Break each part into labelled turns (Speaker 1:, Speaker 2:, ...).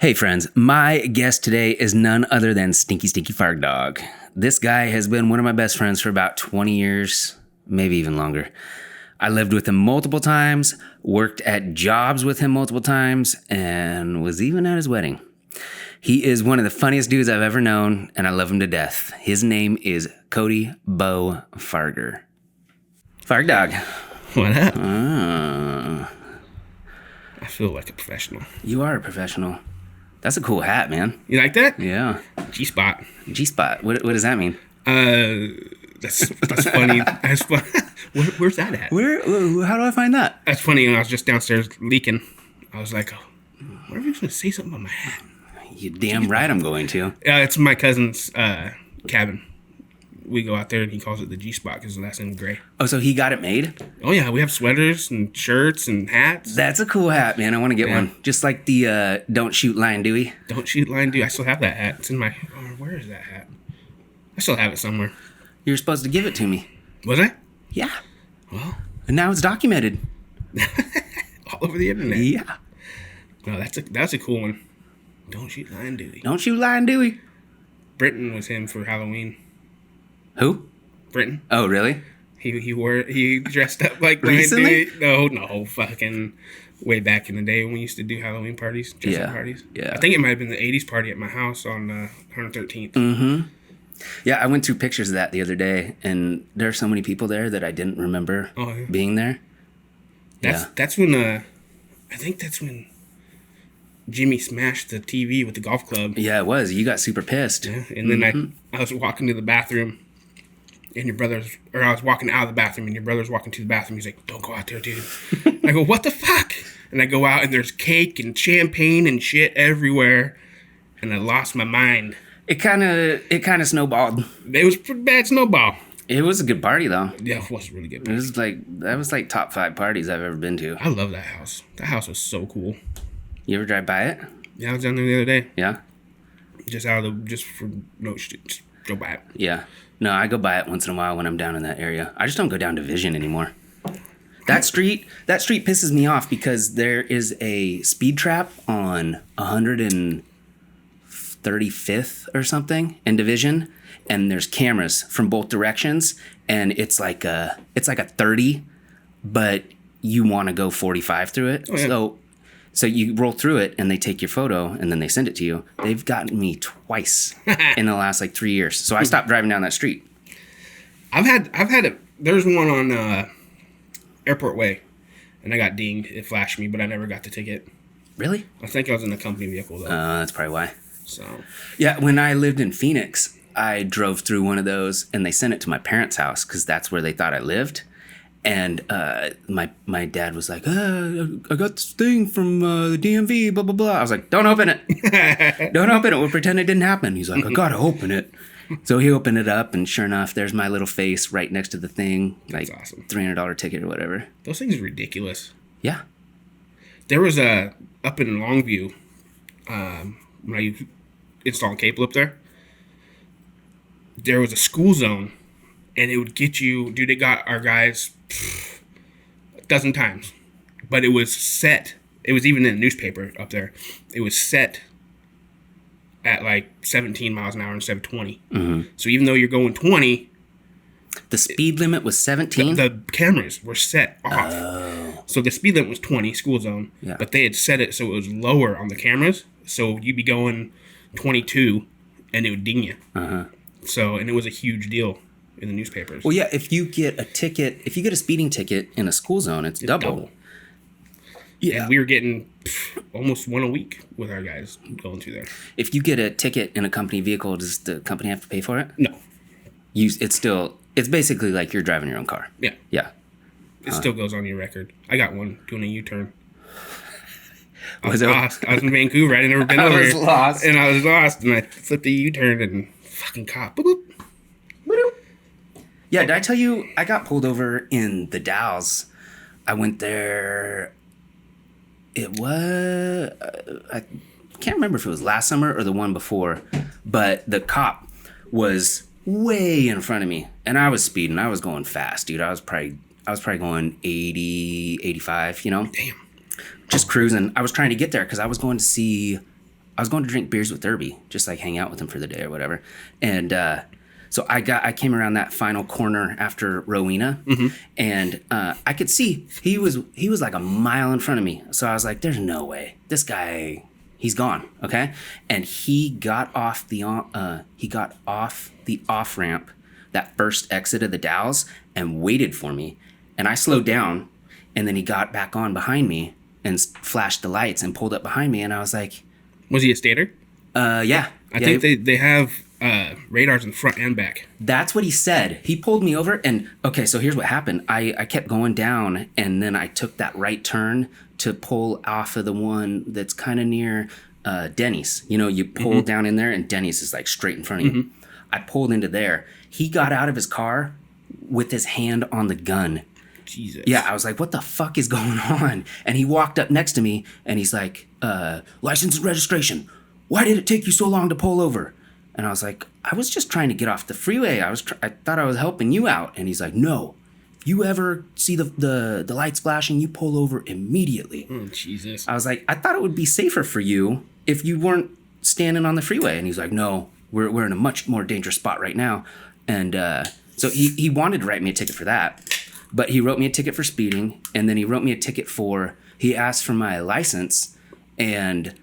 Speaker 1: Hey friends, my guest today is none other than Stinky Farg Dog. This guy has been one of my best friends for about 20 years, maybe even longer. I lived with him multiple times, worked at jobs with him multiple times, and was even at his wedding. He is one of the funniest dudes I've ever known, and I love him to death. His name is Cody Bo Fargher. Farg Dog.
Speaker 2: What up? I feel like a professional.
Speaker 1: You are a professional. That's a cool hat, man.
Speaker 2: You like that?
Speaker 1: Yeah.
Speaker 2: G-spot.
Speaker 1: G-spot. What does that mean?
Speaker 2: That's funny. That's fun. Where's that at?
Speaker 1: How do I find that?
Speaker 2: That's funny. When I was just downstairs leaking, I was like, what if you going to say something about my hat?
Speaker 1: You damn right I'm going to.
Speaker 2: It's my cousin's cabin. We go out there and he calls it the G-spot because the last name's Gray.
Speaker 1: Oh, so he got it made?
Speaker 2: Oh, yeah. We have sweaters and shirts and hats.
Speaker 1: That's a cool hat, man. I want to get one. Just like the Don't Shoot Lion Dewey.
Speaker 2: Don't Shoot Lion Dewey. I still have that hat. It's in my... where is that hat? I still have it somewhere.
Speaker 1: You're supposed to give it to me.
Speaker 2: Was I?
Speaker 1: Yeah.
Speaker 2: Well.
Speaker 1: And now it's documented.
Speaker 2: All over the internet.
Speaker 1: Yeah.
Speaker 2: No, that's a cool one. Don't Shoot Lion Dewey.
Speaker 1: Don't Shoot Lion Dewey.
Speaker 2: Britton was him for Halloween.
Speaker 1: Who?
Speaker 2: Britton.
Speaker 1: Oh, really?
Speaker 2: He dressed up like
Speaker 1: Recently?
Speaker 2: Lion Dewey. No, fucking way back in the day when we used to do Halloween parties, dress-up parties.
Speaker 1: Yeah.
Speaker 2: I think it might have been the 80s party at my house on 113th.
Speaker 1: Mm-hmm. Yeah, I went through pictures of that the other day, and there are so many people there that I didn't remember being there.
Speaker 2: That's when I think that's when Jimmy smashed the TV with the golf club.
Speaker 1: Yeah, it was. You got super pissed.
Speaker 2: Yeah, and then I was walking to the bathroom, and I was walking out of the bathroom, and your brother's walking to the bathroom. He's like, "Don't go out there, dude." And I go, "What the fuck?" And I go out, and there's cake and champagne and shit everywhere, and I lost my mind.
Speaker 1: It kind of snowballed.
Speaker 2: It was a pretty bad snowball.
Speaker 1: It was a good party, though.
Speaker 2: Yeah, it was a really good
Speaker 1: party. That was like top 5 parties I've ever been to.
Speaker 2: I love that house. That house was so cool.
Speaker 1: You ever drive by it?
Speaker 2: Yeah, I was down there the other day.
Speaker 1: Yeah?
Speaker 2: Just go by it.
Speaker 1: Yeah. No, I go by it once in a while when I'm down in that area. I just don't go down to Vision anymore. That street pisses me off because there is a speed trap on 135th or something in Division, and there's cameras from both directions, and it's like a 30, but you want to go 45 through it. Oh, yeah. So you roll through it, and they take your photo, and then they send it to you. They've gotten me twice in the last 3 years. So I stopped driving down that street.
Speaker 2: I've had it. There's one on Airport Way, and I got dinged. It flashed me, but I never got the ticket.
Speaker 1: Really?
Speaker 2: I think I was in a company vehicle though.
Speaker 1: That's probably why.
Speaker 2: So. Yeah,
Speaker 1: when I lived in Phoenix, I drove through one of those, and they sent it to my parents' house because that's where they thought I lived. And my dad was like, I got this thing from the DMV, blah, blah, blah. I was like, don't open it. Don't open it. We'll pretend it didn't happen. He's like, I got to open it. So he opened it up, and sure enough, there's my little face right next to the thing.
Speaker 2: That's awesome.
Speaker 1: $300 ticket or whatever.
Speaker 2: Those things are ridiculous.
Speaker 1: Yeah.
Speaker 2: There was up in Longview, when I installed cable up there, there was a school zone, and it would get you, dude, it got our guys a dozen times, but it was set. It was even in the newspaper up there. It was set at like 17 miles an hour instead of 20. Mm-hmm. So even though you're going 20,
Speaker 1: the speed limit was 17?
Speaker 2: The cameras were set off. Oh. So the speed limit was 20, school zone, but they had set it so it was lower on the cameras. So you'd be going 22, and it would ding you. Uh-huh. So, and it was a huge deal in the newspapers.
Speaker 1: Well, yeah, if you get a speeding ticket in a school zone, it's double.
Speaker 2: Yeah. And we were getting almost one a week with our guys going through there.
Speaker 1: If you get a ticket in a company vehicle, does the company have to pay for it?
Speaker 2: No.
Speaker 1: It's basically like you're driving your own car.
Speaker 2: Yeah.
Speaker 1: Yeah.
Speaker 2: It still goes on your record. I got one doing a U-turn. I was in Vancouver. I'd never been over here. And I was lost, and I flipped the U-turn and fucking cop. Boop, boop.
Speaker 1: Boop. Yeah, did I tell you I got pulled over in the Dalles? I went there. It was I can't remember if it was last summer or the one before, but the cop was way in front of me, and I was speeding. I was going fast, dude. I was probably going 80, 85, you know?
Speaker 2: Damn.
Speaker 1: Just cruising. I was trying to get there because I was going to see I was going to drink beers with Irby, just like hang out with him for the day or whatever. And so I came around that final corner after Rowena, and I could see he was like a mile in front of me. So I was like, "There's no way this guy, he's gone." Okay, and he got off the off ramp, that first exit of the Dalles, and waited for me. And I slowed down, and then he got back on behind me and flashed the lights and pulled up behind me. And I was like,
Speaker 2: "Was he a stater?"
Speaker 1: Yeah.
Speaker 2: I think they have radars in front and back.
Speaker 1: That's what he said. He pulled me over, and okay, so here's what happened. I kept going down, and then I took that right turn to pull off of the one that's kind of near Denny's. You know, you pull down in there, and Denny's is like straight in front of you. I pulled into there. He got out of his car with his hand on the gun.
Speaker 2: Jesus.
Speaker 1: Yeah, I was like, what the fuck is going on? And he walked up next to me, and he's like, license and registration. Why did it take you so long to pull over? And I was like, I was just trying to get off the freeway. I thought I was helping you out. And he's like, no. If you ever see the lights flashing, you pull over immediately.
Speaker 2: Oh, Jesus.
Speaker 1: I was like, I thought it would be safer for you if you weren't standing on the freeway. And he's like, no, we're in a much more dangerous spot right now. And so he wanted to write me a ticket for that. But he wrote me a ticket for speeding. And then he wrote me a ticket he asked for my license. And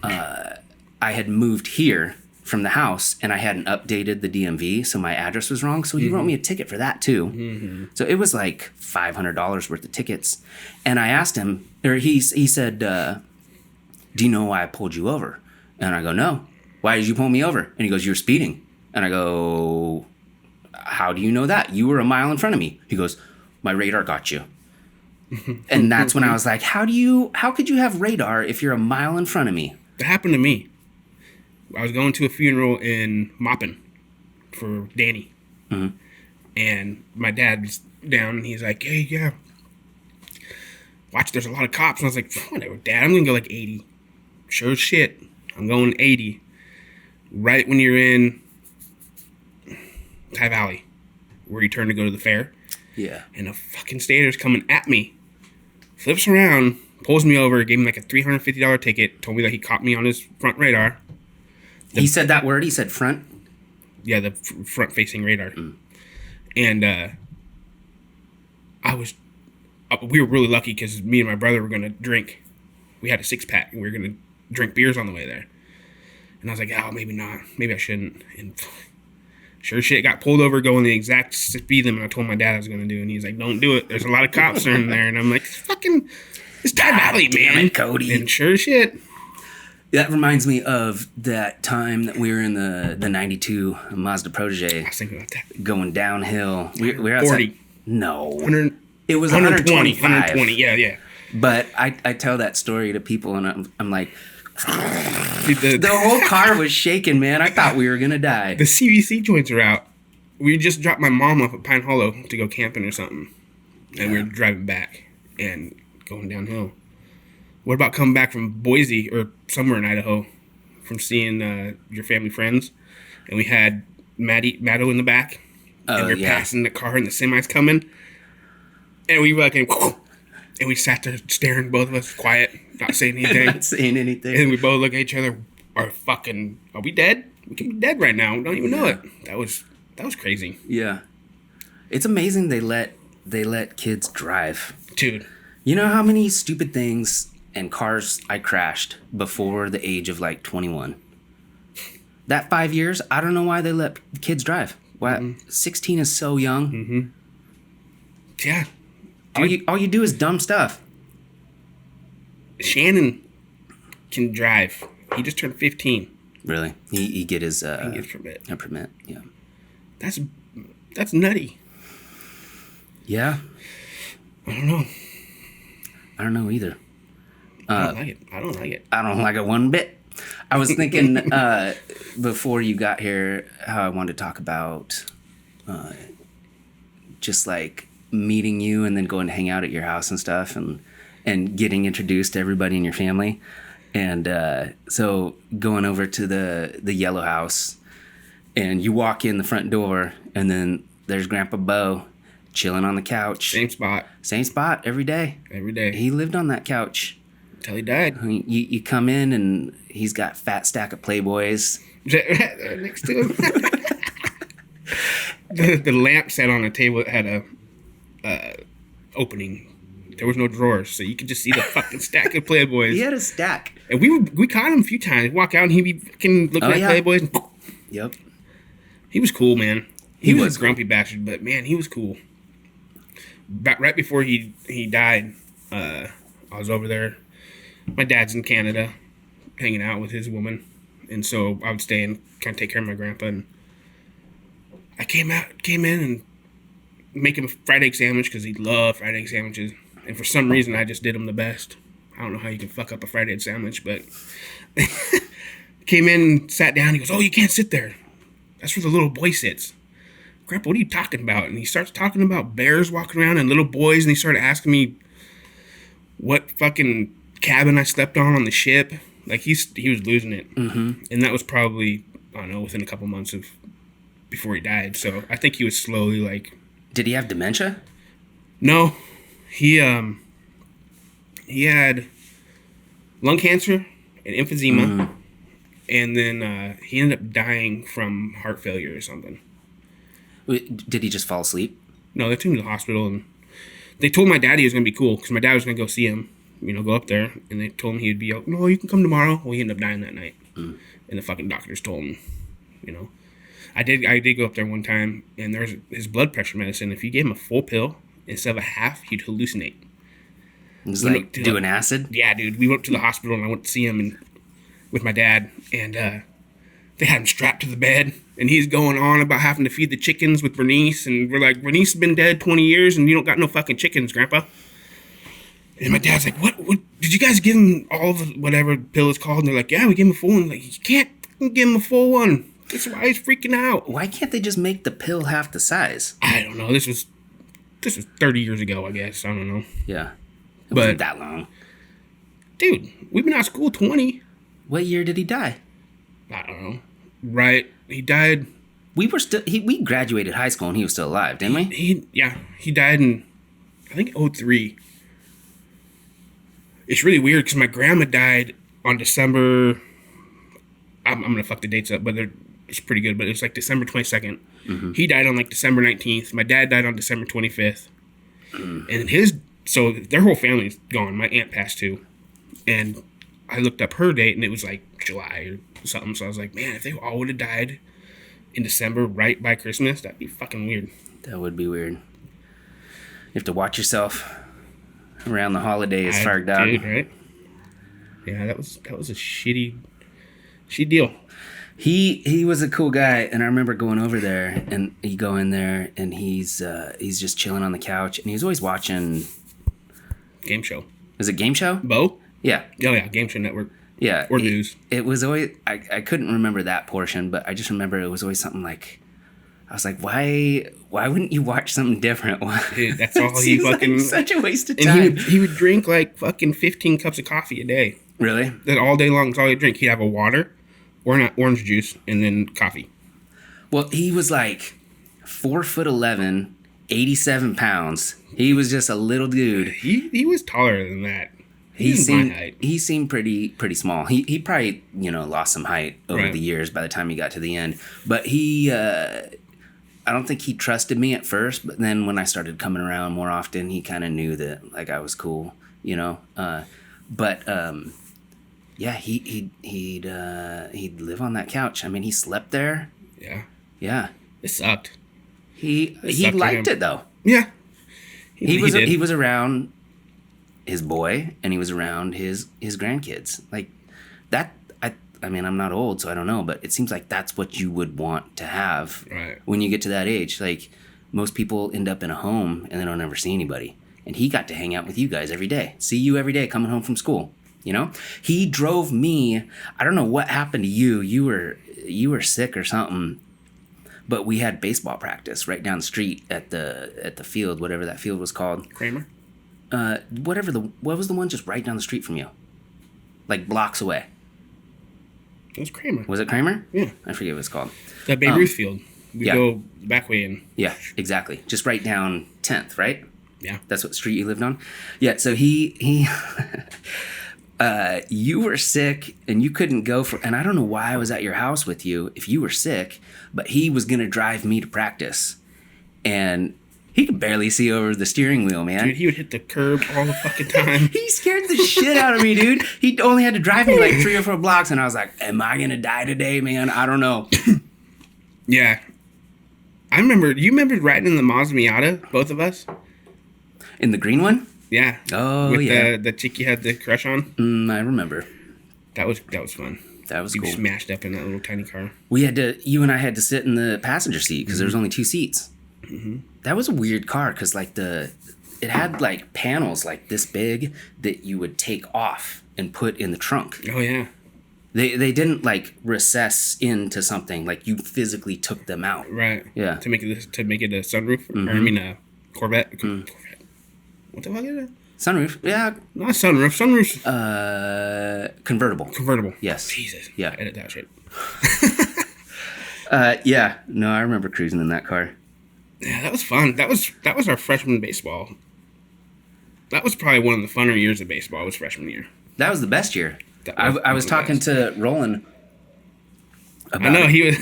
Speaker 1: I had moved here from the house, and I hadn't updated the DMV, so my address was wrong. So he wrote me a ticket for that too. So it was like $500 worth of tickets. And I asked him, or he said, do you know why I pulled you over? And I go, no. Why did you pull me over? And he goes, you're speeding. And I go, how do you know that? You were a mile in front of me. He goes, my radar got you. And that's when I was like, how could you have radar if you're a mile in front of me?
Speaker 2: That happened to me. I was going to a funeral in Maupin for Danny. And my dad's down, and he's like, hey, yeah, watch, there's a lot of cops. And I was like, whatever, Dad, I'm going to go like 80. Sure as shit, I'm going 80. Right when you're in Ty Valley, where you turn to go to the fair.
Speaker 1: Yeah. And
Speaker 2: a fucking stater's coming at me. Flips around, pulls me over, gave me like a $350 ticket, told me that he caught me on his front radar.
Speaker 1: He said that word? He said front?
Speaker 2: Yeah, the front-facing radar. And we were really lucky because me and my brother were going to drink. We had a 6-pack, and we were going to drink beers on the way there. And I was like, oh, maybe not. Maybe I shouldn't. And sure shit, got pulled over going the exact speed limit I told my dad I was going to do. And he's like, don't do it. There's a lot of cops in there. And I'm like, it's Ty Valley, man.
Speaker 1: It, Cody.
Speaker 2: And sure shit.
Speaker 1: That reminds me of that time that we were in the 92 Mazda Protege.
Speaker 2: I was thinking about that.
Speaker 1: Going downhill. We're outside.
Speaker 2: 40.
Speaker 1: No.
Speaker 2: 100,
Speaker 1: it was
Speaker 2: 125. 120, yeah.
Speaker 1: But I tell that story to people, and I'm like, the whole car was shaking, man. I thought we were going to die.
Speaker 2: The CVC joints are out. We just dropped my mom off at Pine Hollow to go camping or something. And we were driving back and going downhill. What about coming back from Boise or somewhere in Idaho from seeing your family friends? And we had Matto in the back. And we're passing the car and the semi's coming. And we fucking... And we sat there staring, both of us, quiet, not saying anything.
Speaker 1: Not saying anything.
Speaker 2: And we both look at each other. Are we dead? We can be dead right now. We don't even know it. That was crazy.
Speaker 1: Yeah. It's amazing they let kids drive.
Speaker 2: Dude.
Speaker 1: You know how many stupid things and cars I crashed before the age of like 21? That 5 years, I don't know why they let kids drive. Why 16 is so young.
Speaker 2: Yeah.
Speaker 1: All you do is dumb stuff.
Speaker 2: Shannon can drive. He just turned 15.
Speaker 1: Really? He get his
Speaker 2: he gets permit.
Speaker 1: A permit, yeah.
Speaker 2: That's nutty.
Speaker 1: Yeah.
Speaker 2: I don't know.
Speaker 1: I don't know either.
Speaker 2: I don't like it. I
Speaker 1: don't like it one bit. I was thinking before you got here how I wanted to talk about just like meeting you and then going to hang out at your house and stuff and getting introduced to everybody in your family. And so going over to the yellow house, and you walk in the front door, and then there's Grandpa Bo chilling on the couch.
Speaker 2: Same spot
Speaker 1: every day.
Speaker 2: Every day.
Speaker 1: He lived on that couch.
Speaker 2: Till he died.
Speaker 1: You come in and he's got fat stack of Playboys
Speaker 2: next to him. the lamp sat on a table that had a opening. There was no drawers, so you could just see the fucking stack of Playboys.
Speaker 1: He had a stack.
Speaker 2: And we caught him a few times. Walk out and he'd be fucking looking at Playboys. And
Speaker 1: yep.
Speaker 2: He was cool, man. He was a grumpy bastard, but man, he was cool. Right before he died, I was over there. My dad's in Canada, hanging out with his woman, and so I would stay and kind of take care of my grandpa. And I came in and make him a fried egg sandwich because he loved fried egg sandwiches. And for some reason, I just did him the best. I don't know how you can fuck up a fried egg sandwich, but came in, sat down. He goes, "Oh, you can't sit there. That's where the little boy sits." Grandpa, what are you talking about? And he starts talking about bears walking around and little boys, and he started asking me what fucking cabin I slept on the ship. Like, he was losing it. Mm-hmm. And that was probably, I don't know, within a couple months of before he died. So I think he was slowly like...
Speaker 1: Did he have dementia?
Speaker 2: No. He had lung cancer and emphysema. And then he ended up dying from heart failure or something.
Speaker 1: Did he just fall asleep?
Speaker 2: No, they took him to the hospital, and they told my daddy he was going to be cool, because my dad was going to go see him, go up there, and they told him he'd be, no, you can come tomorrow. Well, he ended up dying that night, and the fucking doctors told him, I did go up there one time, and there was his blood pressure medicine. If you gave him a full pill instead of a half, he'd hallucinate.
Speaker 1: It was like doing acid?
Speaker 2: Yeah, dude. We went to the hospital, and I went to see him with my dad, and they had him strapped to the bed, and he's going on about having to feed the chickens with Bernice, and we're like, Bernice has been dead 20 years, and you don't got no fucking chickens, Grandpa. And my dad's like, what did you guys give him all of whatever pill it's called? And they're like, yeah, we gave him a full one. Like, you can't give him a full one. That's why he's freaking out.
Speaker 1: Why can't they just make the pill half the size?
Speaker 2: I don't know. This was 30 years ago, I guess. I don't know.
Speaker 1: Yeah. It wasn't that long.
Speaker 2: Dude, we've been out of school 20.
Speaker 1: What year did he die?
Speaker 2: I don't know. Right. He died.
Speaker 1: We graduated high school and he was still alive, didn't we?
Speaker 2: He died in, I think, 2003. It's really weird because my grandma died on December. I'm going to fuck the dates up, but it's pretty good. But it's like December 22nd. Mm-hmm. He died on like December 19th. My dad died on December 25th. And so their whole family's gone. My aunt passed too. And I looked up her date and it was like July or something. So I was like, man, if they all would have died in December right by Christmas, that'd be fucking weird.
Speaker 1: That would be weird. You have to watch yourself around the holidays, Fargher.
Speaker 2: Dude, right? Yeah, that was a shitty deal.
Speaker 1: He was a cool guy, and I remember going over there, and you go in there, and he's just chilling on the couch, and he was always watching...
Speaker 2: Game show.
Speaker 1: Was it Game Show?
Speaker 2: Bo?
Speaker 1: Yeah.
Speaker 2: Oh, yeah, Game Show Network.
Speaker 1: Yeah.
Speaker 2: Or news.
Speaker 1: It was always... I couldn't remember that portion, but I just remember it was always something like... I was like, why wouldn't you watch something different?
Speaker 2: Dude, that's all he fucking...
Speaker 1: Like such a waste of time.
Speaker 2: And he would drink like fucking 15 cups of coffee a day. Really? That all day long, that's all he'd drink. He'd have a water, or not orange juice, and then coffee.
Speaker 1: Well, he was like 4'11", 87 pounds. He was just a little dude.
Speaker 2: He was taller than that.
Speaker 1: He seemed pretty small. He probably, lost some height over the years by the time he got to the end. But I don't think he trusted me at first, but then when I started coming around more often, he kind of knew that like I was cool, yeah, he'd live on that couch. I mean, he slept there.
Speaker 2: Yeah.
Speaker 1: Yeah.
Speaker 2: It sucked.
Speaker 1: He liked it though.
Speaker 2: Yeah.
Speaker 1: He was around his boy and he was around his grandkids. Like that. I mean, I'm not old, so I don't know, but it seems like that's what you would want to have when you get to that age. Like most people end up in a home and they don't ever see anybody. And he got to hang out with you guys every day. See you every day coming home from school. He drove me. I don't know what happened to you. You were sick or something. But we had baseball practice right down the street at the field, whatever that field was called.
Speaker 2: Kramer?
Speaker 1: What was the one just right down the street from you? Like blocks away.
Speaker 2: It was Kramer.
Speaker 1: Was it Kramer?
Speaker 2: Yeah.
Speaker 1: I forget what it's called.
Speaker 2: That Babe Ruth field. We go back way in.
Speaker 1: Yeah, exactly. Just right down 10th, right?
Speaker 2: Yeah.
Speaker 1: That's what street you lived on? Yeah, so he You were sick and you couldn't go and I don't know why I was at your house with you if you were sick, but he was going to drive me to practice. And he could barely see over the steering wheel, man.
Speaker 2: Dude, he would hit the curb all the fucking time.
Speaker 1: He scared the shit out of me, dude. He only had to drive me like 3 or 4 blocks, and I was like, am I going to die today, man? I don't know.
Speaker 2: Yeah. You remember riding in the Mazda Miata, both of us?
Speaker 1: In the green one?
Speaker 2: Yeah.
Speaker 1: Oh,
Speaker 2: with
Speaker 1: yeah.
Speaker 2: the chick you had the crush on?
Speaker 1: I remember.
Speaker 2: That was fun.
Speaker 1: That was
Speaker 2: you
Speaker 1: cool.
Speaker 2: You smashed up in that little tiny car.
Speaker 1: You and I had to sit in the passenger seat because there was only 2 seats.
Speaker 2: Mm-hmm.
Speaker 1: That was a weird car because like it had like panels like this big that you would take off and put in the trunk.
Speaker 2: Oh yeah.
Speaker 1: They didn't like recess into something, like you physically took them out.
Speaker 2: Right.
Speaker 1: Yeah.
Speaker 2: To make it a sunroof, or I mean a Corvette. Corvette. What the fuck is it?
Speaker 1: Sunroof. Yeah.
Speaker 2: Not sunroof. Sunroof's
Speaker 1: convertible.
Speaker 2: Convertible.
Speaker 1: Yes.
Speaker 2: Jesus.
Speaker 1: Yeah.
Speaker 2: Edit that shit.
Speaker 1: Yeah. No, I remember cruising in that car.
Speaker 2: Yeah, that was fun. That was our freshman baseball. That was probably one of the funner years of baseball. Was freshman year.
Speaker 1: That was the best year. I was talking to Roland.
Speaker 2: I know he was.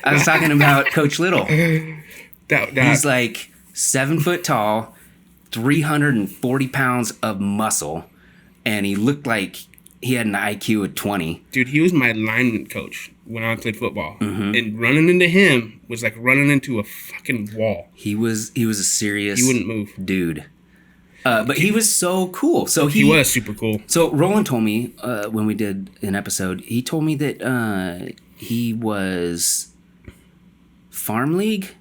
Speaker 1: I was talking about Coach Little.
Speaker 2: that
Speaker 1: He's like 7 foot tall, 340 pounds of muscle, and he looked like he had an IQ of 20.
Speaker 2: Dude, he was my lineman coach when I played football, and running into him was like running into a fucking wall.
Speaker 1: He was a serious.
Speaker 2: He wouldn't move,
Speaker 1: dude. But he was so cool. So
Speaker 2: he was super cool.
Speaker 1: So Roland told me when we did an episode, he told me that he was farm league.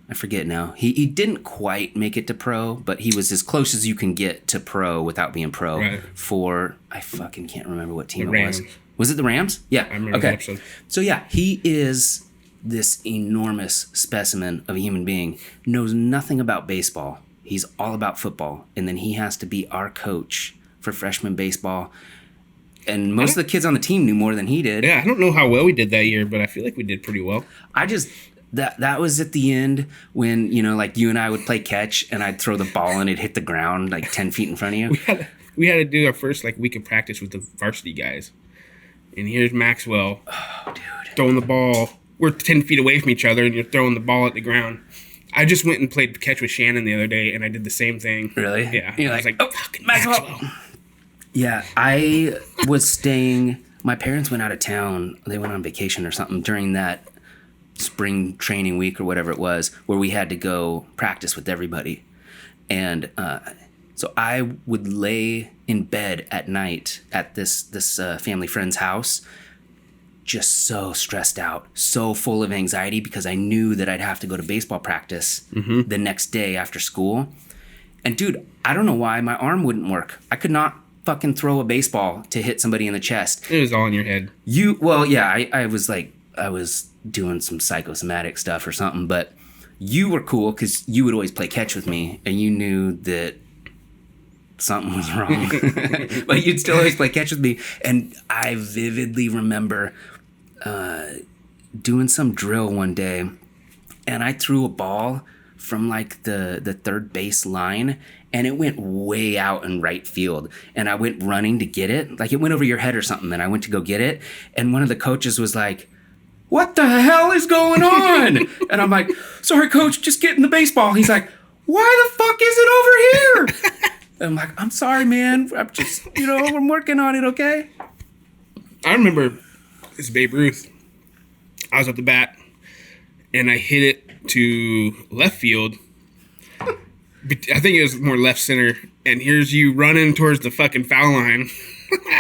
Speaker 1: I forget now. He didn't quite make it to pro, but he was as close as you can get to pro without being pro for, I fucking can't remember what team it was. Was it the Rams? Yeah.
Speaker 2: I remember that episode.
Speaker 1: So yeah, he is this enormous specimen of a human being, knows nothing about baseball. He's all about football. And then he has to be our coach for freshman baseball. And most of the kids on the team knew more than he did.
Speaker 2: Yeah, I don't know how well we did that year, but I feel like we did pretty well.
Speaker 1: That was at the end when, like you and I would play catch and I'd throw the ball and it'd hit the ground like 10 feet in front of you.
Speaker 2: We had to do our first week of practice with the varsity guys. And here's Maxwell throwing the ball. We're 10 feet away from each other and you're throwing the ball at the ground. I just went and played catch with Shannon the other day and I did the same thing.
Speaker 1: Really?
Speaker 2: Yeah.
Speaker 1: You're
Speaker 2: like,
Speaker 1: oh, fucking Maxwell. Yeah, I was staying. My parents went out of town. They went on vacation or something during that spring training week or whatever it was, where we had to go practice with everybody. And so I would lay in bed at night at this family friend's house, just so stressed out, so full of anxiety because I knew that I'd have to go to baseball practice the next day after school. And dude, I don't know why my arm wouldn't work. I could not fucking throw a baseball to hit somebody in the chest.
Speaker 2: It was all in your head.
Speaker 1: I was doing some psychosomatic stuff or something, but you were cool because you would always play catch with me and you knew that something was wrong. But you'd still always play catch with me. And I vividly remember doing some drill one day and I threw a ball from like the third base line and it went way out in right field. And I went running to get it. Like it went over your head or something. And I went to go get it. And one of the coaches was like, "What the hell is going on?" And I'm like, "Sorry, coach, just getting the baseball." He's like, "Why the fuck is it over here?" And I'm like, "I'm sorry, man. I'm just, I'm working on it, okay?"
Speaker 2: I remember this Babe Ruth. I was at the bat, and I hit it to left field. I think it was more left center. And here's you running towards the fucking foul line.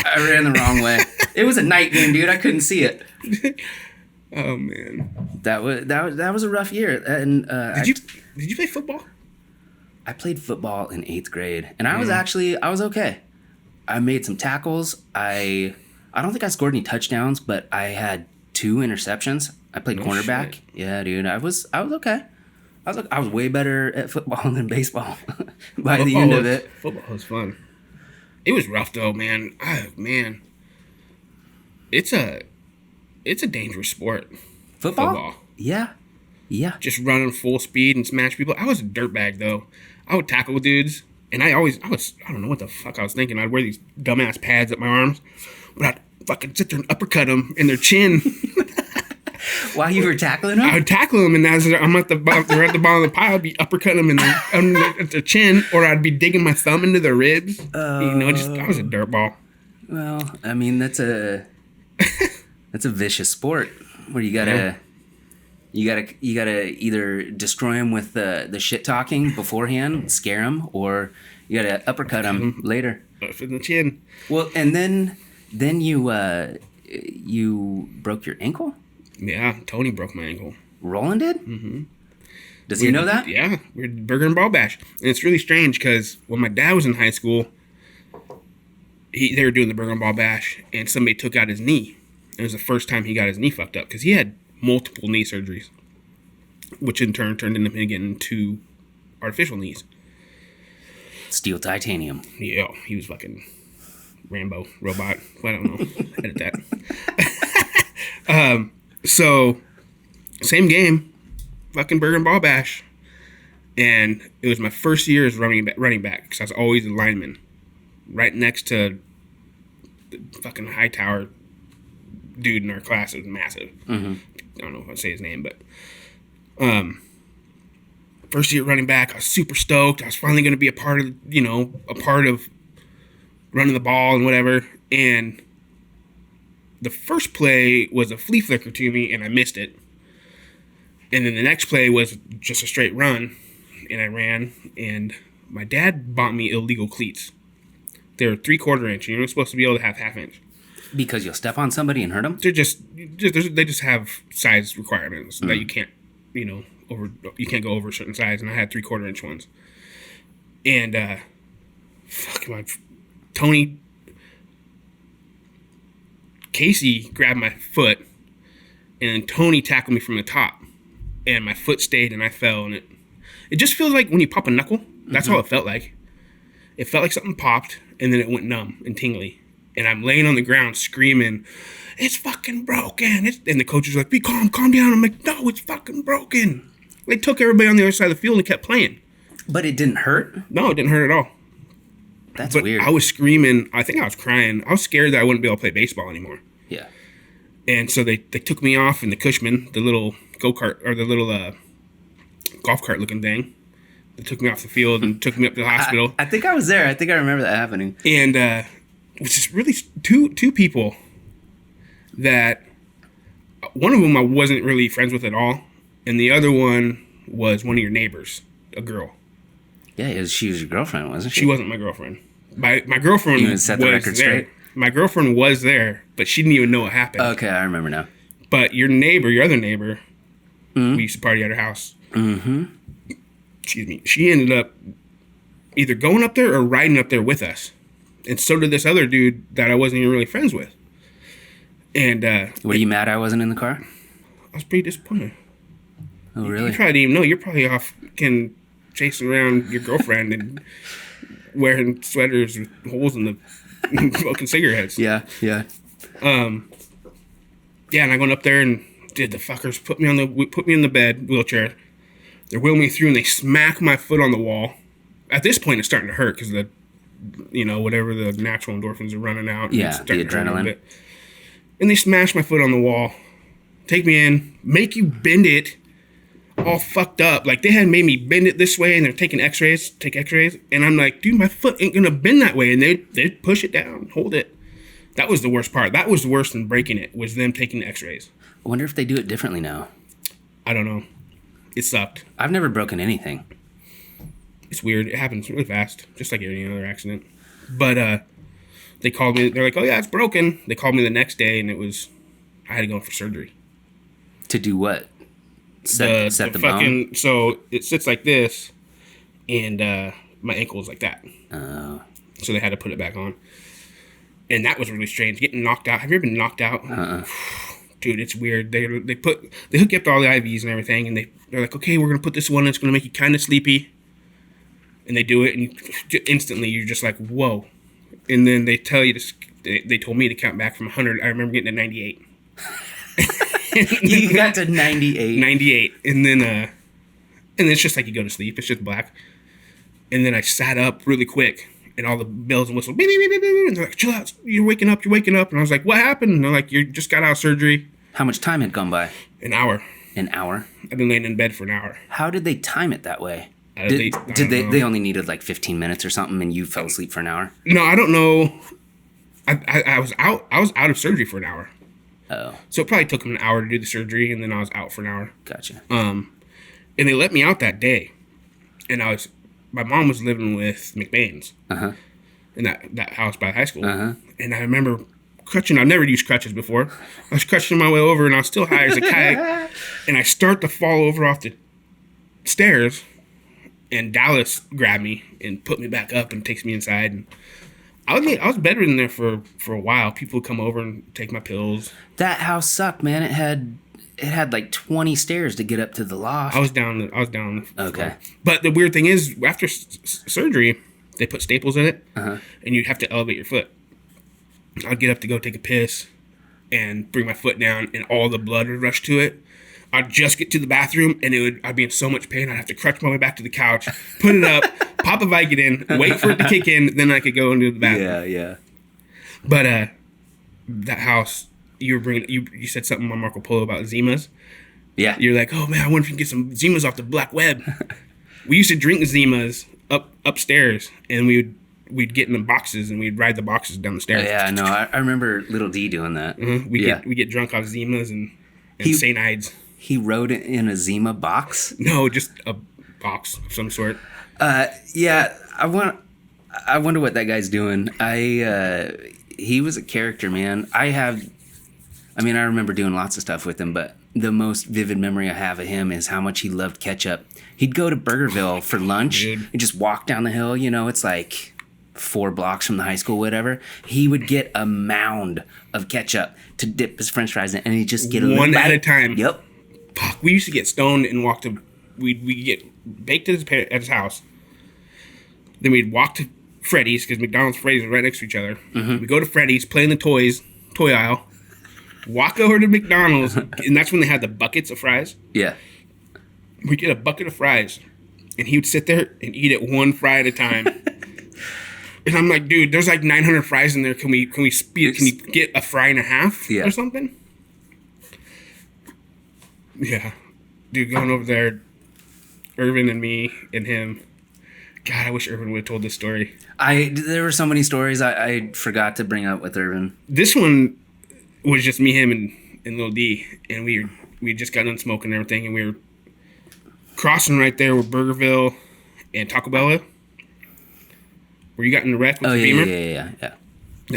Speaker 1: I ran the wrong way. It was a night game, dude. I couldn't see it.
Speaker 2: Oh man,
Speaker 1: that was a rough year. And
Speaker 2: did you play football?
Speaker 1: I played football in 8th grade, and I was okay. I made some tackles. I don't think I scored any touchdowns, but I had 2 interceptions. I played cornerback. Shit. Yeah, dude. I was okay. I was way better at football than baseball by the end of it.
Speaker 2: Football was fun. It was rough though, man. Oh man, it's a dangerous sport.
Speaker 1: Football? Yeah.
Speaker 2: Just running full speed and smash people. I was a dirtbag though. I would tackle dudes And I don't know what the fuck I was thinking. I'd wear these dumbass pads at my arms, but I'd fucking sit there and uppercut them in their chin.
Speaker 1: While you were tackling them?
Speaker 2: I would tackle them, and as I'm at the bottom, they're at the bottom of the pile, I'd be uppercutting them at their chin, or I'd be digging my thumb into their ribs. I was a dirtball.
Speaker 1: Well, I mean, that's a vicious sport where you gotta either destroy them with the shit talking beforehand, scare them, or you gotta uppercut them later.
Speaker 2: In the chin.
Speaker 1: Well, and then you broke your ankle?
Speaker 2: Yeah, Tony broke my ankle.
Speaker 1: Roland did? Mm-hmm. Does he know that?
Speaker 2: Yeah, we're Burger and Ball Bash. And it's really strange because when my dad was in high school, they were doing the Burger and Ball Bash, and somebody took out his knee. It was the first time he got his knee fucked up because he had multiple knee surgeries, which in turn turned him getting 2 artificial knees.
Speaker 1: Steel titanium.
Speaker 2: Yeah, he was fucking Rambo robot. I don't know. Edit that. So, same game, fucking Burger and Ball Bash, and it was my first year as running back because I was always a lineman, right next to the fucking high tower dude in our class. It was massive. Mm-hmm. I don't know if I say his name, but first year running back, I was super stoked. I was finally going to be a part of running the ball and whatever. And the first play was a flea flicker to me, and I missed it. And then the next play was just a straight run, and I ran. And my dad bought me illegal cleats. They were 3/4 inch. You're not supposed to be able to have 1/2 inch.
Speaker 1: Because you'll step on somebody and hurt them?
Speaker 2: They just have size requirements that you can't, you can't go over a certain size, and I had 3/4 inch ones. And Casey grabbed my foot, and then Tony tackled me from the top, and my foot stayed, and I fell, and it just feels like when you pop a knuckle. That's how it felt like. It felt like something popped, and then it went numb and tingly. And I'm laying on the ground screaming, "It's fucking broken!" And the coach was like, "Be calm down." I'm like, "No, it's fucking broken." They took everybody on the other side of the field and kept playing.
Speaker 1: But it didn't hurt?
Speaker 2: No, it didn't hurt at all.
Speaker 1: That's weird.
Speaker 2: I was screaming. I think I was crying. I was scared that I wouldn't be able to play baseball anymore.
Speaker 1: Yeah.
Speaker 2: And so they took me off in the Cushman, the little go-kart, or the little golf cart looking thing. They took me off the field and took me up to the hospital.
Speaker 1: I think I was there. I think I remember that happening.
Speaker 2: And which is really two people that one of them I wasn't really friends with at all, and the other one was one of your neighbors, a girl.
Speaker 1: Yeah, she was your girlfriend, wasn't she?
Speaker 2: She wasn't my girlfriend. My girlfriend
Speaker 1: was set the record
Speaker 2: there.
Speaker 1: straight.
Speaker 2: My girlfriend was there, but she didn't even know what happened.
Speaker 1: Okay, I remember now.
Speaker 2: But your other neighbor, we used to party at her house. Mm-hmm. Excuse me. She ended up either going up there or riding up there with us. And so did this other dude that I wasn't even really friends with. And
Speaker 1: were you mad I wasn't in the car?
Speaker 2: I was pretty disappointed.
Speaker 1: Oh, really?
Speaker 2: You probably didn't even know. You're probably off chasing around your girlfriend and wearing sweaters with holes in the smoking cigarettes.
Speaker 1: Yeah.
Speaker 2: Yeah, and I went up there and the fuckers put me in the bed wheelchair. They're wheeling me through and they smack my foot on the wall. At this point, it's starting to hurt because whatever the natural endorphins are running out.
Speaker 1: Yeah, the adrenaline.
Speaker 2: And they smash my foot on the wall, take me in, make you bend it, all fucked up. Like they had made me bend it this way, and they're taking x-rays, and I'm like, dude, my foot ain't gonna bend that way. And they push it down, hold it. That was the worst part. That was worse than breaking it, was them taking the x-rays.
Speaker 1: I wonder if they do it differently now.
Speaker 2: I don't know. It sucked.
Speaker 1: I've never broken anything.
Speaker 2: It's weird. It happens really fast, just like any other accident. But they called me. They're like, "Oh yeah, it's broken." They called me the next day, and I had to go in for surgery.
Speaker 1: To do what? Set the bone?
Speaker 2: So it sits like this, and my ankle is like that.
Speaker 1: Oh.
Speaker 2: So they had to put it back on. And that was really strange. Getting knocked out. Have you ever been knocked out? Dude, it's weird. They hook you up to all the IVs and everything, and they're like, "Okay, we're gonna put this one. It's gonna make you kind of sleepy." And they do it, and instantly you're just like, "Whoa!" And then they tell you they told me to count back from 100. I remember getting to 98.
Speaker 1: You got to 98.
Speaker 2: 98, and then it's just like you go to sleep. It's just black. And then I sat up really quick, and all the bells and whistles, beep, beep, beep, beep, beep, and they're like, chill out, you're waking up. And I was like, what happened? And they're like, you just got out of surgery.
Speaker 1: How much time had gone by?
Speaker 2: An hour.
Speaker 1: An hour?
Speaker 2: I've been laying in bed for an hour.
Speaker 1: How did they time it that way?
Speaker 2: They
Speaker 1: They only needed like 15 minutes or something, and you fell asleep for an hour?
Speaker 2: No, I don't know. I was out of surgery for an hour.
Speaker 1: Oh.
Speaker 2: So it probably took them an hour to do the surgery, and then I was out for an hour.
Speaker 1: Gotcha.
Speaker 2: And they let me out that day. And my mom was living with McBain's.
Speaker 1: Uh-huh.
Speaker 2: In that house by high school.
Speaker 1: Uh-huh.
Speaker 2: And I remember crutching. I've never used crutches before. I was crutching my way over, and I was still high as a kite. And I start to fall over off the stairs, and Dalles grabbed me and put me back up and takes me inside. And I was bedridden there for a while. People would come over and take my pills.
Speaker 1: That house sucked, man. It had like 20 stairs to get up to the loft.
Speaker 2: I was down.
Speaker 1: Okay.
Speaker 2: But the weird thing is, after surgery, they put staples in it,
Speaker 1: Uh-huh.
Speaker 2: and you'd have to elevate your foot. I'd get up to go take a piss and bring my foot down, and all the blood would rush to it. I'd just get to the bathroom, and I'd be in so much pain, I'd have to crutch my way back to the couch, put it up, pop a Vicodin, wait for it to kick in, then I could go into the bathroom.
Speaker 1: Yeah.
Speaker 2: But that house, you said something on Marco Polo about Zimas.
Speaker 1: Yeah.
Speaker 2: You're like, oh man, I wonder if you can get some Zimas off the black web. We used to drink Zimas upstairs, and we'd get in the boxes, and we'd ride the boxes down the stairs.
Speaker 1: Yeah, no, I remember Little D doing that.
Speaker 2: Mm-hmm. We get drunk off Zimas and St. Ides.
Speaker 1: He rode it in a Zima box?
Speaker 2: No, just a box of some sort.
Speaker 1: Yeah, I wonder what that guy's doing. He was a character, man. I remember doing lots of stuff with him, but the most vivid memory I have of him is how much he loved ketchup. He'd go to Burgerville for lunch and just walk down the hill. You know, it's like 4 blocks from the high school, whatever. He would get a mound of ketchup to dip his french fries in, and he'd just get
Speaker 2: one at a time.
Speaker 1: Yep.
Speaker 2: Fuck, we used to get stoned and walk to... We'd get baked at his house. Then we'd walk to Freddy's, because McDonald's and Freddy's are right next to each other. Mm-hmm. We'd go to Freddy's, play in the toy aisle, walk over to McDonald's, and that's when they had the buckets of fries.
Speaker 1: Yeah.
Speaker 2: We'd get a bucket of fries, and he would sit there and eat it one fry at a time. And I'm like, dude, there's like 900 fries in there. Can we speed? Can you get a fry and a half or something? Yeah. Dude, going over there, Irvin and me and him. God, I wish Irvin would have told this story.
Speaker 1: There were so many stories I forgot to bring up with Irvin.
Speaker 2: This one was just me, him, and Lil D. And we just got done smoking and everything. And we were crossing right there where Burgerville and Taco Bell are. Where you got in the wreck with the Beamer.
Speaker 1: Yeah.
Speaker 2: That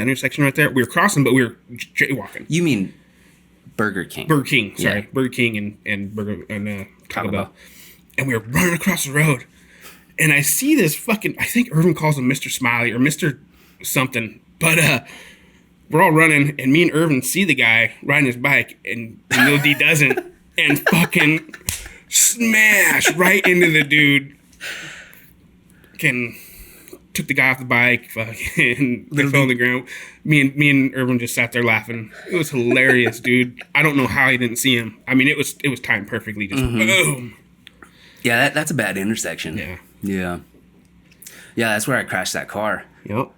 Speaker 2: intersection right there. We were crossing, but we were jaywalking.
Speaker 1: You mean Burger King?
Speaker 2: Burger King, sorry.
Speaker 1: Yeah.
Speaker 2: Burger King and Taco Bell. And we were running across the road. And I see this fucking... I think Irvin calls him Mr. Smiley or Mr. something. But we're all running, and me and Irvin see the guy riding his bike, and Lil D doesn't. And fucking smash right into the dude. Took the guy off the bike, fucking fell on the ground. Me and Irvin just sat there laughing. It was hilarious, dude. I don't know how he didn't see him. I mean, it was timed perfectly. Just boom.
Speaker 1: Yeah, that's a bad intersection.
Speaker 2: Yeah.
Speaker 1: Yeah, that's where I crashed that car.
Speaker 2: Yep.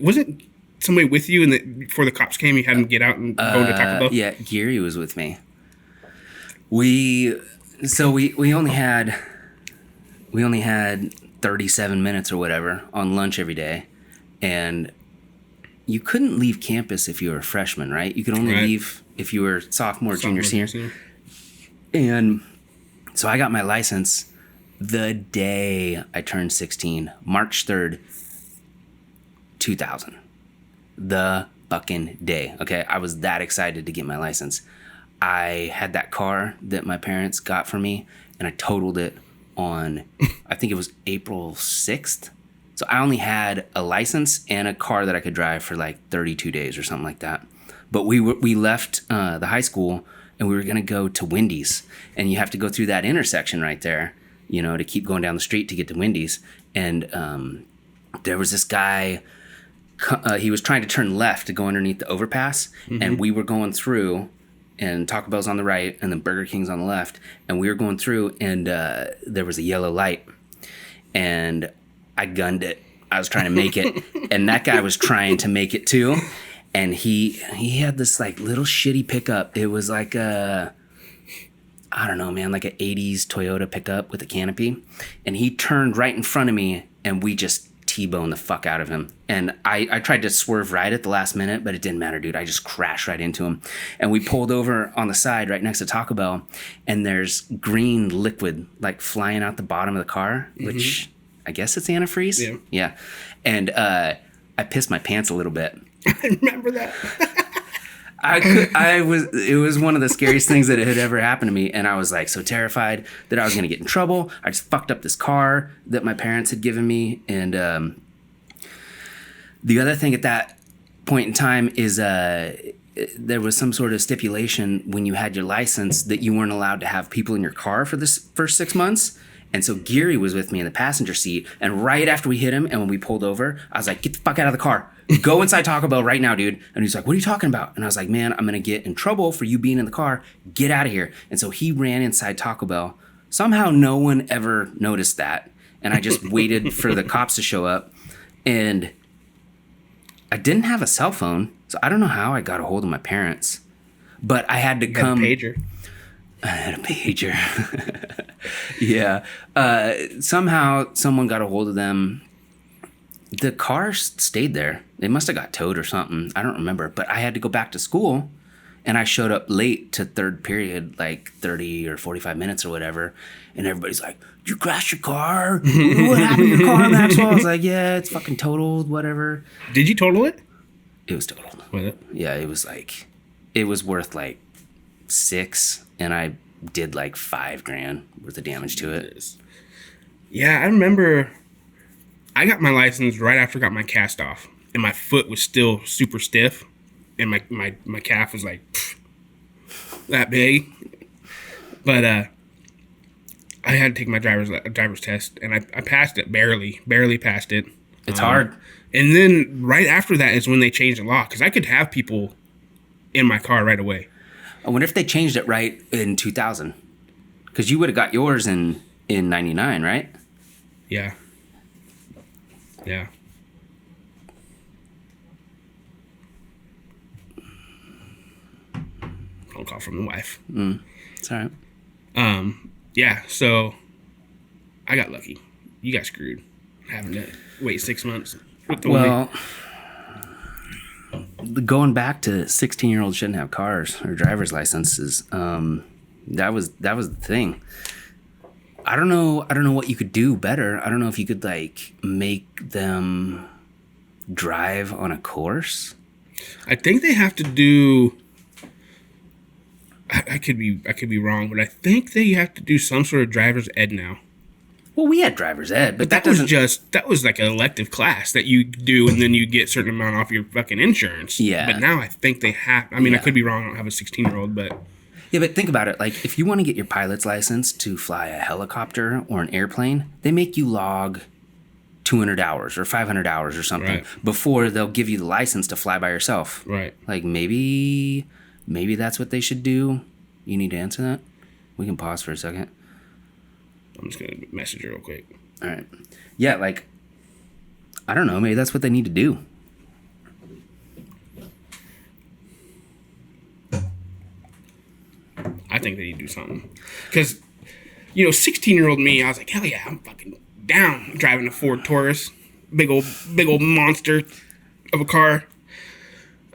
Speaker 2: Wasn't somebody with you before the cops came? You had him get out and go to Taco Bell?
Speaker 1: Yeah, Geary was with me. We only had 37 minutes or whatever on lunch every day, and you couldn't leave campus if you were a freshman, right? You could only leave if you were sophomore, junior, senior. And so I got my license the day I turned 16, March 3rd, 2000. The fucking day. Okay, I was that excited to get my license. I had that car that my parents got for me, and I totaled it on, I think it was April 6th. So I only had a license and a car that I could drive for like 32 days or something like that. But we left the high school, and we were going to go to Wendy's. And you have to go through that intersection right there, you know, to keep going down the street to get to Wendy's. And there was this guy, he was trying to turn left to go underneath the overpass. Mm-hmm. And we were going through, and Taco Bell's on the right, and then Burger King's on the left. And we were going through, and there was a yellow light. And I gunned it. I was trying to make it, and that guy was trying to make it too. And he had this like little shitty pickup. It was like I don't know, man, like an 80s Toyota pickup with a canopy. And he turned right in front of me, and we just T-boned the fuck out of him. And I tried to swerve right at the last minute, but it didn't matter, dude. I just crashed right into him. And we pulled over on the side right next to Taco Bell, and there's green liquid like flying out the bottom of the car, which I guess it's antifreeze.
Speaker 2: Yeah.
Speaker 1: Yeah. And I pissed my pants a little bit.
Speaker 2: I remember that.
Speaker 1: It was one of the scariest things that had ever happened to me. And I was like so terrified that I was going to get in trouble. I just fucked up this car that my parents had given me. And the other thing at that point in time is there was some sort of stipulation when you had your license that you weren't allowed to have people in your car for this first 6 months. And so Geary was with me in the passenger seat. And right after we hit him and when we pulled over, I was like, get the fuck out of the car. Go inside Taco Bell right now, dude. And he's like, what are you talking about? And I was like, man, I'm going to get in trouble for you being in the car. Get out of here. And so he ran inside Taco Bell. Somehow no one ever noticed that. And I just waited for the cops to show up. And I didn't have a cell phone. So I don't know how I got a hold of my parents. But I had to come.
Speaker 2: Had a pager.
Speaker 1: I had a pager. Yeah. Somehow someone got a hold of them. The car stayed there. They must have got towed or something. I don't remember. But I had to go back to school, and I showed up late to third period, like 30 or 45 minutes or whatever. And everybody's like, you crashed your car? What happened to your car, Maxwell? I was like, yeah, it's fucking totaled, whatever.
Speaker 2: Did you total it?
Speaker 1: It was totaled.
Speaker 2: Was it?
Speaker 1: Yeah, it was worth like $6,000, and I did like $5,000 worth of damage to it.
Speaker 2: Yeah, I remember I got my license right after I got my cast off, and my foot was still super stiff, and my calf was like that big. But I had to take my driver's test, and I passed it barely passed it.
Speaker 1: It's hard.
Speaker 2: And then right after that is when they changed the law, because I could have people in my car right away.
Speaker 1: I wonder if they changed it right in 2000, because you would have got yours in 99, right?
Speaker 2: Yeah. Yeah. Phone call from the wife.
Speaker 1: It's all right.
Speaker 2: Yeah, so I got lucky. You got screwed having to wait 6 months.
Speaker 1: Well, going back to 16-year-olds shouldn't have cars or driver's licenses. That was the thing. I don't know what you could do better. I don't know if you could like make them drive on a course.
Speaker 2: I think they have to do. I could be wrong, but I think they have to do some sort of driver's ed now.
Speaker 1: Well, we had driver's ed, but
Speaker 2: that was like an elective class that you do, and then you get a certain amount off your fucking insurance.
Speaker 1: Yeah.
Speaker 2: But now I think they have. I mean, I could be wrong. I don't have a 16-year-old, but.
Speaker 1: Yeah, but think about it. Like, if you want to get your pilot's license to fly a helicopter or an airplane, they make you log 200 hours or 500 hours or something before they'll give you the license to fly by yourself.
Speaker 2: Right.
Speaker 1: Like, maybe that's what they should do. You need to answer that? We can pause for a second.
Speaker 2: I'm just going to message her real quick.
Speaker 1: All right. Yeah, like, I don't know. Maybe that's what they need to do.
Speaker 2: I think they need to do something. Because, 16-year-old me, I was like, hell yeah, I'm fucking down driving a Ford Taurus. Big old monster of a car.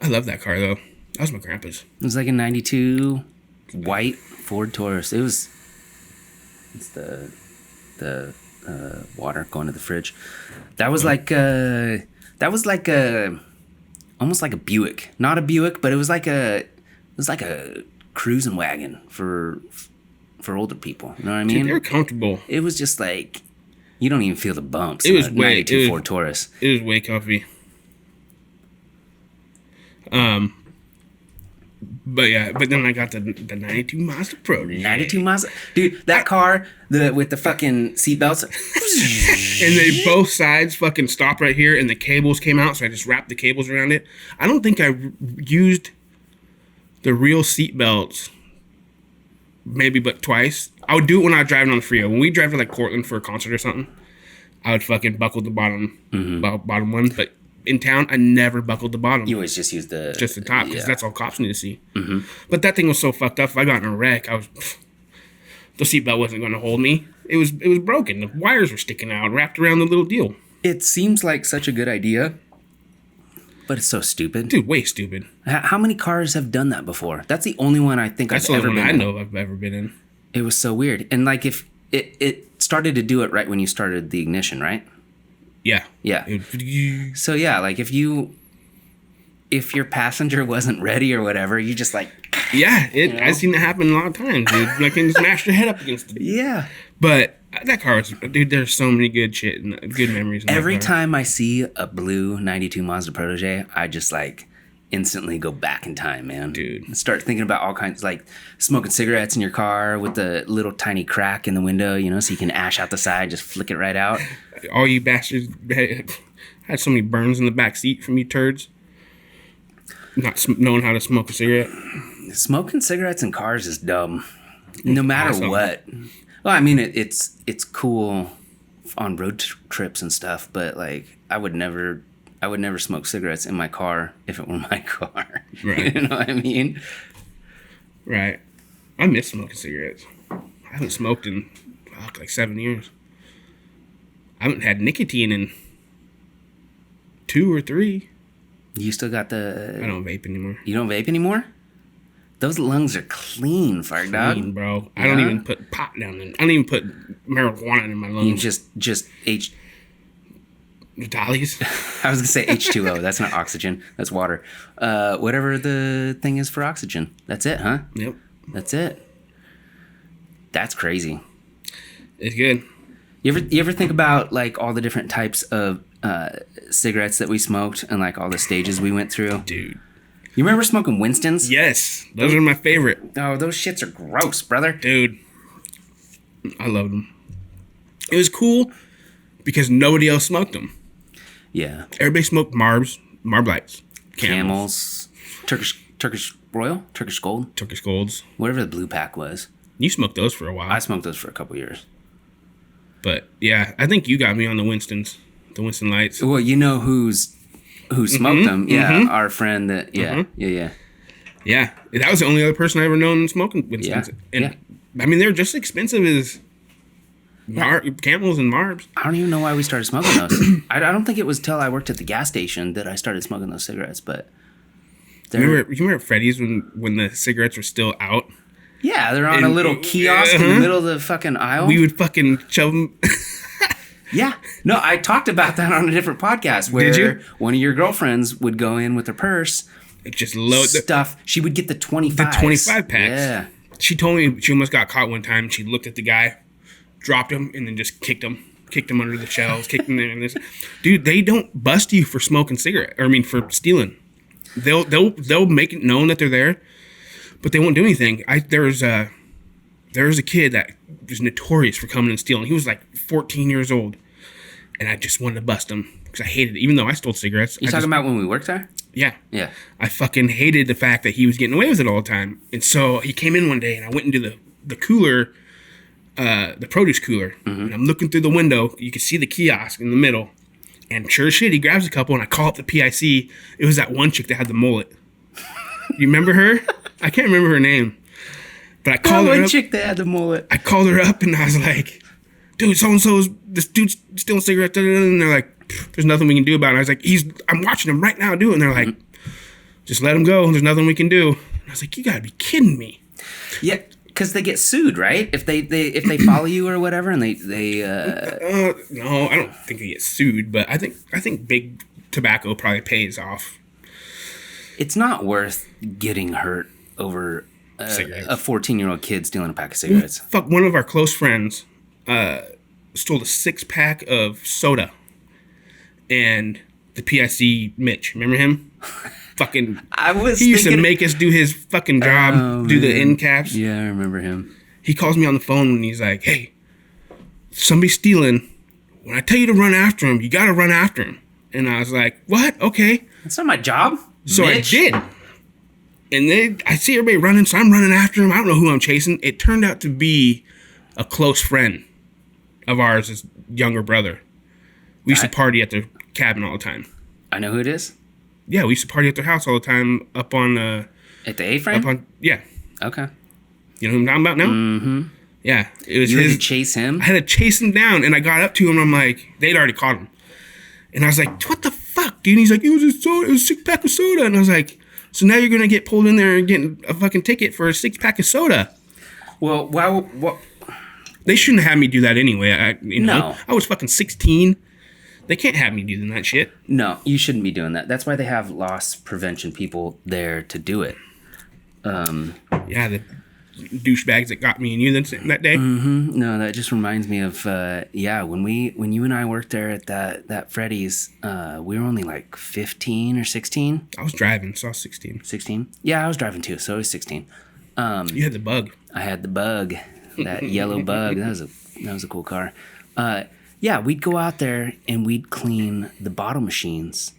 Speaker 2: I love that car, though. That was my grandpa's.
Speaker 1: It was like a 92 white Ford Taurus. It's the water going to the fridge. That was almost like a Buick. Not a Buick, but it was like a cruising wagon for older people. You know what I mean?
Speaker 2: Dude, they're comfortable.
Speaker 1: It was just like you don't even feel the bumps.
Speaker 2: It was way
Speaker 1: 92 Ford Taurus.
Speaker 2: It was way comfy. But then I got the 92 Mazda Pro.
Speaker 1: 92 Mazda, dude. That car, with the fucking seatbelts,
Speaker 2: and they both sides fucking stopped right here, and the cables came out, so I just wrapped the cables around it. I don't think I used the real seatbelts maybe but twice. I would do it when I was driving on the freeway. When we drive to like Portland for a concert or something, I would fucking buckle the bottom one. But in town, I never buckled the bottom.
Speaker 1: You always just use the
Speaker 2: top, because that's all cops need to see. Mm-hmm. But that thing was so fucked up. If I got in a wreck, the seatbelt wasn't going to hold me. It was broken. The wires were sticking out, wrapped around the little deal.
Speaker 1: It seems like such a good idea, but it's so stupid.
Speaker 2: Dude, way stupid.
Speaker 1: How many cars have done that before? That's the only one I think I've ever been in.
Speaker 2: That's the only one I know I've ever been in.
Speaker 1: It was so weird. And like if it started to do it right when you started the ignition, right?
Speaker 2: Yeah.
Speaker 1: Yeah. So yeah, like if your passenger wasn't ready or whatever, you just like...
Speaker 2: Yeah, I've seen it happen a lot of times, dude. Like, and smash your head up against it.
Speaker 1: Yeah.
Speaker 2: But that car was... Dude, there's so many good shit and good memories in that
Speaker 1: Every
Speaker 2: car.
Speaker 1: time I see a blue 92 Mazda Protege, I just like instantly go back in time, man.
Speaker 2: Dude.
Speaker 1: Start thinking about all kinds, like smoking cigarettes in your car with the little tiny crack in the window, so you can ash out the side, just flick it right out.
Speaker 2: All you bastards had so many burns in the back seat from you turds. Not knowing how to smoke a cigarette.
Speaker 1: Smoking cigarettes in cars is dumb. No matter awesome. What. Well, I mean, it's cool on road trips and stuff, but like I would never smoke cigarettes in my car if it were my car.
Speaker 2: Right.
Speaker 1: You know what I mean?
Speaker 2: Right. I miss smoking cigarettes. I haven't smoked in like 7 years. I haven't had nicotine in 2 or 3.
Speaker 1: You still got the...
Speaker 2: I don't vape anymore.
Speaker 1: You don't vape anymore? Those lungs are clean, Fargher.
Speaker 2: Clean, bro. Yeah? I don't even put pot down in. I don't even put marijuana in my lungs.
Speaker 1: You just
Speaker 2: Dalles?
Speaker 1: I was going to say H2O. That's not oxygen. That's water. Whatever the thing is for oxygen. That's it, huh?
Speaker 2: Yep.
Speaker 1: That's it. That's crazy.
Speaker 2: It's good.
Speaker 1: You ever think about like all the different types of cigarettes that we smoked and like all the stages we went through?
Speaker 2: Dude.
Speaker 1: You remember smoking Winston's?
Speaker 2: Yes. Those are my favorite.
Speaker 1: Oh, those shits are gross, brother.
Speaker 2: Dude. I loved them. It was cool because nobody else smoked them.
Speaker 1: Yeah.
Speaker 2: Everybody smoked Marb Lights.
Speaker 1: Camels. Turkish Royal? Turkish Gold?
Speaker 2: Turkish Golds.
Speaker 1: Whatever the blue pack was.
Speaker 2: You smoked those for a while.
Speaker 1: I smoked those for a couple years.
Speaker 2: But yeah, I think you got me on the Winston Lights.
Speaker 1: Well, you know who smoked them? Yeah, our friend that. Yeah, yeah.
Speaker 2: That was the only other person I ever known smoking Winston's.
Speaker 1: Yeah.
Speaker 2: And I mean, they're just as expensive as Camels and Marbs.
Speaker 1: I don't even know why we started smoking those. I don't think it was till I worked at the gas station that I started smoking those cigarettes. But
Speaker 2: you remember Freddy's when the cigarettes were still out?
Speaker 1: Yeah, they're on a little kiosk in the middle of the fucking aisle.
Speaker 2: We would fucking shove them.
Speaker 1: Yeah. No, I talked about that on a different podcast where one of your girlfriends would go in with her purse.
Speaker 2: Just load
Speaker 1: stuff. She would get the 25s.
Speaker 2: The 25 packs.
Speaker 1: Yeah.
Speaker 2: She told me she almost got caught one time. She looked at the guy, dropped him, and then just kicked him under the shelves, kicked him there. And this. Dude, they don't bust you for smoking for stealing. They'll make it known that they're there, but they won't do anything. There was a kid that was notorious for coming and stealing. He was like 14 years old, and I just wanted to bust him because I hated it, even though I stole cigarettes.
Speaker 1: You talking about when we worked there?
Speaker 2: Yeah.
Speaker 1: Yeah.
Speaker 2: I fucking hated the fact that he was getting away with it all the time. And so he came in one day, and I went into the cooler, the produce cooler, and I'm looking through the window. You can see the kiosk in the middle. And sure as shit, he grabs a couple, and I call up the PIC. It was that one chick that had the mullet. You remember her? I can't remember her name. But I called her up.
Speaker 1: Chick that had the mullet.
Speaker 2: I called her up, and I was like, dude, this dude's stealing cigarettes. And they're like, there's nothing we can do about it. And I was like, I'm watching him right now do it. And they're like, just let him go. There's nothing we can do. And I was like, you gotta be kidding me.
Speaker 1: Yeah, because they get sued, right? If they follow you or whatever, and they
Speaker 2: no, I don't think they get sued, but I think big tobacco probably pays off.
Speaker 1: It's not worth getting hurt over a 14-year-old kid stealing a pack of cigarettes.
Speaker 2: Fuck, one of our close friends stole a 6-pack of soda, and the PIC Mitch, remember him? Fucking, he used to make us do his fucking job, the end caps.
Speaker 1: Yeah, I remember him.
Speaker 2: He calls me on the phone and he's like, hey, somebody's stealing. When I tell you to run after him, you got to run after him. And I was like, what? Okay.
Speaker 1: That's not my job.
Speaker 2: So
Speaker 1: Mitch.
Speaker 2: I did. And then I see everybody running, so I'm running after him. I don't know who I'm chasing. It turned out to be a close friend of ours, his younger brother. We used to party at their cabin all the time.
Speaker 1: I know who it is.
Speaker 2: Yeah, we used to party at their house all the time up on...
Speaker 1: at the A-frame?
Speaker 2: Yeah.
Speaker 1: Okay.
Speaker 2: You know who I'm talking about now?
Speaker 1: Mm-hmm.
Speaker 2: Yeah. It was
Speaker 1: you had to chase him?
Speaker 2: I had to chase him down, and I got up to him, and I'm like... They'd already caught him. And I was like, what the fuck, dude? And he's like, it was a 6-pack of soda. And I was like, so now you're going to get pulled in there and get a fucking ticket for a 6-pack of soda.
Speaker 1: Well, what?
Speaker 2: They shouldn't have me do that anyway.
Speaker 1: No.
Speaker 2: I was fucking 16. They can't have me doing that shit.
Speaker 1: No, you shouldn't be doing that. That's why they have loss prevention people there to do it.
Speaker 2: Yeah, the douchebags that got me and you that day.
Speaker 1: Mm-hmm. No, that just reminds me of when you and I worked there at that Freddy's. We were only like 15 or 16.
Speaker 2: I was driving, so I was 16.
Speaker 1: 16? Yeah, I was driving too, so I was 16.
Speaker 2: You had the bug.
Speaker 1: I had the bug, that yellow bug. That was a cool car. Yeah, we'd go out there and we'd clean the bottle machines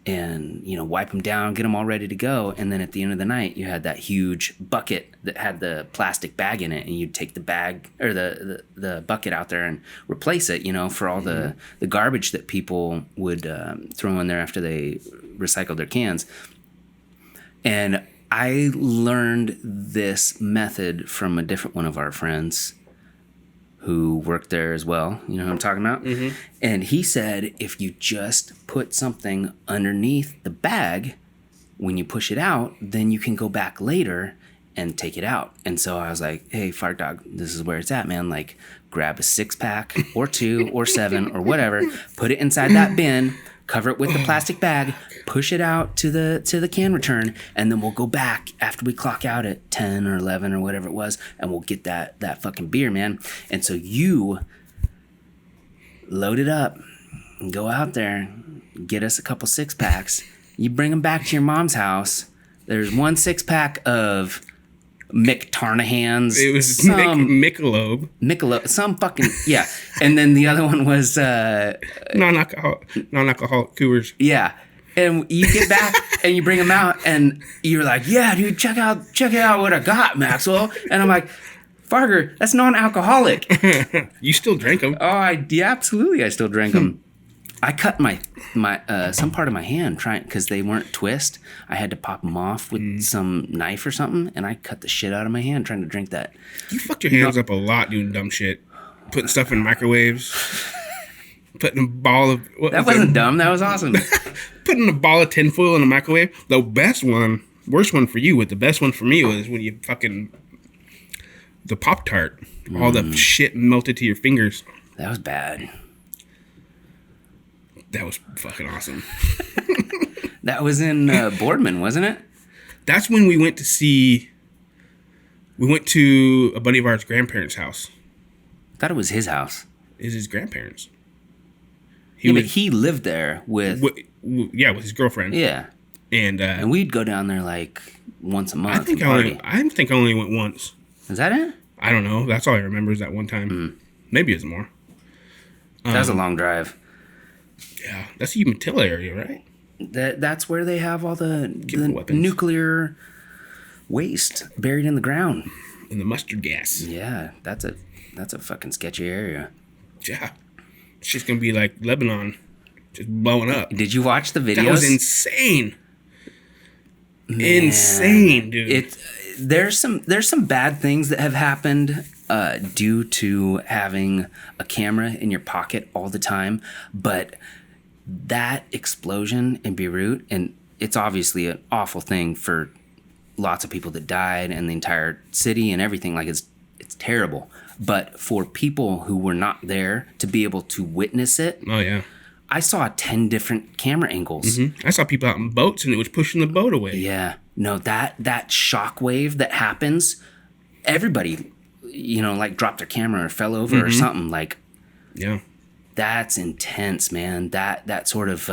Speaker 1: and, wipe them down, get them all ready to go. And then at the end of the night, you had that huge bucket that had the plastic bag in it. And you'd take the bag or the bucket out there and replace it, for all the garbage that people would throw in there after they recycled their cans. And I learned this method from a different one of our friends who worked there as well. You know who I'm talking about? Mm-hmm. And he said if you just put something underneath the bag, when you push it out, then you can go back later and take it out. And so I was like, hey, Fart Dog, this is where it's at, man. Like, grab a 6-pack or 2 or 7 or whatever, put it inside that bin, cover it with the plastic bag, push it out to the can return, and then we'll go back after we clock out at 10 or 11 or whatever it was, and we'll get that fucking beer, man. And so you load it up and go out there, get us a couple 6-packs. You bring them back to your mom's house. There's one 6-pack of McTarnahan's.
Speaker 2: It was Michelob,
Speaker 1: some fucking, yeah. And then the other one was
Speaker 2: non-alcoholic Coors.
Speaker 1: Yeah. And you get back and you bring them out and you're like, yeah, dude, check out what I got, Maxwell. And I'm like, Fargher, that's non-alcoholic.
Speaker 2: You still drink them?
Speaker 1: Oh, yeah, absolutely. I still drink them. I cut my some part of my hand trying because they weren't twist. I had to pop them off with some knife or something, and I cut the shit out of my hand trying to drink that.
Speaker 2: You fucked your hands up a lot doing dumb shit, putting stuff in microwaves, putting a ball of
Speaker 1: that wasn't dumb. That was awesome.
Speaker 2: Putting a ball of tinfoil in a microwave. The worst one for you, but the best one for me was when you fucking the Pop-Tart, all the shit melted to your fingers.
Speaker 1: That was bad.
Speaker 2: That was fucking awesome.
Speaker 1: That was in Boardman, wasn't it?
Speaker 2: That's when we went to a buddy of ours' grandparents' house.
Speaker 1: I thought it was his house.
Speaker 2: It's his grandparents.
Speaker 1: But he lived there with
Speaker 2: his girlfriend.
Speaker 1: Yeah. And we'd go down there like once a month.
Speaker 2: I think I only went once.
Speaker 1: Is that it?
Speaker 2: I don't know. That's all I remember is that one time. Maybe it's more.
Speaker 1: That was a long drive.
Speaker 2: Yeah, that's the Umatilla area, right?
Speaker 1: That's where they have all the nuclear waste buried in the ground.
Speaker 2: And the mustard gas.
Speaker 1: Yeah, that's a fucking sketchy area.
Speaker 2: Yeah. It's just going to be like Lebanon, just blowing up.
Speaker 1: Did you watch the videos?
Speaker 2: That was insane. Man, insane, dude.
Speaker 1: There's some bad things that have happened due to having a camera in your pocket all the time, but that explosion in Beirut, and it's obviously an awful thing for lots of people that died and the entire city and everything, like it's terrible. But for people who were not there to be able to witness it,
Speaker 2: oh yeah,
Speaker 1: I saw 10 different camera angles.
Speaker 2: Mm-hmm. I saw people out in boats and it was pushing the boat away.
Speaker 1: Yeah, no, that shock wave that happens, everybody, like dropped their camera or fell over or something. Like,
Speaker 2: yeah,
Speaker 1: that's intense, man. That sort of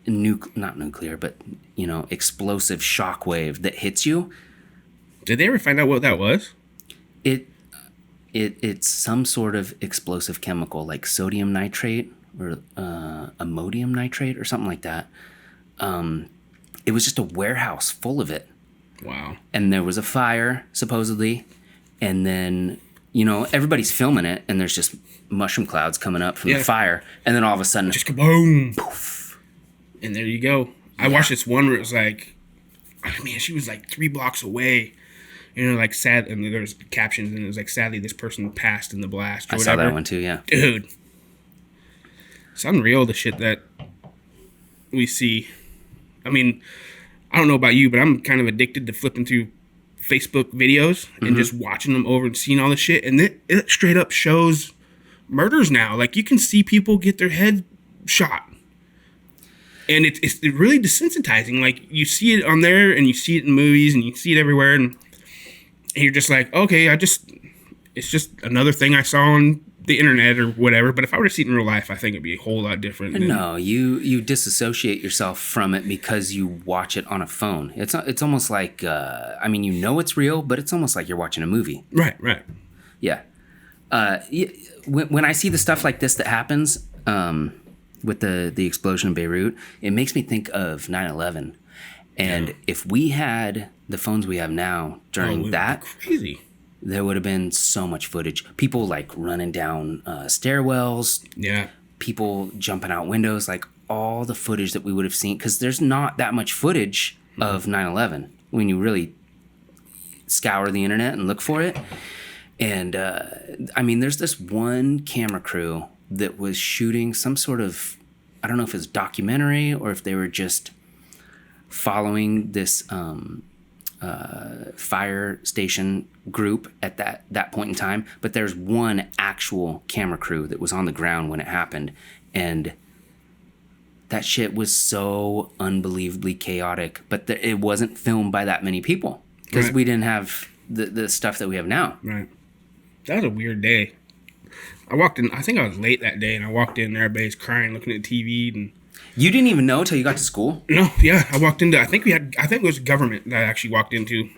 Speaker 1: not nuclear, but explosive shock wave that hits you.
Speaker 2: Did they ever find out what that was?
Speaker 1: It's some sort of explosive chemical like sodium nitrate or ammonium nitrate or something like that. It was just a warehouse full of it.
Speaker 2: Wow.
Speaker 1: And there was a fire, supposedly, and then you know, everybody's filming it, and there's just mushroom clouds coming up from the fire, and then all of a sudden,
Speaker 2: just kaboom, poof, and there you go. I watched this one where it was like, I mean, she was like 3 blocks away. You know, like sad, and there's captions, and it was like, sadly, this person passed in the blast. Or
Speaker 1: I
Speaker 2: whatever.
Speaker 1: saw that one too. Yeah,
Speaker 2: dude, it's unreal the shit that we see. I mean, I don't know about you, but I'm kind of addicted to flipping through Facebook videos and just watching them over and seeing all the shit. And it straight up shows murders now. Like, you can see people get their head shot. And it's really desensitizing. Like, you see it on there, and you see it in movies, and you see it everywhere, and you're just like, okay, it's just another thing I saw on the internet or whatever. But if I were to see it in real life, I think it'd be a whole lot different.
Speaker 1: No, you disassociate yourself from it because you watch it on a phone. It's almost like, I mean, you know it's real, but it's almost like you're watching a movie.
Speaker 2: Right.
Speaker 1: Yeah. When I see the stuff like this that happens, with the explosion in Beirut, it makes me think of 9/11. And if we had the phones we have now during that,
Speaker 2: crazy.
Speaker 1: There would have been so much footage. People like running down stairwells.
Speaker 2: Yeah.
Speaker 1: People jumping out windows, like all the footage that we would have seen. Because there's not that much footage of 9/11 when you really scour the internet and look for it. And I mean, there's this one camera crew that was shooting some sort of, I don't know if it's documentary or if they were just following this fire station group at that point in time. But there's one actual camera crew that was on the ground when it happened. And that shit was so unbelievably chaotic. But it wasn't filmed by that many people because we didn't have the stuff that we have now.
Speaker 2: Right. That was a weird day. I walked in, I think I was late that day, and I walked in and everybody's crying, looking at TV. And
Speaker 1: you didn't even know until you got to school?
Speaker 2: No, yeah. I walked into, I think it was government that I actually walked into.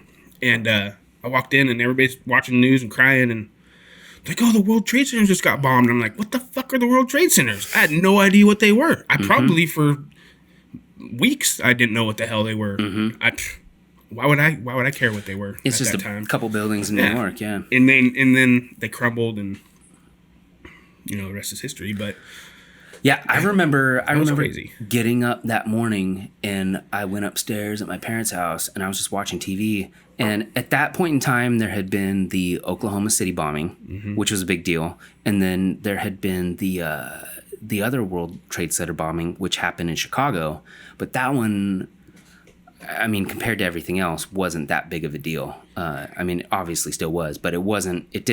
Speaker 2: And I walked in, and everybody's watching the news and crying, and like, oh, the World Trade Centers just got bombed. I'm like, what the fuck are the World Trade Centers? I had no idea what they were. I probably, for weeks, I didn't know what the hell they were. Why would I care what they were?
Speaker 1: It's just a couple buildings in New York, yeah.
Speaker 2: And then they crumbled, and you know, the rest is history. But
Speaker 1: yeah, I remember
Speaker 2: crazy.
Speaker 1: Getting up that morning, and I went upstairs at my parents' house, and I was just watching TV. And at that point in time, there had been the Oklahoma City bombing, which was a big deal. And then there had been the other World Trade Center bombing, which happened in Chicago. But that one, I mean, compared to everything else, wasn't that big of a deal. I mean, it obviously still was, but it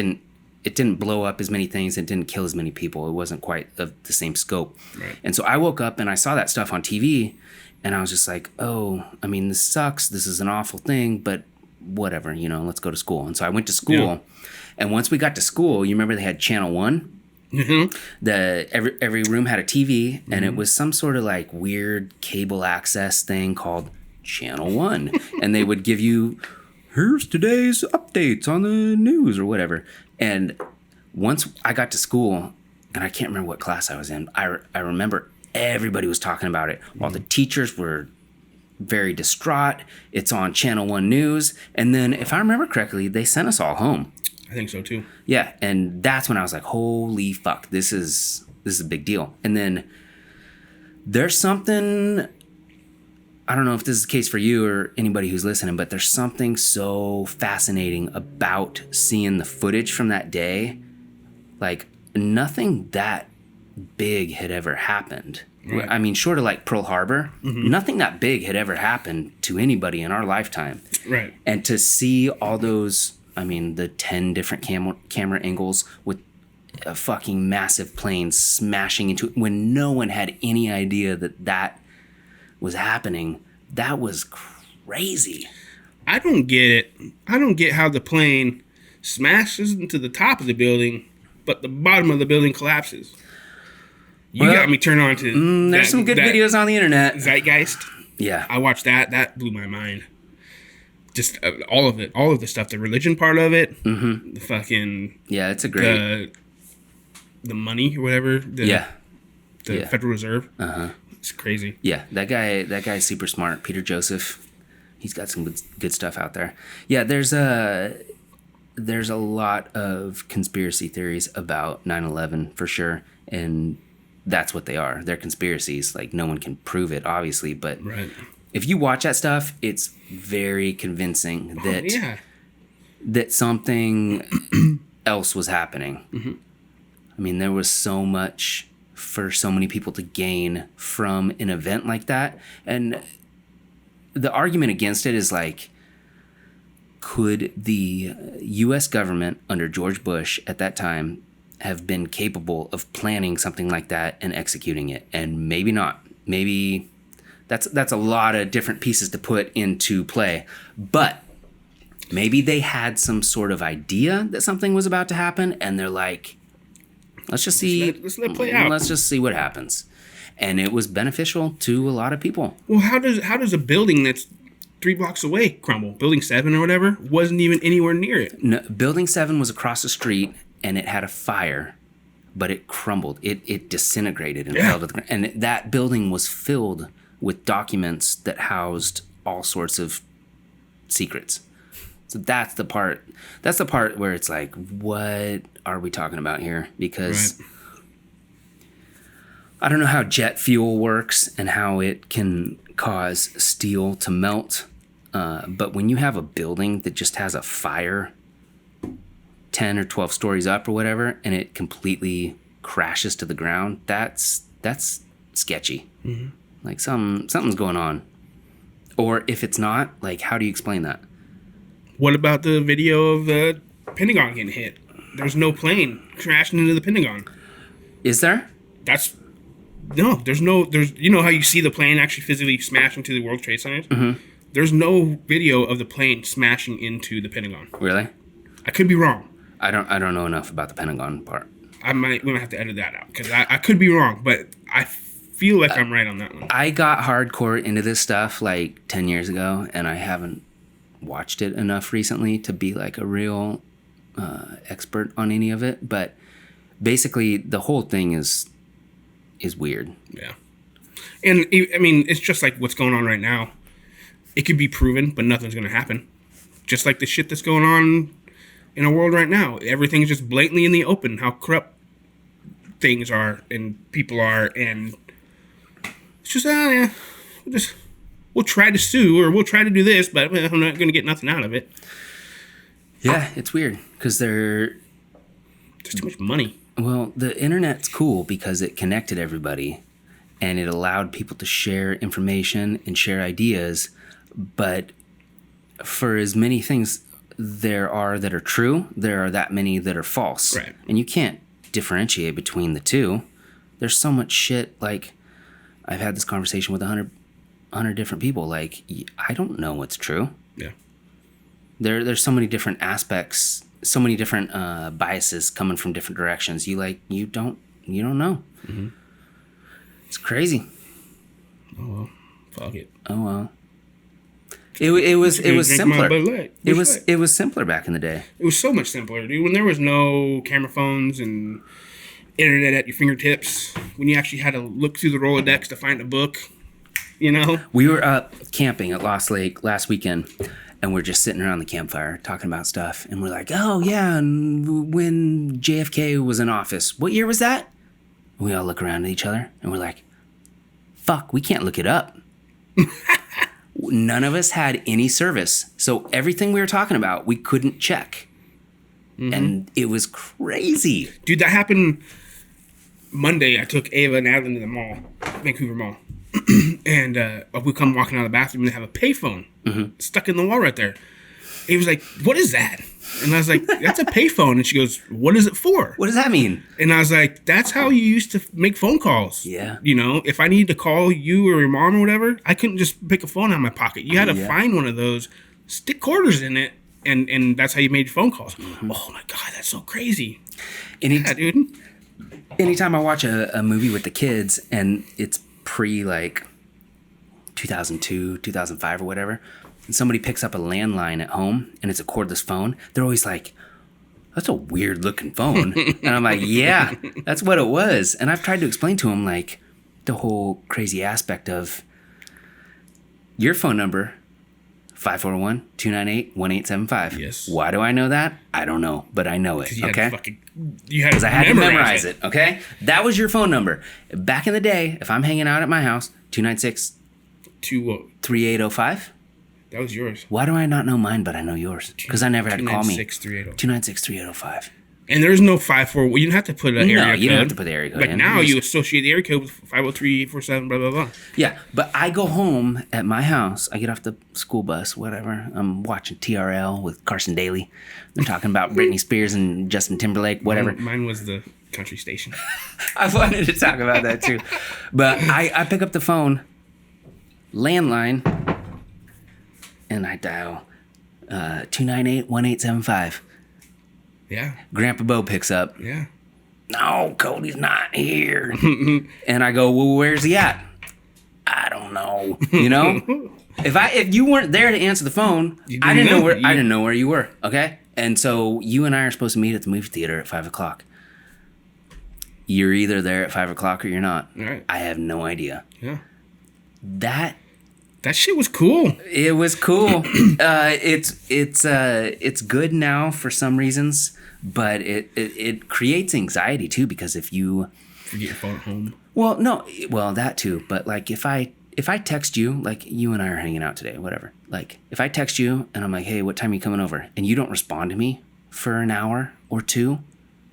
Speaker 1: didn't blow up as many things. It didn't kill as many people. It wasn't quite of the same scope.
Speaker 2: Right.
Speaker 1: And so I woke up and I saw that stuff on TV, and I was just like, oh, I mean, this sucks. This is an awful thing, but whatever, you know, let's go to school. And so I went to school, and once we got to school, you remember they had Channel 1? Every room had a TV, and it was some sort of like weird cable access thing called Channel 1. And they would give you, here's today's updates on the news or whatever. And once I got to school, and I can't remember what class I was in, I remember everybody was talking about it. All the teachers were very distraught. It's on Channel 1 News. And then, if I remember correctly, they sent us all home.
Speaker 2: I think so too.
Speaker 1: Yeah, and that's when I was like, holy fuck, this is a big deal. And then there's something, I don't know if this is the case for you or anybody who's listening, but there's something so fascinating about seeing the footage from that day. Like, nothing that big had ever happened. Right. I mean, short of like Pearl Harbor, nothing that big had ever happened to anybody in our lifetime.
Speaker 2: Right.
Speaker 1: And to see all those, I mean, the 10 different camera angles with a fucking massive plane smashing into it when no one had any idea that was happening, that was crazy.
Speaker 2: I don't get it. I don't get how the plane smashes into the top of the building, but the bottom of the building collapses. You got me turned on to
Speaker 1: there's some good videos on the internet.
Speaker 2: Zeitgeist.
Speaker 1: Yeah.
Speaker 2: I watched that. That blew my mind. Just all of it. All of the stuff. The religion part of it. The fucking...
Speaker 1: Yeah, it's a great...
Speaker 2: The money or whatever. The Federal Reserve. It's crazy.
Speaker 1: Yeah, that guy's super smart. Peter Joseph. He's got some good stuff out there. Yeah, there's there's a lot of conspiracy theories about 9/11 for sure, and that's what they are. They're conspiracies. Like, no one can prove it, obviously, but
Speaker 2: Right.
Speaker 1: if you watch that stuff, it's very convincing that something else was happening.
Speaker 2: Mm-hmm.
Speaker 1: I mean, there was so much for so many people to gain from an event like that. And the argument against it is like, could the U.S. government under George Bush at that time have been capable of planning something like that and executing it? And maybe not. Maybe that's a lot of different pieces to put into play. But maybe they had some sort of idea that something was about to happen, and they're like, let's just see.
Speaker 2: Let's let it play out.
Speaker 1: Let's just see what happens. And it was beneficial to a lot of people.
Speaker 2: Well, how does a building that's 3 blocks away crumble? Building 7 or whatever wasn't even anywhere near it.
Speaker 1: No, Building 7 was across the street, and it had a fire, but it crumbled. It disintegrated and fell to the ground. And that building was filled with documents that housed all sorts of secrets. So that's the part where it's like, what are we talking about here? Because I don't know how jet fuel works and how it can cause steel to melt. But when you have a building that just has a fire 10 or 12 stories up or whatever, and it completely crashes to the ground, that's sketchy. Mm-hmm. Like something's going on. Or if it's not, like, how do you explain that?
Speaker 2: What about the video of the Pentagon getting hit? There's no plane crashing into the Pentagon.
Speaker 1: Is there?
Speaker 2: There's you know how you see the plane actually physically smash into the World Trade Centers? Mm-hmm. There's no video of the plane smashing into the Pentagon.
Speaker 1: Really?
Speaker 2: I could be wrong.
Speaker 1: I don't know enough about the Pentagon part.
Speaker 2: We might have to edit that out because I could be wrong, but I feel like I'm right on that one.
Speaker 1: I got hardcore into this stuff like 10 years ago, and I haven't watched it enough recently to be like a real expert on any of it. But basically, the whole thing is weird.
Speaker 2: Yeah. And, I mean, it's just like what's going on right now. It could be proven, but nothing's going to happen. Just like the shit that's going on in our world right now. Everything's just blatantly in the open, how corrupt things are and people are. And it's just, we'll try to sue or we'll try to do this, but I'm not going to get nothing out of it.
Speaker 1: Yeah, it's weird because there's
Speaker 2: too much money.
Speaker 1: Well, the internet's cool because it connected everybody and it allowed people to share information and share ideas. But for as many things there are that are true, there are that many that are false.
Speaker 2: Right.
Speaker 1: And you can't differentiate between the two. There's so much shit. Like, I've had this conversation with 100 different people. Like, I don't know what's true.
Speaker 2: Yeah.
Speaker 1: There's so many different aspects, so many different biases coming from different directions. You don't know. Mm-hmm. It's crazy.
Speaker 2: Oh well, fuck it.
Speaker 1: Oh well. It was simpler. It was simpler back in the day.
Speaker 2: It was so much simpler, dude. When there was no camera phones and internet at your fingertips, when you actually had to look through the Rolodex to find a book, you know.
Speaker 1: We were up camping at Lost Lake last weekend. And we're just sitting around the campfire talking about stuff. And we're like, oh, yeah, and when JFK was in office, what year was that? And we all look around at each other, and we're like, fuck, we can't look it up. None of us had any service. So everything we were talking about, we couldn't check. Mm-hmm. And it was crazy.
Speaker 2: Dude, that happened Monday. I took Ava and Adeline to the mall, Vancouver Mall. And we come walking out of the bathroom and they have a payphone stuck in the wall right there. He was like, what is that? And I was like, that's a payphone. And she goes, what is it for?
Speaker 1: What does that mean?
Speaker 2: And I was like, that's how you used to make phone calls.
Speaker 1: Yeah.
Speaker 2: You know, if I needed to call you or your mom or whatever, I couldn't just pick a phone out of my pocket. You had to find one of those, stick quarters in it, and that's how you made your phone calls. Mm-hmm. Oh my God, that's so crazy. Yeah, dude.
Speaker 1: Anytime I watch a movie with the kids and it's pre like 2002, 2005 or whatever, and somebody picks up a landline at home and it's a cordless phone, they're always like, that's a weird looking phone. And I'm like, yeah, that's what it was. And I've tried to explain to them like the whole crazy aspect of your phone number 541-298-1875.
Speaker 2: Yes.
Speaker 1: Why do I know that? I don't know, but I know it. Okay.
Speaker 2: Because
Speaker 1: I had to memorize it. Okay. That was your phone number. Back in the day, if I'm hanging out at my house, 296-3805.
Speaker 2: That was yours.
Speaker 1: Why do I not know mine, but I know yours? Because I never had to call me.
Speaker 2: 296-3805.
Speaker 1: 296-3805.
Speaker 2: And there's no 54. Well, you didn't have to put an area code.
Speaker 1: No, you don't have to put the area code
Speaker 2: like
Speaker 1: in.
Speaker 2: now, you associate the area code with 503-847, blah, blah, blah.
Speaker 1: Yeah, but I go home at my house. I get off the school bus, whatever. I'm watching TRL with Carson Daly. They're talking about Britney Spears and Justin Timberlake, whatever.
Speaker 2: Mine was the country station.
Speaker 1: I wanted to talk about that too. But I pick up the phone, landline, and I dial 298-1875.
Speaker 2: Yeah.
Speaker 1: Grandpa Bo picks up.
Speaker 2: Yeah.
Speaker 1: No, Cody's not here. And I go, well, where's he at? I don't know. You know? If you weren't there to answer the phone, I didn't know where you were. Okay? And so you and I are supposed to meet at the movie theater at 5:00. You're either there at 5:00 or you're not.
Speaker 2: All right.
Speaker 1: I have no idea.
Speaker 2: Yeah.
Speaker 1: That
Speaker 2: shit was cool.
Speaker 1: It was cool. It's good now for some reasons, but it creates anxiety too, because if you
Speaker 2: forget your phone at home.
Speaker 1: Well, that too. But like if I text you, like you and I are hanging out today, whatever. Like if I text you and I'm like, hey, what time are you coming over? And you don't respond to me for an hour or two,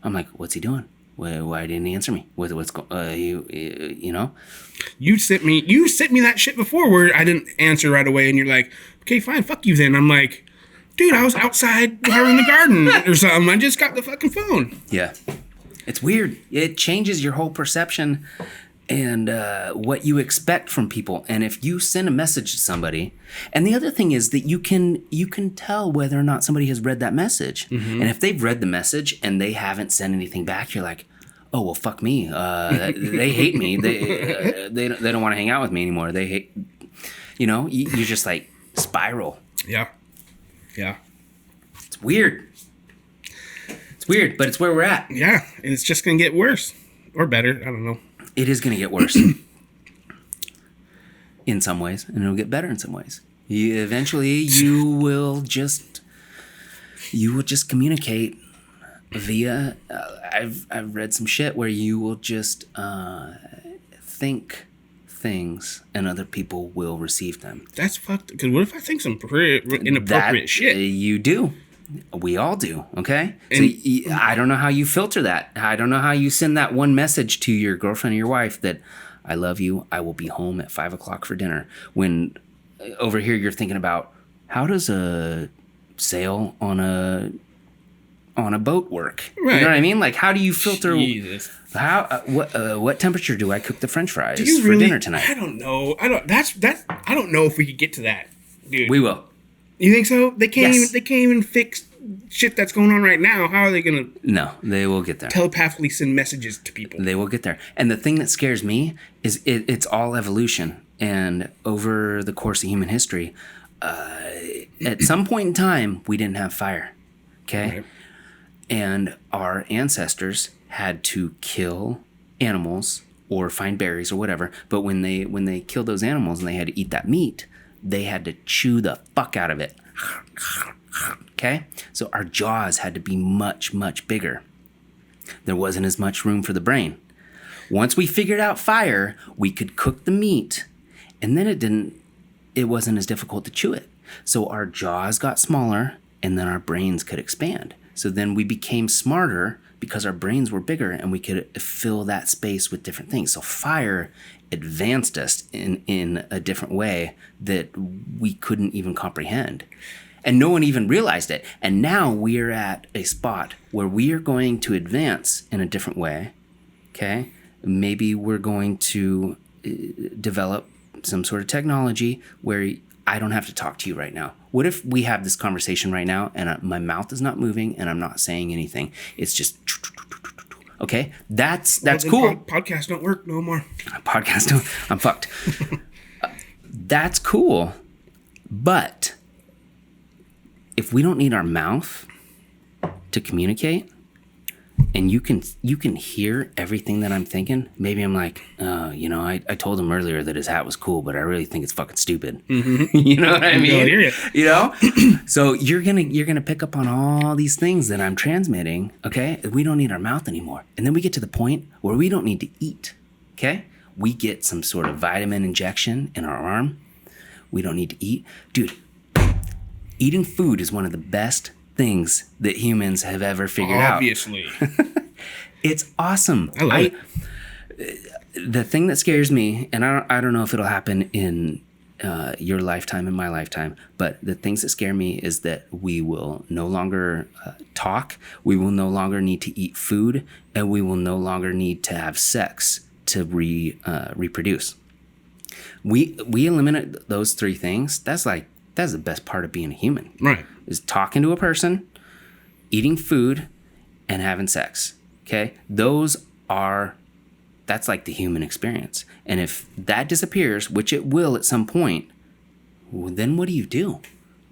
Speaker 1: I'm like, what's he doing? Why didn't he answer me? What's going? You know? You sent
Speaker 2: me that shit before where I didn't answer right away, and you're like, okay, fine, fuck you then. I'm like, dude, I was outside in the garden or something. I just got the fucking phone.
Speaker 1: Yeah, it's weird. It changes your whole perception and what you expect from people. And if you send a message to somebody, and the other thing is that you can tell whether or not somebody has read that message. Mm-hmm. And if they've read the message and they haven't sent anything back, you're like, oh, well, fuck me. They hate me. They don't want to hang out with me anymore. They hate, you just like spiral.
Speaker 2: Yeah. Yeah.
Speaker 1: It's weird. It's weird, but it's where we're at.
Speaker 2: Yeah. And it's just going to get worse or better. I don't know. It
Speaker 1: is going to get worse in some ways, and it'll get better in some ways. Eventually, you will just communicate via. I've read some shit where you will just think things, and other people will receive them.
Speaker 2: That's fucked. Because what if I think some inappropriate shit?
Speaker 1: You do. We all do, okay? And, so I don't know how you filter that. I don't know how you send that one message to your girlfriend or your wife that, I love you, I will be home at 5:00 for dinner. When over here you're thinking about, how does a sail on a boat work? Right. You know what I mean? Like, how do you filter?
Speaker 2: Jesus.
Speaker 1: What temperature do I cook the French fries for dinner tonight?
Speaker 2: I don't know. I don't know if we could get to that, dude.
Speaker 1: We will.
Speaker 2: You think so? They can't even fix shit that's going on right now. How are they gonna?
Speaker 1: No, they will get there.
Speaker 2: Telepathically send messages to people.
Speaker 1: They will get there. And the thing that scares me is it's all evolution. And over the course of human history, at some point in time, we didn't have fire. Okay, right. And our ancestors had to kill animals or find berries or whatever. But when they killed those animals and they had to eat that meat, they had to chew the fuck out of it. Okay? So our jaws had to be much, much bigger. There wasn't as much room for the brain. Once we figured out fire, we could cook the meat, and then it wasn't as difficult to chew it. So our jaws got smaller, and then our brains could expand. So then we became smarter because our brains were bigger, and we could fill that space with different things. So fire advanced us in a different way that we couldn't even comprehend. And no one even realized it. And now we're at a spot where we are going to advance in a different way. Okay? Maybe we're going to develop some sort of technology where I don't have to talk to you right now. What if we have this conversation right now and my mouth is not moving and I'm not saying anything? It's just... Okay, that's cool.
Speaker 2: Podcasts don't work no more.
Speaker 1: Podcasts don't. I'm fucked. That's cool, but if we don't need our mouth to communicate, and you can hear everything that I'm thinking. Maybe I'm like, I told him earlier that his hat was cool, but I really think it's fucking stupid. Mm-hmm. You know what I mean? You know? So you're gonna pick up on all these things that I'm transmitting, okay? We don't need our mouth anymore. And then we get to the point where we don't need to eat, okay? We get some sort of vitamin injection in our arm. We don't need to eat. Dude, eating food is one of the best things that humans have ever figured out.
Speaker 2: Obviously.
Speaker 1: It's awesome.
Speaker 2: I love
Speaker 1: it. The thing that scares me, and I don't know if it'll happen in your lifetime, in my lifetime, but the things that scare me is that we will no longer talk, we will no longer need to eat food, and we will no longer need to have sex to reproduce. We eliminate those three things. That's the best part of being a human.
Speaker 2: Right.
Speaker 1: Is talking to a person, eating food, and having sex. Okay? That's like the human experience. And if that disappears, which it will at some point, then what do you do?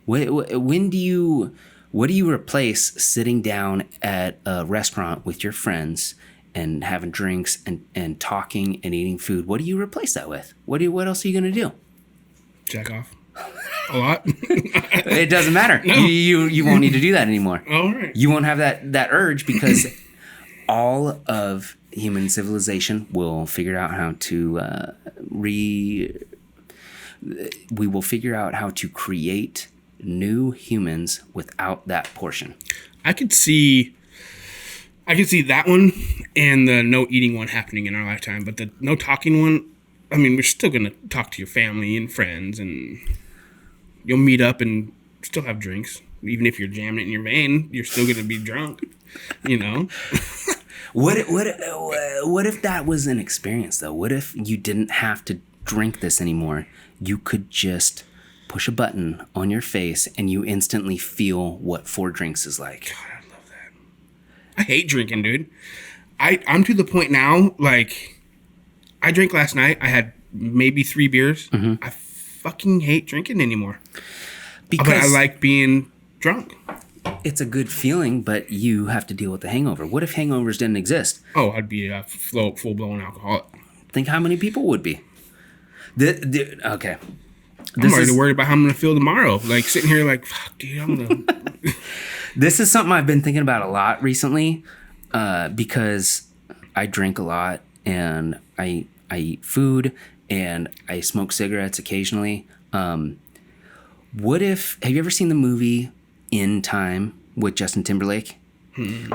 Speaker 1: What do you replace sitting down at a restaurant with your friends and having drinks and talking and eating food? What do you replace that with? What else are you going to do?
Speaker 2: Jack off. A lot.
Speaker 1: It doesn't matter.
Speaker 2: No.
Speaker 1: You won't need to do that anymore.
Speaker 2: All right.
Speaker 1: You won't have that urge because all of human civilization will figure out how to we will figure out how to create new humans without that portion.
Speaker 2: I could see that one and the no eating one happening in our lifetime, but the no talking one, I mean, we're still going to talk to your family and friends, and you'll meet up and still have drinks. Even if you're jamming it in your vein, you're still going to be drunk, you know?
Speaker 1: What if that was an experience, though? What if you didn't have to drink this anymore? You could just push a button on your face and you instantly feel what 4 drinks is like.
Speaker 2: God, I love that. I hate drinking, dude. I'm to the point now, like, I drank last night. I had maybe 3 beers. Mm-hmm. I fucking hate drinking anymore. But I like being drunk.
Speaker 1: It's a good feeling, but you have to deal with the hangover. What if hangovers didn't exist?
Speaker 2: Oh, I'd be a full-blown alcoholic.
Speaker 1: Think how many people would be. Okay.
Speaker 2: I'm already worried about how I'm going to feel tomorrow. Like, sitting here like, fuck, dude, I'm going to...
Speaker 1: This is something I've been thinking about a lot recently because I drink a lot and I eat food and I smoke cigarettes occasionally. What if... Have you ever seen the movie In Time with Justin Timberlake?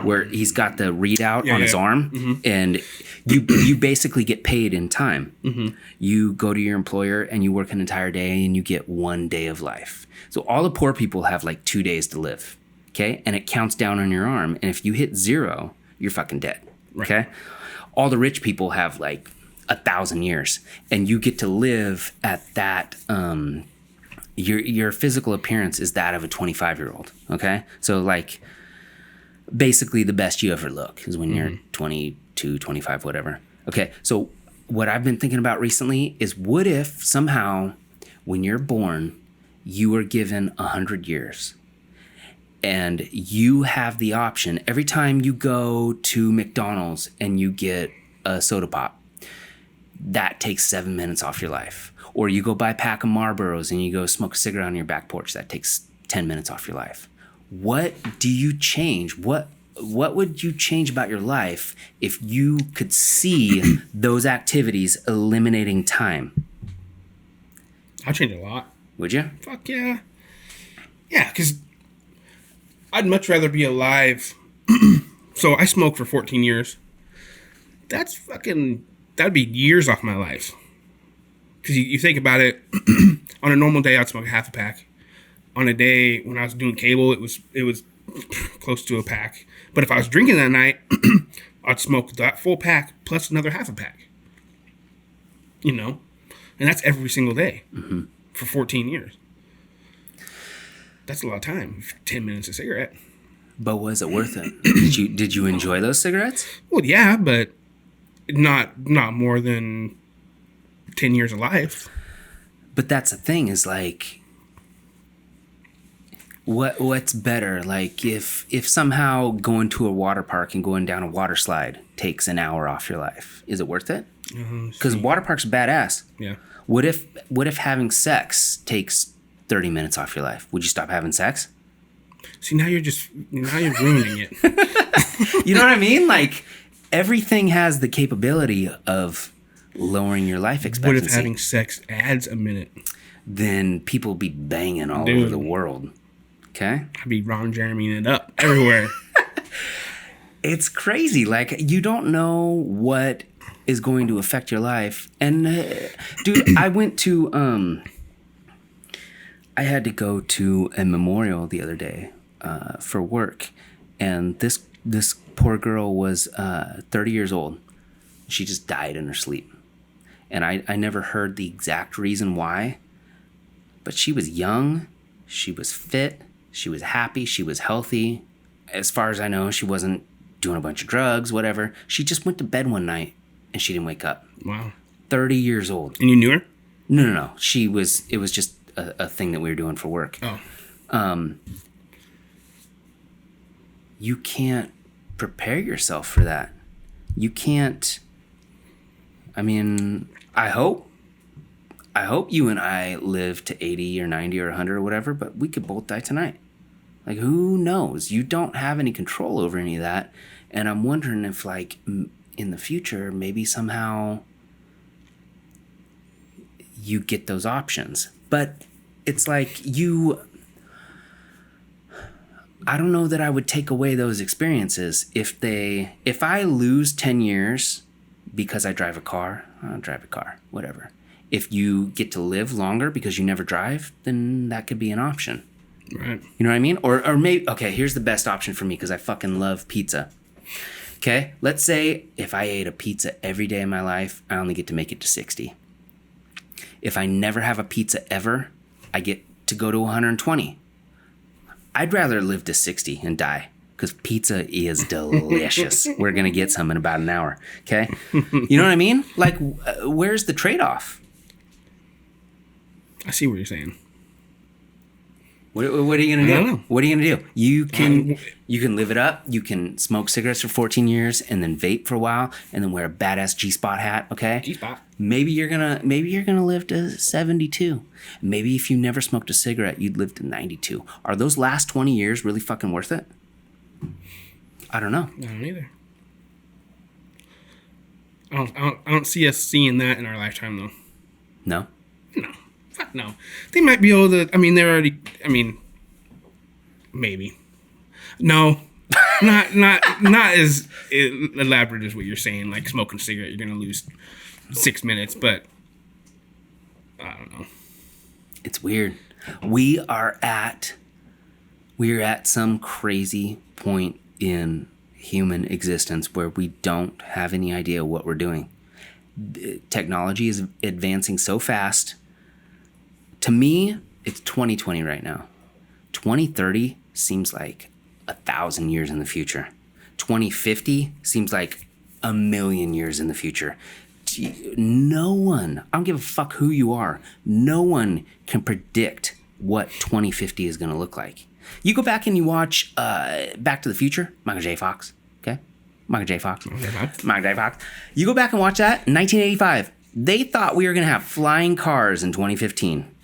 Speaker 1: Where he's got the readout on his arm, mm-hmm. and you basically get paid in time. Mm-hmm. You go to your employer and you work an entire day and you get 1 day of life. So all the poor people have like 2 days to live, okay? And it counts down on your arm. And if you hit 0, you're fucking dead, okay? All the rich people have like 1,000 years, and you get to live at that. Your physical appearance is that of a 25-year-old, okay? So like. Basically the best you ever look is when you're 22, 25, whatever. Okay, so what I've been thinking about recently is what if somehow when you're born, you were given 100 years and you have the option every time you go to McDonald's and you get a soda pop, that takes 7 minutes off your life. Or you go buy a pack of Marlboros and you go smoke a cigarette on your back porch, that takes 10 minutes off your life. What do you change? What would you change about your life if you could see those activities eliminating time?
Speaker 2: I'd change a lot.
Speaker 1: Would you?
Speaker 2: Fuck yeah. Yeah, because I'd much rather be alive. So I smoked for 14 years. That'd be years off my life. Because you think about it, on a normal day, I'd smoke half a pack. On a day when I was doing cable, it was close to a pack. But if I was drinking that night, I'd smoke that full pack plus another half a pack. You know? And that's every single day for 14 years. That's a lot of time. 10 minutes a cigarette.
Speaker 1: But was it worth it? Did you enjoy those cigarettes?
Speaker 2: Well, yeah, but not more than 10 years of life.
Speaker 1: But that's the thing is like... What's better? Like if somehow going to a water park and going down a water slide takes an hour off your life, is it worth it? Because water parks are badass.
Speaker 2: Yeah.
Speaker 1: What if having sex takes 30 minutes off your life? Would you stop having sex?
Speaker 2: See, now you're ruining it.
Speaker 1: You know what I mean? Like everything has the capability of lowering your life expectancy.
Speaker 2: What if having sex adds a minute?
Speaker 1: Then people be banging all over the world. Okay?
Speaker 2: I'd be Ron Jeremying it up everywhere.
Speaker 1: It's crazy. Like, you don't know what is going to affect your life. And, dude, I had to go to a memorial the other day for work. And this poor girl was 30 years old. She just died in her sleep. And I never heard the exact reason why. But she was young. She was fit. She was happy. She was healthy. As far as I know, she wasn't doing a bunch of drugs, whatever. She just went to bed one night and she didn't wake up.
Speaker 2: Wow.
Speaker 1: 30 years old.
Speaker 2: And you knew her?
Speaker 1: No. It was just a thing that we were doing for work.
Speaker 2: Oh.
Speaker 1: You can't prepare yourself for that. You can't. I mean, I hope you and I live to 80 or 90 or 100 or whatever, but we could both die tonight. Like, who knows? You don't have any control over any of that. And I'm wondering if, like, in the future, maybe somehow you get those options. But it's like I don't know that I would take away those experiences if I lose 10 years because I drive a car, I'll drive a car, whatever. If you get to live longer because you never drive, then that could be an option.
Speaker 2: Right.
Speaker 1: You know what I mean? Or maybe, okay, here's the best option for me because I fucking love pizza. Okay? Let's say if I ate a pizza every day of my life, I only get to make it to 60. If I never have a pizza ever, I get to go to 120. I'd rather live to 60 and die because pizza is delicious. We're going to get some in about an hour. Okay? You know what I mean? Like, where's the trade-off?
Speaker 2: I see what you're saying.
Speaker 1: What are you gonna do? What are you gonna do? You can live it up. You can smoke cigarettes for 14 years and then vape for a while and then wear a badass G-spot hat. Okay.
Speaker 2: G-spot.
Speaker 1: Maybe you're gonna live to 72. Maybe if you never smoked a cigarette, you'd live to 92. Are those last 20 years really fucking worth it? I don't know.
Speaker 2: I don't either. I don't see us seeing that in our lifetime though.
Speaker 1: No.
Speaker 2: No. Fuck no. They might be able to. I mean, they're already. I mean, maybe. No, not as elaborate as what you're saying. Like smoking a cigarette, you're gonna lose 6 minutes, but I don't know.
Speaker 1: It's weird. We're at some crazy point in human existence where we don't have any idea what we're doing. Technology is advancing so fast. To me, it's 2020 right now. 2030 seems like 1,000 years in the future. 2050 seems like 1,000,000 years in the future. No one, I don't give a fuck who you are, no one can predict what 2050 is going to look like. You go back and you watch Back to the Future, Michael J. Fox, okay? Michael J. Fox. You go back and watch that, 1985. They thought we were going to have flying cars in 2015.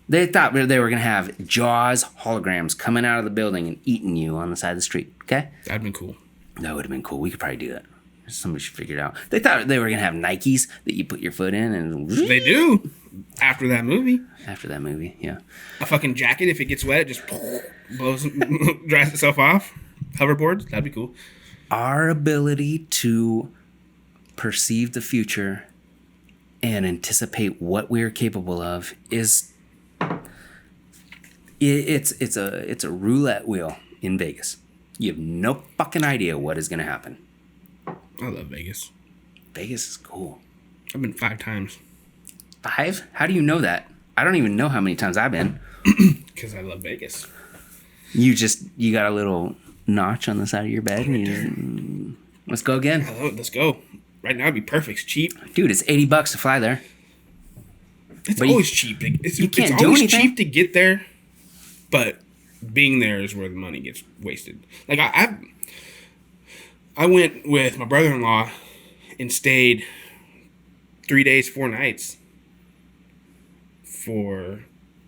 Speaker 1: They thought they were going to have Jaws holograms coming out of the building and eating you on the side of the street, okay?
Speaker 2: That'd been cool.
Speaker 1: That would have been cool. We could probably do that. Somebody should figure it out. They thought they were going to have Nikes that you put your foot in and...
Speaker 2: They do. After that movie,
Speaker 1: yeah.
Speaker 2: A fucking jacket, if it gets wet, it just blows, dries itself off. Hoverboards, that'd be cool.
Speaker 1: Our ability to perceive the future and anticipate what we're capable of is... It's a roulette wheel in Vegas. You have no fucking idea what is going to happen.
Speaker 2: I love Vegas.
Speaker 1: Vegas is cool.
Speaker 2: I've been 5 times.
Speaker 1: 5? How do you know that? I don't even know how many times I've been.
Speaker 2: Because I love Vegas.
Speaker 1: You got a little notch on the side of your bed and you let's go again.
Speaker 2: I love it. Let's go. Right now it'd be perfect. It's cheap.
Speaker 1: Dude, it's $80 to fly there.
Speaker 2: It's always cheap. It's
Speaker 1: do
Speaker 2: always
Speaker 1: anything.
Speaker 2: cheap to get there, but being there is where the money gets wasted. Like I went with my brother-in-law and stayed 3 days, 4 nights for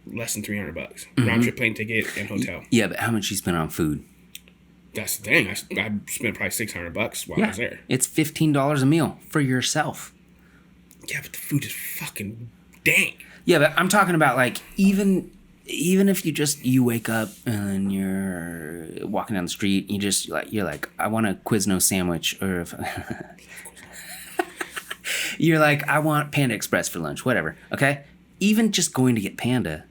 Speaker 2: less than $300. Round trip plane ticket and hotel.
Speaker 1: Yeah, but how much you spent on food?
Speaker 2: That's the thing. I spent probably $600 while I was there.
Speaker 1: It's $15 a meal for yourself.
Speaker 2: Yeah, but the food is fucking dank.
Speaker 1: Yeah, but I'm talking about like even if you wake up and you're walking down the street, you're like I want a Quiznos sandwich, or if you're like I want Panda Express for lunch, whatever. Okay, even just going to get Panda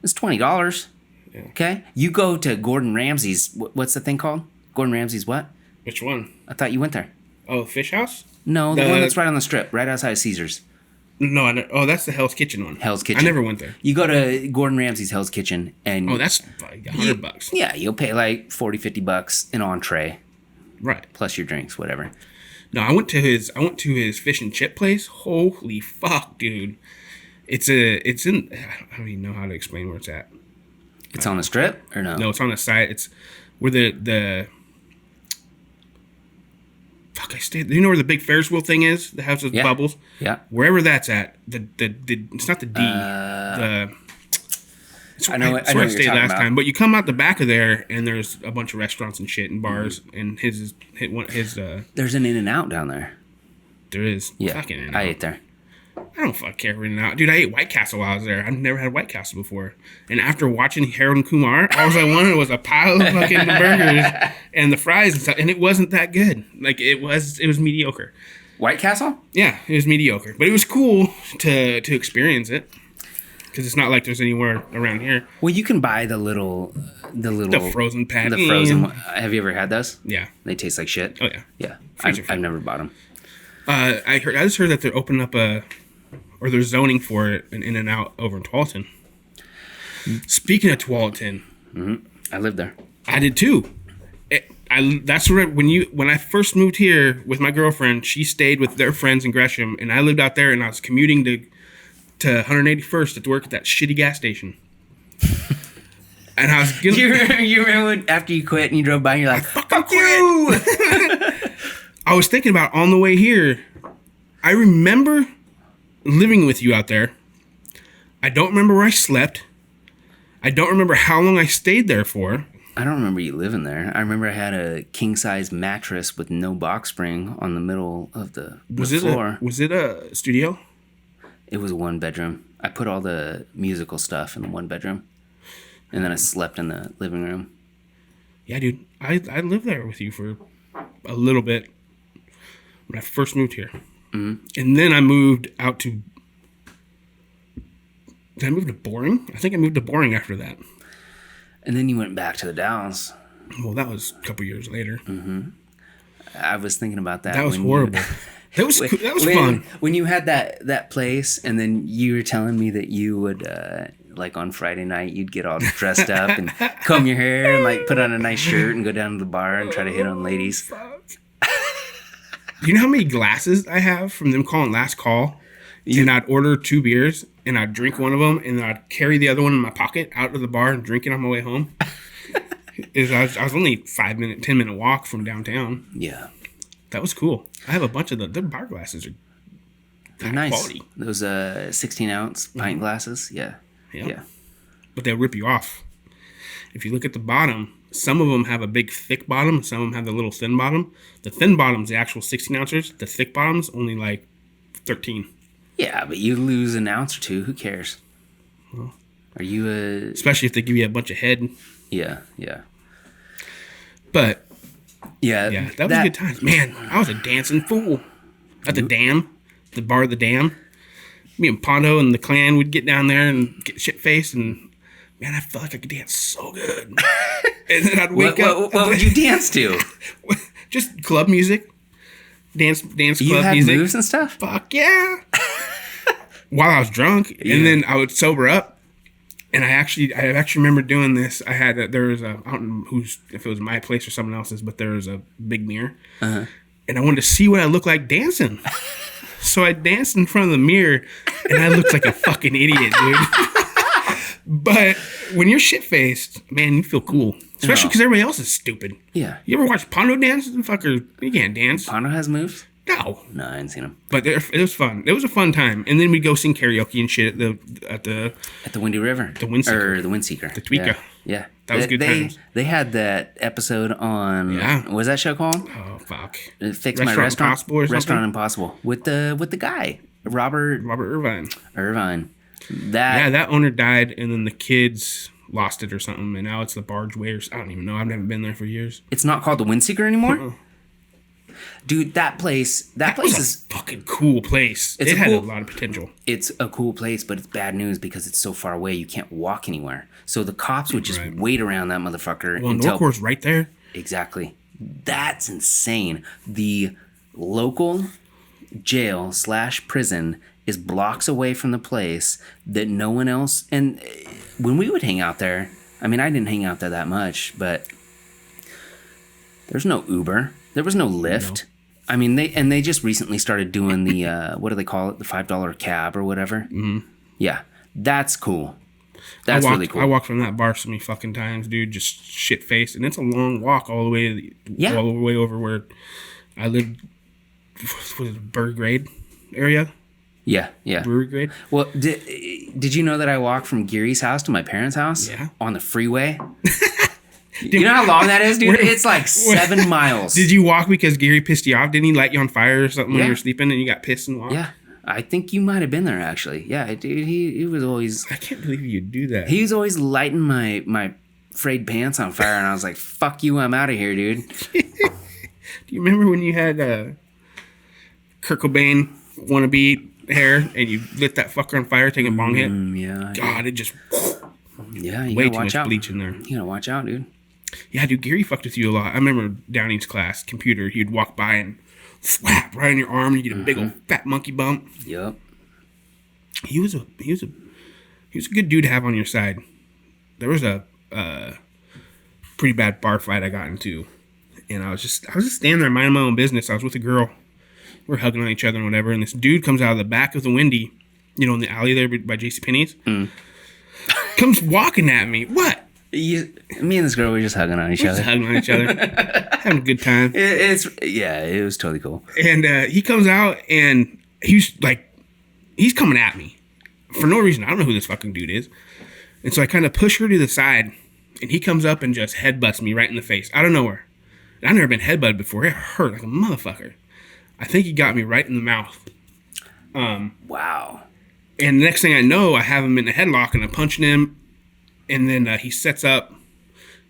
Speaker 1: is $20. Yeah. Okay, you go to Gordon Ramsay's. What's the thing called? Gordon Ramsay's what?
Speaker 2: Which one?
Speaker 1: I thought you went there.
Speaker 2: Oh, Fish House?
Speaker 1: No, the one that's right on the strip, right outside of Caesar's.
Speaker 2: No, oh, that's the Hell's Kitchen one.
Speaker 1: Hell's Kitchen.
Speaker 2: I never went there.
Speaker 1: You go to Gordon Ramsay's Hell's Kitchen, and
Speaker 2: that's like $100.
Speaker 1: Yeah, you'll pay like $40-$50 an entree,
Speaker 2: right?
Speaker 1: Plus your drinks, whatever.
Speaker 2: No, I went to his fish and chip place. Holy fuck, dude! It's in. I don't even know how to explain where it's at.
Speaker 1: It's on the strip or no?
Speaker 2: No, it's on the side. It's where the. Fuck! I stayed. You know where the big Ferris wheel thing is? The house with bubbles.
Speaker 1: Yeah.
Speaker 2: Wherever that's at, the it's not the D.
Speaker 1: I know what I stayed last time,
Speaker 2: but you come out the back of there, and there's a bunch of restaurants and shit and bars, and his.
Speaker 1: There's an In-N-Out down there.
Speaker 2: There is.
Speaker 1: Yeah.
Speaker 2: Fucking In-N-Out.
Speaker 1: I ate there.
Speaker 2: I don't fuck care for In-N-Out. Dude, I ate White Castle while I was there. I've never had White Castle before. And after watching Harold and Kumar, all I wanted was a pile of fucking burgers and the fries and stuff. And it wasn't that good. Like, it was mediocre.
Speaker 1: White Castle?
Speaker 2: Yeah, it was mediocre. But it was cool to experience it. Because it's not like there's anywhere around here.
Speaker 1: Well, you can buy the
Speaker 2: frozen patty.
Speaker 1: The frozen one. Have you ever had those?
Speaker 2: Yeah.
Speaker 1: They taste like shit?
Speaker 2: Oh, yeah.
Speaker 1: Yeah. I've never bought them.
Speaker 2: I just heard that they're opening up they're zoning for it an In-N-Out over in Tualatin. Speaking of Tualatin,
Speaker 1: I lived there.
Speaker 2: I did too. That's where when I first moved here with my girlfriend, she stayed with their friends in Gresham, and I lived out there, and I was commuting to 181st to work at that shitty gas station. And I was
Speaker 1: you remember after you quit and you drove by and you're like, fuck you!
Speaker 2: I was thinking about on the way here, I remember living with you out there. I don't remember where I slept. I don't remember how long I stayed there for.
Speaker 1: I don't remember you living there. I remember I had a king-size mattress with no box spring on the middle of the floor.
Speaker 2: Was it a studio?
Speaker 1: It was a 1-bedroom. I put all the musical stuff in the 1-bedroom. And then I slept in the living room.
Speaker 2: Yeah, dude. I lived there with you for a little bit when I first moved here. Mm-hmm. And then I moved out to... Did I move to Boring? I think I moved to Boring after that.
Speaker 1: And then you went back to the Dalles.
Speaker 2: Well, that was a couple years later.
Speaker 1: Mm-hmm. I was thinking about that.
Speaker 2: That was horrible. That was fun.
Speaker 1: When you had that place, and then you were telling me that you would... like on Friday night, you'd get all dressed up and comb your hair and like put on a nice shirt and go down to the bar and try to hit on ladies.
Speaker 2: You know how many glasses I have from them calling last call? And I'd order 2 beers and I'd drink one of them and then I'd carry the other one in my pocket out to the bar and drink it on my way home. I was only 10-minute walk from downtown.
Speaker 1: Yeah.
Speaker 2: That was cool. I have a bunch of the bar glasses.
Speaker 1: They're nice.
Speaker 2: Quality.
Speaker 1: Those 16-ounce pint glasses. Yeah. Yeah.
Speaker 2: But they'll rip you off. If you look at the bottom, some of them have a big thick bottom. Some of them have the little thin bottom. The thin bottom's the actual 16 ounces. The thick bottom's only like 13.
Speaker 1: Yeah, but you lose an ounce or two. Who cares?
Speaker 2: Well,
Speaker 1: are you
Speaker 2: especially if they give you a bunch of head.
Speaker 1: Yeah.
Speaker 2: But
Speaker 1: yeah,
Speaker 2: that was good times. Man, I was a dancing fool at the dam, the bar of the dam. Me and Pondo and the clan would get down there and get shit-faced, and man, I felt like I could dance so good. And then I'd wake up.
Speaker 1: What would you dance to?
Speaker 2: Just club music. Dance club music.
Speaker 1: You had moves and stuff?
Speaker 2: Fuck yeah. While I was drunk. Yeah. And then I would sober up. And I actually remember doing this. I don't know if it was my place or someone else's, but there was a big mirror. Uh-huh. And I wanted to see what I looked like dancing. So I danced in front of the mirror, and I looked like a fucking idiot, dude. But when you're shit-faced, man, you feel cool. Especially because everybody else is stupid.
Speaker 1: Yeah.
Speaker 2: You ever watch Pondo dance? Fucker, you can't dance.
Speaker 1: Pondo has moves?
Speaker 2: No.
Speaker 1: No, I ain't seen him.
Speaker 2: But it was fun. It was a fun time. And then we'd go sing karaoke and shit at the
Speaker 1: Windy River.
Speaker 2: The Windseeker.
Speaker 1: Or the Windseeker.
Speaker 2: The Tweaker.
Speaker 1: Yeah.
Speaker 2: That was good times.
Speaker 1: They had that episode on...
Speaker 2: Yeah.
Speaker 1: What was that show called?
Speaker 2: Oh, fuck.
Speaker 1: Fix My Restaurant.
Speaker 2: Impossible or something?
Speaker 1: Restaurant Impossible. With the guy. Robert Irvine.
Speaker 2: That owner died, and then the kids lost it or something, and now it's the Bargeway or I don't even know. I've never been there for years.
Speaker 1: It's not called the Windseeker anymore? Dude, that place is
Speaker 2: a fucking cool place. It had a lot of potential.
Speaker 1: It's a cool place, but it's bad news because it's so far away you can't walk anywhere. So the cops would just wait around that motherfucker.
Speaker 2: Well, Norcor's right there.
Speaker 1: Exactly. That's insane. The local jail / prison is blocks away from the place that no one else... And when we would hang out there, I mean, I didn't hang out there that much, but there's no Uber. There was no Lyft. No. I mean, they just recently started doing the, what do they call it? The $5 cab or whatever. Mm-hmm. Yeah, that's cool. That's really cool.
Speaker 2: I walked from that bar so many fucking times, dude, just shit-faced. And it's a long walk all the way over where I lived, was it Belgrade area?
Speaker 1: Yeah.
Speaker 2: Brewery grade.
Speaker 1: Well, did you know that I walked from Geary's house to my parents' house?
Speaker 2: Yeah.
Speaker 1: On the freeway? You know how long that is, dude? It's like 7 miles.
Speaker 2: Did you walk because Geary pissed you off? Didn't he light you on fire or something when you were sleeping and you got pissed and walked?
Speaker 1: Yeah. I think you might have been there, actually. Yeah, dude, he was always...
Speaker 2: I can't believe you'd do that.
Speaker 1: He was always lighting my frayed pants on fire, and I was like, fuck you, I'm out of here, dude.
Speaker 2: Do you remember when you had Kurt Cobain wannabe hair and you lit that fucker on fire, taking a bong hit?
Speaker 1: Yeah.
Speaker 2: God, it just...
Speaker 1: Yeah, you
Speaker 2: way
Speaker 1: gotta
Speaker 2: too
Speaker 1: watch
Speaker 2: much
Speaker 1: out.
Speaker 2: Bleach in there.
Speaker 1: You gotta watch out, dude.
Speaker 2: Yeah, dude, Geary fucked with you a lot. I remember Downing's class, computer, he'd walk by and slap right on your arm and you get a big old fat monkey bump.
Speaker 1: Yep.
Speaker 2: He was a good dude to have on your side. There was a pretty bad bar fight I got into, and I was just standing there minding my own business. I was with a girl. We're hugging on each other and whatever, and this dude comes out of the back of the Windy, in the alley there by JCPenney's. Comes walking at me. What?
Speaker 1: Me and this girl were just hugging on each other.
Speaker 2: Having a good time.
Speaker 1: It was totally cool.
Speaker 2: And he comes out and he's coming at me for no reason. I don't know who this fucking dude is. And so I kind of push her to the side, and he comes up and just headbutts me right in the face out of nowhere. I've never been headbutted before. It hurt like a motherfucker. I think he got me right in the mouth.
Speaker 1: Wow.
Speaker 2: And the next thing I know, I have him in a headlock and I'm punching him. And then he sets up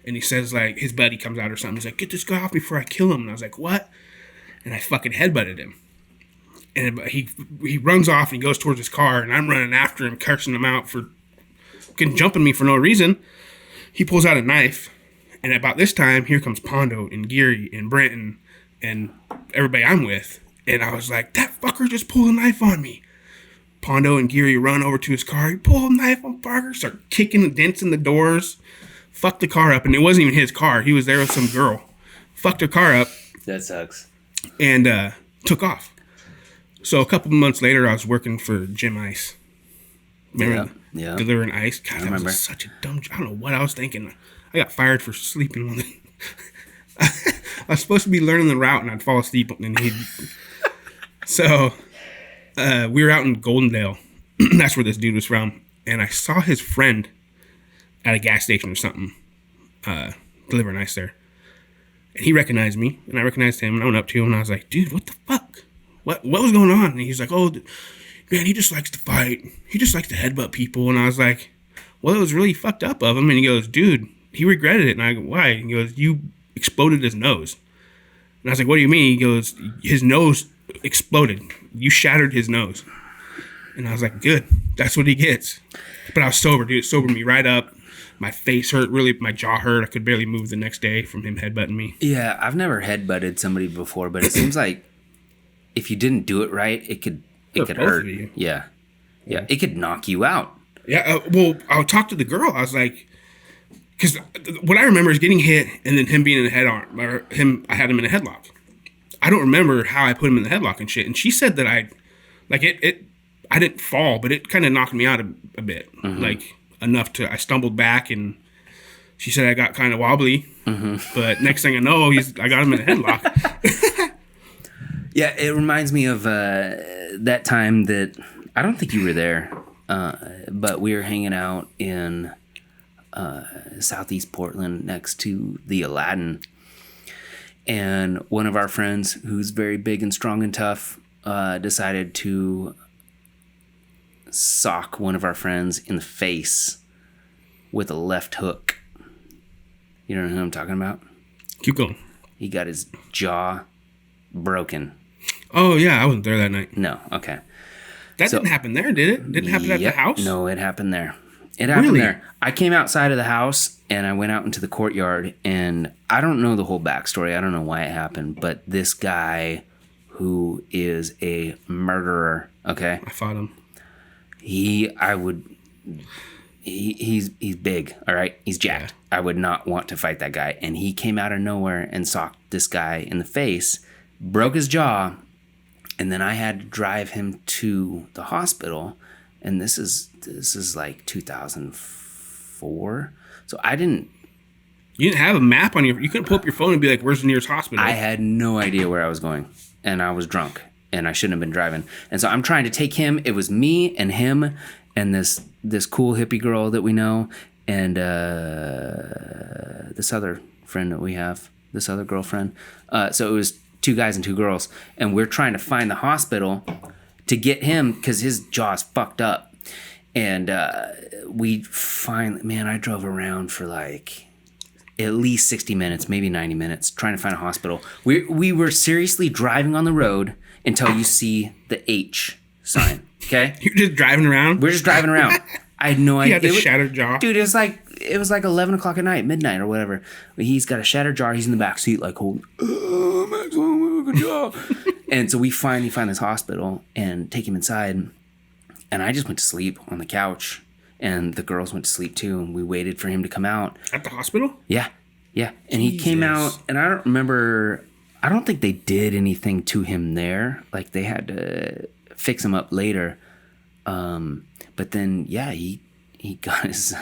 Speaker 2: and he says, like, his buddy comes out or something. He's like, get this guy off before I kill him. And I was like, what? And I fucking headbutted him. And he runs off and he goes towards his car. And I'm running after him, cursing him out for jumping me for no reason. He pulls out a knife. And about this time, here comes Pondo and Geary and Brenton and everybody I'm with. And I was like, that fucker just pulled a knife on me. Pondo and Geary run over to his car. He pulled a knife on Fargher, start kicking dents in the doors, fucked the car up, and it wasn't even his car. He was there with some girl. Fucked her car up.
Speaker 1: That sucks.
Speaker 2: And took off. So a couple months later, I was working for Jim Ice. Remember?
Speaker 1: Yeah.
Speaker 2: Delivering ice. God,
Speaker 1: that
Speaker 2: was such a dumb job. I don't know what I was thinking. I got fired for sleeping one day. I was supposed to be learning the route, and I'd fall asleep, and he'd... So... we were out in Goldendale. That's where this dude was from. And I saw his friend at a gas station or something, delivering ice there. And he recognized me, and I recognized him, and I went up to him, and I was like, dude, what the fuck? What was going on? And he's like, oh, man, he just likes to fight. He just likes to headbutt people. And I was like, well, it was really fucked up of him. And he goes, dude, he regretted it. And I go, why? And he goes, you exploded his nose. And I was like, what do you mean? He goes, his nose exploded. You shattered his nose. And I was like, good. That's what he gets. But I was sober, dude. It sobered me right up. My face hurt, really. My jaw hurt. I could barely move the next day from him headbutting me.
Speaker 1: Yeah, I've never headbutted somebody before, but it seems like if you didn't do it right, it could hurt. Yeah. It could knock you out.
Speaker 2: Yeah, well, I'll talk to the girl. I was like, because what I remember is getting hit and then him being in the head arm, or I had him in a headlock. I don't remember how I put him in the headlock and shit. And she said that I didn't fall, but it kind of knocked me out a bit. Mm-hmm. Like, enough to. I stumbled back, and she said I got kind of wobbly. But next thing I know, I got him in a headlock.
Speaker 1: Yeah, it reminds me of that time that I don't think you were there, but we were hanging out in Southeast Portland next to the Aladdin. And one of our friends, who's very big and strong and tough, decided to sock one of our friends in the face with a left hook. You don't know who I'm talking about?
Speaker 2: Keep going.
Speaker 1: He got his jaw broken.
Speaker 2: Oh, yeah. I wasn't there that night.
Speaker 1: No, okay.
Speaker 2: That didn't happen there, did it? Didn't happen at the house?
Speaker 1: No, it happened there. It happened there. I came outside of the house and I went out into the courtyard, and I don't know the whole backstory. I don't know why it happened, but this guy who is a murderer, okay?
Speaker 2: I fought him.
Speaker 1: He's big, all right? He's jacked. Yeah. I would not want to fight that guy. And he came out of nowhere and socked this guy in the face, broke his jaw, and then I had to drive him to the hospital. And this is like 2004. So you didn't
Speaker 2: have a map on you couldn't pull up your phone and be like, where's the nearest hospital?
Speaker 1: I had no idea where I was going, and I was drunk, and I shouldn't have been driving. And so I'm trying to take him. It was me and him and this cool hippie girl that we know, and this other friend that we have, this other girlfriend. So it was 2 guys and 2 girls, and we're trying to find the hospital to get him because his jaw's fucked up. And we I drove around for like at least 60 minutes, maybe 90 minutes, trying to find a hospital. We were seriously driving on the road until you see the H sign, okay?
Speaker 2: You're just driving around?
Speaker 1: We're just driving around. I had no idea.
Speaker 2: He had a shattered jaw?
Speaker 1: Dude, it was like 11 o'clock at night, midnight or whatever. He's got a shattered jaw. He's in the back seat like holding, oh, Maxwell, good job. And so we finally find this hospital and take him inside. And I just went to sleep on the couch. And the girls went to sleep too. And we waited for him to come out.
Speaker 2: At the hospital?
Speaker 1: Yeah. Yeah. And Jesus. He came out. And I don't remember. I don't think they did anything to him there. Like they had to fix him up later. But then, yeah, he got his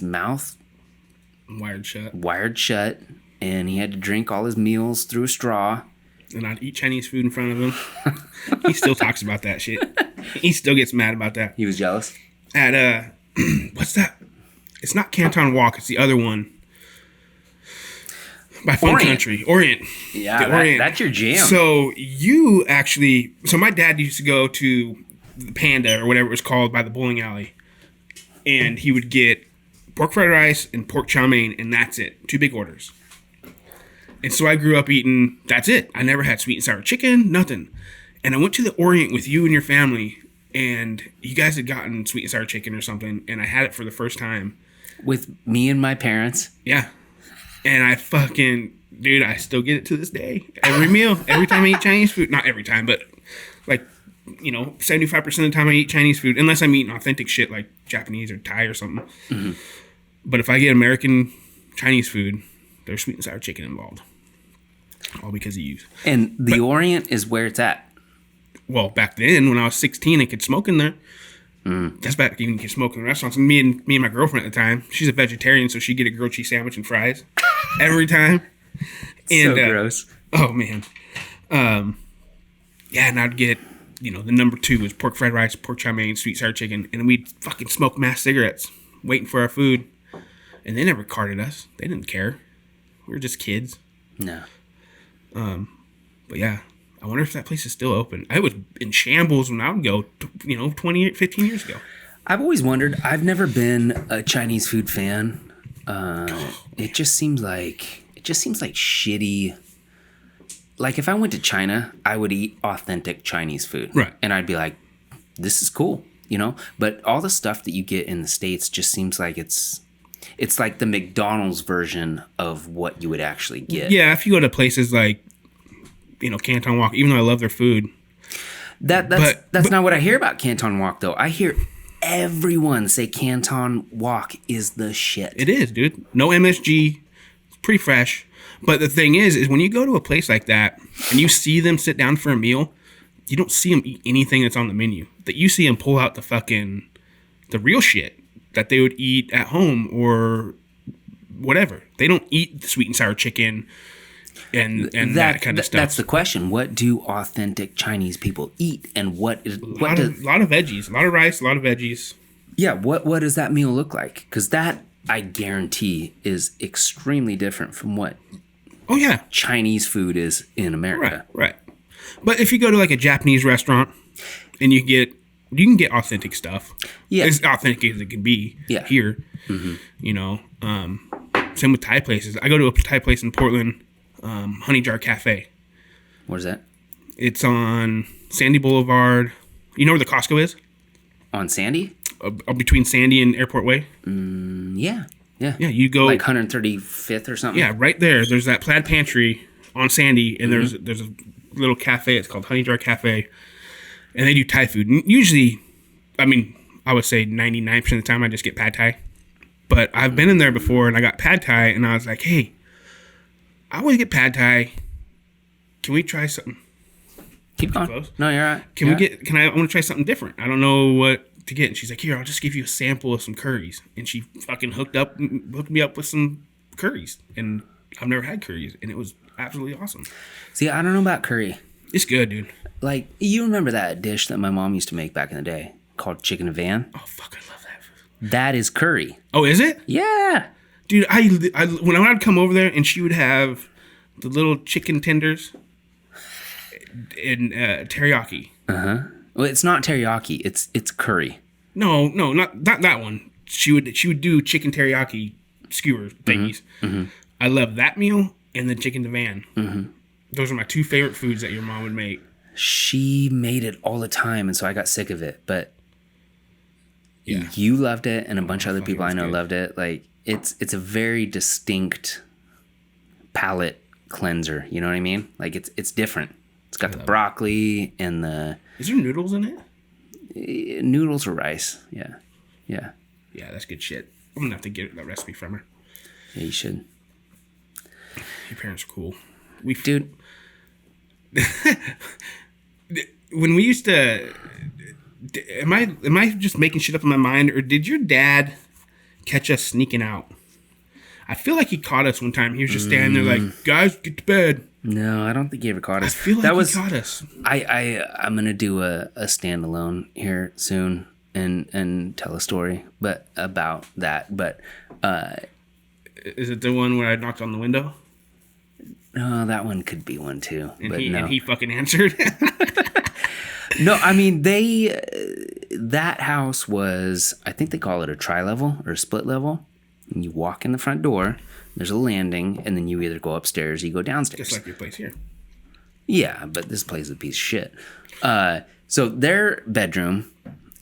Speaker 1: mouth wired shut, and he had to drink all his meals through a straw.
Speaker 2: And I'd eat Chinese food in front of him. He still talks about that shit. He still gets mad about that.
Speaker 1: He was jealous?
Speaker 2: At, what's that? It's not Canton Walk. It's the other one. By Fun Country. Orient.
Speaker 1: Yeah, Orient. That's your jam.
Speaker 2: So my dad used to go to the Panda or whatever it was called by the bowling alley. And he would get pork fried rice and pork chow mein, and that's it. 2 big orders. And so I grew up eating, that's it. I never had sweet and sour chicken, nothing. And I went to the Orient with you and your family, and you guys had gotten sweet and sour chicken or something, and I had it for the first time.
Speaker 1: With me and my parents?
Speaker 2: Yeah. And I dude, I still get it to this day. Every meal, every time I eat Chinese food. Not every time, but like, 75% of the time I eat Chinese food, unless I'm eating authentic shit like Japanese or Thai or something. Mm-hmm. But if I get American Chinese food, there's sweet and sour chicken involved. All because of you.
Speaker 1: And the Orient is where it's at.
Speaker 2: Well, back then, when I was 16, I could smoke in there. That's back even you could smoke in restaurants. And me and my girlfriend at the time, she's a vegetarian, so she'd get a grilled cheese sandwich and fries every time. And,
Speaker 1: so gross.
Speaker 2: Oh, man. Yeah, and I'd get, the number 2 was pork fried rice, pork chow mein, sweet sour chicken, and we'd fucking smoke mass cigarettes, waiting for our food. And they never carded us. They didn't care. We were just kids.
Speaker 1: No.
Speaker 2: But yeah, I wonder if that place is still open. I was in shambles when I would go, 15 years ago.
Speaker 1: I've always wondered. I've never been a Chinese food fan. It just seems like shitty. Like if I went to China, I would eat authentic Chinese food.
Speaker 2: Right.
Speaker 1: And I'd be like, this is cool, But all the stuff that you get in the States just seems like it's like the McDonald's version of what you would actually get.
Speaker 2: Yeah, if you go to places like, Canton Walk, even though I love their food.
Speaker 1: That's not what I hear about Canton Walk, though. I hear everyone say Canton Walk is the shit.
Speaker 2: It is, dude. No MSG. It's pretty fresh. But the thing is when you go to a place like that and you see them sit down for a meal, you don't see them eat anything that's on the menu. That you see them pull out the fucking the real shit that they would eat at home or whatever. They don't eat sweet and sour chicken and that kind of stuff.
Speaker 1: That's the question. What do authentic Chinese people eat, and what is
Speaker 2: a lot of veggies, a lot of rice, a lot of veggies.
Speaker 1: Yeah, what does that meal look like? Because that, I guarantee, is extremely different from what Chinese food is in America.
Speaker 2: Right. But if you go to like a Japanese restaurant and you can get authentic stuff. Yeah. As authentic as it can be here. Mm-hmm. You know. Same with Thai places. I go to a Thai place in Portland, Honey Jar Cafe.
Speaker 1: Where's that?
Speaker 2: It's on Sandy Boulevard. You know where the Costco is?
Speaker 1: On Sandy?
Speaker 2: Between Sandy and Airport Way?
Speaker 1: Yeah. Yeah,
Speaker 2: you go...
Speaker 1: Like 135th or something?
Speaker 2: Yeah, right there. There's that plaid pantry on Sandy, and there's a little cafe. It's called Honey Jar Cafe, and they do Thai food. And usually, I mean, I would say 99% of the time I just get pad Thai. But I've been in there before, and I got pad Thai, and I was like, hey, I always get pad Thai. Can we try something?
Speaker 1: Keep going. Close? No, you're right.
Speaker 2: I want to try something different. I don't know what to get. And she's like, here, I'll just give you a sample of some curries. And she fucking hooked me up with some curries. And I've never had curries, and it was absolutely awesome.
Speaker 1: See, I don't know about curry.
Speaker 2: It's good, dude.
Speaker 1: Like, you remember that dish that my mom used to make back in the day called chicken en van?
Speaker 2: Oh, fuck, I love that food.
Speaker 1: That is curry.
Speaker 2: Oh, is it?
Speaker 1: Yeah.
Speaker 2: Dude, I when I would come over there and she would have the little chicken tenders and teriyaki.
Speaker 1: Uh-huh. Well, it's not teriyaki. It's curry.
Speaker 2: No, not that one. She would do chicken teriyaki skewer thingies. Mm-hmm. I love that meal and the chicken en van. Mm-hmm. Those are my two favorite foods that your mom would make.
Speaker 1: She made it all the time, and so I got sick of it. But you loved it, and a bunch of other people I know loved it. Like, it's a very distinct palate cleanser. You know what I mean? Like, it's different. It's got the broccoli and the...
Speaker 2: Is there noodles in
Speaker 1: it? Noodles or rice. Yeah.
Speaker 2: Yeah, that's good shit. I'm going to have to get that recipe from her.
Speaker 1: Yeah, you should.
Speaker 2: Your parents are cool.
Speaker 1: Dude.
Speaker 2: When we used to... Am I just making shit up in my mind, or did your dad catch us sneaking out? I feel like he caught us one time. He was just standing there like, guys, get to bed.
Speaker 1: No, I don't think he ever caught us.
Speaker 2: I feel like he caught us.
Speaker 1: I'm going to do a standalone here soon and tell a story about that. But
Speaker 2: is it the one where I knocked on the window?
Speaker 1: No, that one could be one too.
Speaker 2: And he fucking answered.
Speaker 1: No, I mean, that house was, I think they call it a tri-level or a split level. And you walk in the front door, there's a landing, and then you either go upstairs or you go downstairs.
Speaker 2: Just like your place here.
Speaker 1: Yeah, but this place is a piece of shit. So their bedroom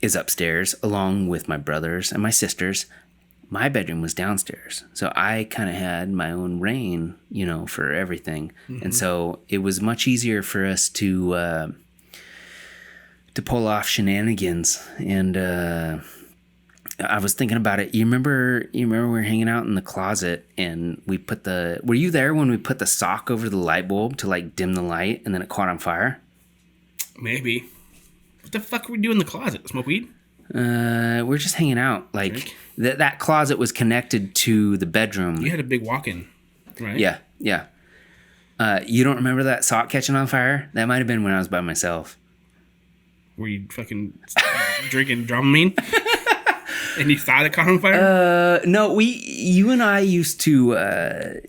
Speaker 1: is upstairs along with my brothers and my sisters. My bedroom was downstairs. So I kind of had my own reign, for everything. Mm-hmm. And so it was much easier for us to pull off shenanigans. And I was thinking about it. You remember we were hanging out in the closet and we were you there when we put the sock over the light bulb to like dim the light and then it caught on fire?
Speaker 2: Maybe. What the fuck were we doing in the closet? Smoke weed?
Speaker 1: We're just hanging out. Like that closet was connected to the bedroom.
Speaker 2: You had a big walk-in, right?
Speaker 1: Yeah. You don't remember that sock catching on fire? That might have been when I was by myself.
Speaker 2: Were you fucking drinking Dramamine? And you thought it caught on fire?
Speaker 1: No, you and I used to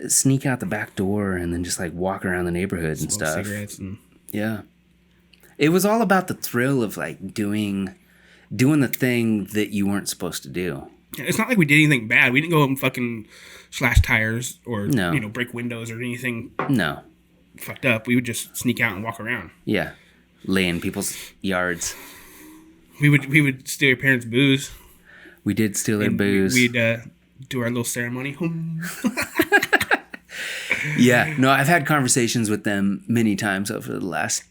Speaker 1: sneak out the back door and then just like walk around the neighborhood and stuff.
Speaker 2: Cigarettes and...
Speaker 1: Yeah. It was all about the thrill of like doing the thing that you weren't supposed to do.
Speaker 2: It's not like we did anything bad. We didn't go and fucking slash tires or break windows or anything.
Speaker 1: No.
Speaker 2: Fucked up. We would just sneak out and walk around.
Speaker 1: Yeah. Lay in people's yards.
Speaker 2: We would steal your parents' booze.
Speaker 1: We did steal their booze.
Speaker 2: We'd do our little ceremony.
Speaker 1: Yeah. No, I've had conversations with them many times over the last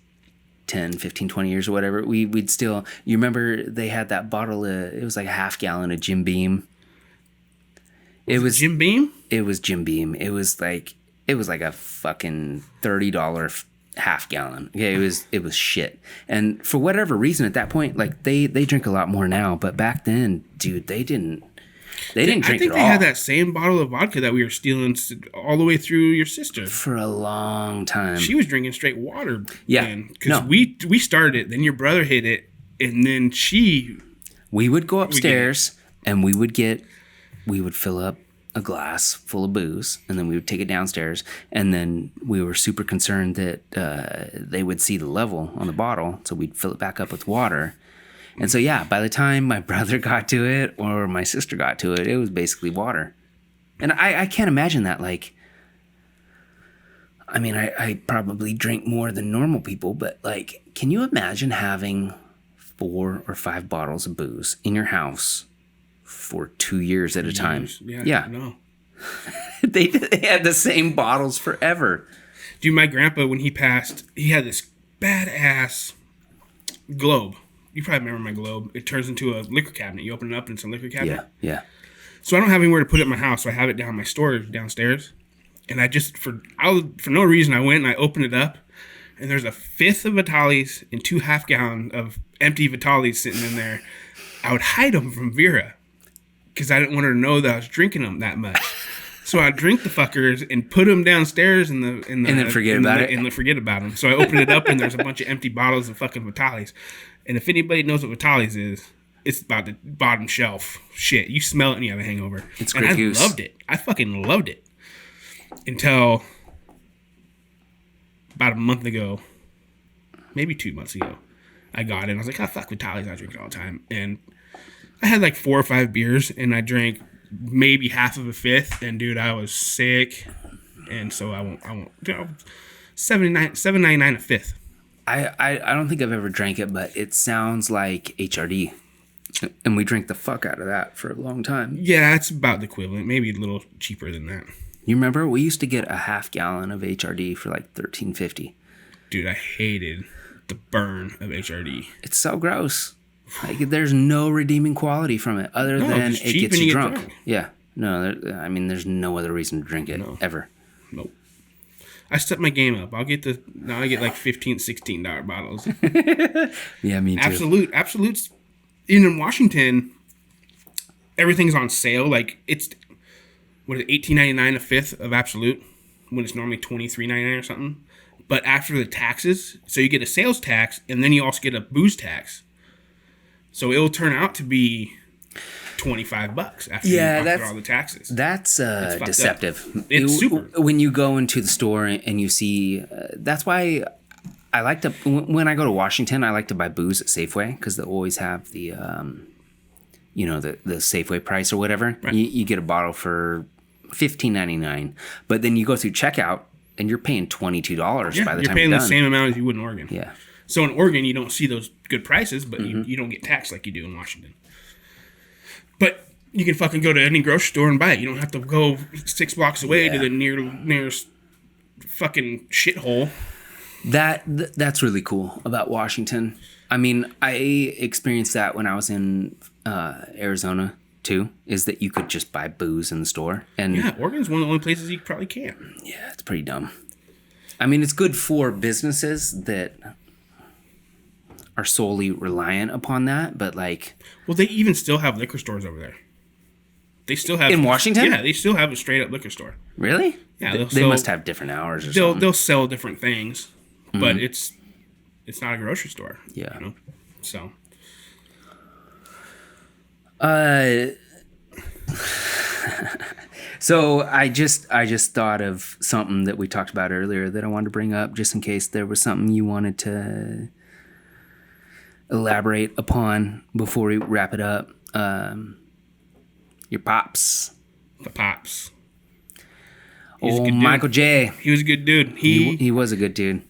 Speaker 1: 10, 15, 20 years or whatever. We'd still... You remember they had that bottle of... It was like a half gallon of Jim Beam.
Speaker 2: It was Jim Beam?
Speaker 1: It was Jim Beam. It was like a fucking $30 half gallon. Okay, it was shit. And for whatever reason at that point, like they drink a lot more now, but back then, dude, they didn't drink at all. I think
Speaker 2: they had that same bottle of vodka that we were stealing all the way through your sister
Speaker 1: for a long time.
Speaker 2: She was drinking straight water.
Speaker 1: Yeah,
Speaker 2: because we started it, then your brother hit it, and then
Speaker 1: we would go upstairs and we would fill up a glass full of booze, and then we would take it downstairs, and then we were super concerned that they would see the level on the bottle, so we'd fill it back up with water. And so yeah, by the time my brother got to it or my sister got to it, it was basically water. And I can't imagine that. Like, I mean, I probably drink more than normal people, but like, can you imagine having 4 or 5 bottles of booze in your house for 2 years at a time?
Speaker 2: Yeah. No.
Speaker 1: They had the same bottles forever.
Speaker 2: Dude, my grandpa, when he passed, he had this badass globe. You probably remember my globe. It turns into a liquor cabinet. You open it up and it's a liquor cabinet.
Speaker 1: Yeah.
Speaker 2: So I don't have anywhere to put it in my house, so I have it down in my storage downstairs. And I just, for no reason, I went and I opened it up, and there's a 5th of Vitalis and 2 half-gallon of empty Vitalis sitting in there. I would hide them from Vera because I didn't want her to know that I was drinking them that much. So I'd drink the fuckers and put them downstairs and then forget about them. So I opened it up, and there's a bunch of empty bottles of fucking Vitalis. And if anybody knows what Vitalis is, it's about the bottom shelf shit. You smell it and you have a hangover.
Speaker 1: It's great goose.
Speaker 2: I loved it. I fucking loved it. Until about a month ago, maybe 2 months ago, I got it. And I was like, oh, fuck Vitalis. I drink it all the time. And I had like 4 or 5 beers, and I drank maybe half of a 5th. And dude, I was sick. And so I won't. You know, $7.99 a 5th.
Speaker 1: I don't think I've ever drank it, but it sounds like HRD. And we drank the fuck out of that for a long time.
Speaker 2: Yeah, it's about the equivalent. Maybe a little cheaper than that.
Speaker 1: You remember? We used to get a half gallon of HRD for like $13.50.
Speaker 2: Dude, I hated the burn of HRD.
Speaker 1: It's so gross. Like, there's no redeeming quality from it other than it gets you drunk. Yeah. No, there's no other reason to drink it ever.
Speaker 2: Nope. I stepped my game up. I get like $15, $16 bottles.
Speaker 1: Yeah, me too.
Speaker 2: Absolute's in Washington, everything's on sale. Like, it's $18.99 a 5th of Absolute when it's normally $23.99 or something. But after the taxes, so you get a sales tax and then you also get a booze tax. So it'll turn out to be $25 after all the taxes.
Speaker 1: That's deceptive.
Speaker 2: It's super.
Speaker 1: When you go into the store and you see, that's why I like to, when I go to Washington, I like to buy booze at Safeway because they always have the, the Safeway price or whatever. Right. You get a bottle for $15.99, but then you go through checkout and you're paying $22 by the time you're done. You're paying the
Speaker 2: same amount as you would in Oregon.
Speaker 1: Yeah.
Speaker 2: So in Oregon, you don't see those good prices, but you don't get taxed like you do in Washington. But you can fucking go to any grocery store and buy it. You don't have to go 6 blocks away to the nearest fucking shithole.
Speaker 1: That's really cool about Washington. I mean, I experienced that when I was in Arizona too. Is that you could just buy booze in the store? And
Speaker 2: yeah, Oregon's one of the only places you probably can.
Speaker 1: Yeah, it's pretty dumb. I mean, it's good for businesses that are solely reliant upon that, but like,
Speaker 2: well, they even still have liquor stores over there. They still have
Speaker 1: in Washington.
Speaker 2: Yeah, they still have a straight up liquor store.
Speaker 1: Really? Yeah, they must have different hours or something.
Speaker 2: They'll sell different things, but it's not a grocery store.
Speaker 1: Yeah.
Speaker 2: You know? So.
Speaker 1: So I just thought of something that we talked about earlier that I wanted to bring up, just in case there was something you wanted to elaborate upon before we wrap it up. Your pops.
Speaker 2: The pops.
Speaker 1: Michael J.
Speaker 2: He was a good dude.
Speaker 1: He was a good dude.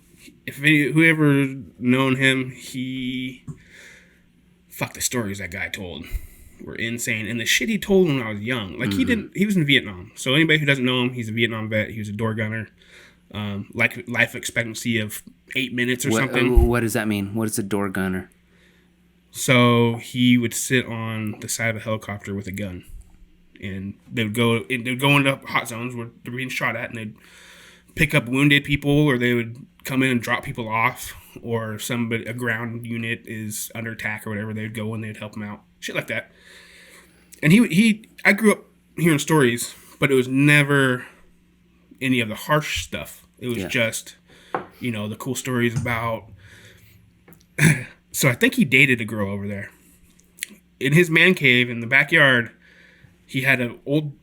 Speaker 2: If whoever known him, fuck, the stories that guy told were insane. And the shit he told when I was young. Like, he was in Vietnam. So anybody who doesn't know him, he's a Vietnam vet. He was a door gunner. Like life expectancy of 8 minutes or something.
Speaker 1: What does that mean? What is a door gunner?
Speaker 2: So he would sit on the side of a helicopter with a gun. And they would go into hot zones where they're being shot at, and they'd pick up wounded people, or they would come in and drop people off, or a ground unit is under attack or whatever. They'd go and they'd help them out, shit like that. And I grew up hearing stories, but it was never any of the harsh stuff. It was just, the cool stories about. So I think he dated a girl over there. In his man cave in the backyard, he had an old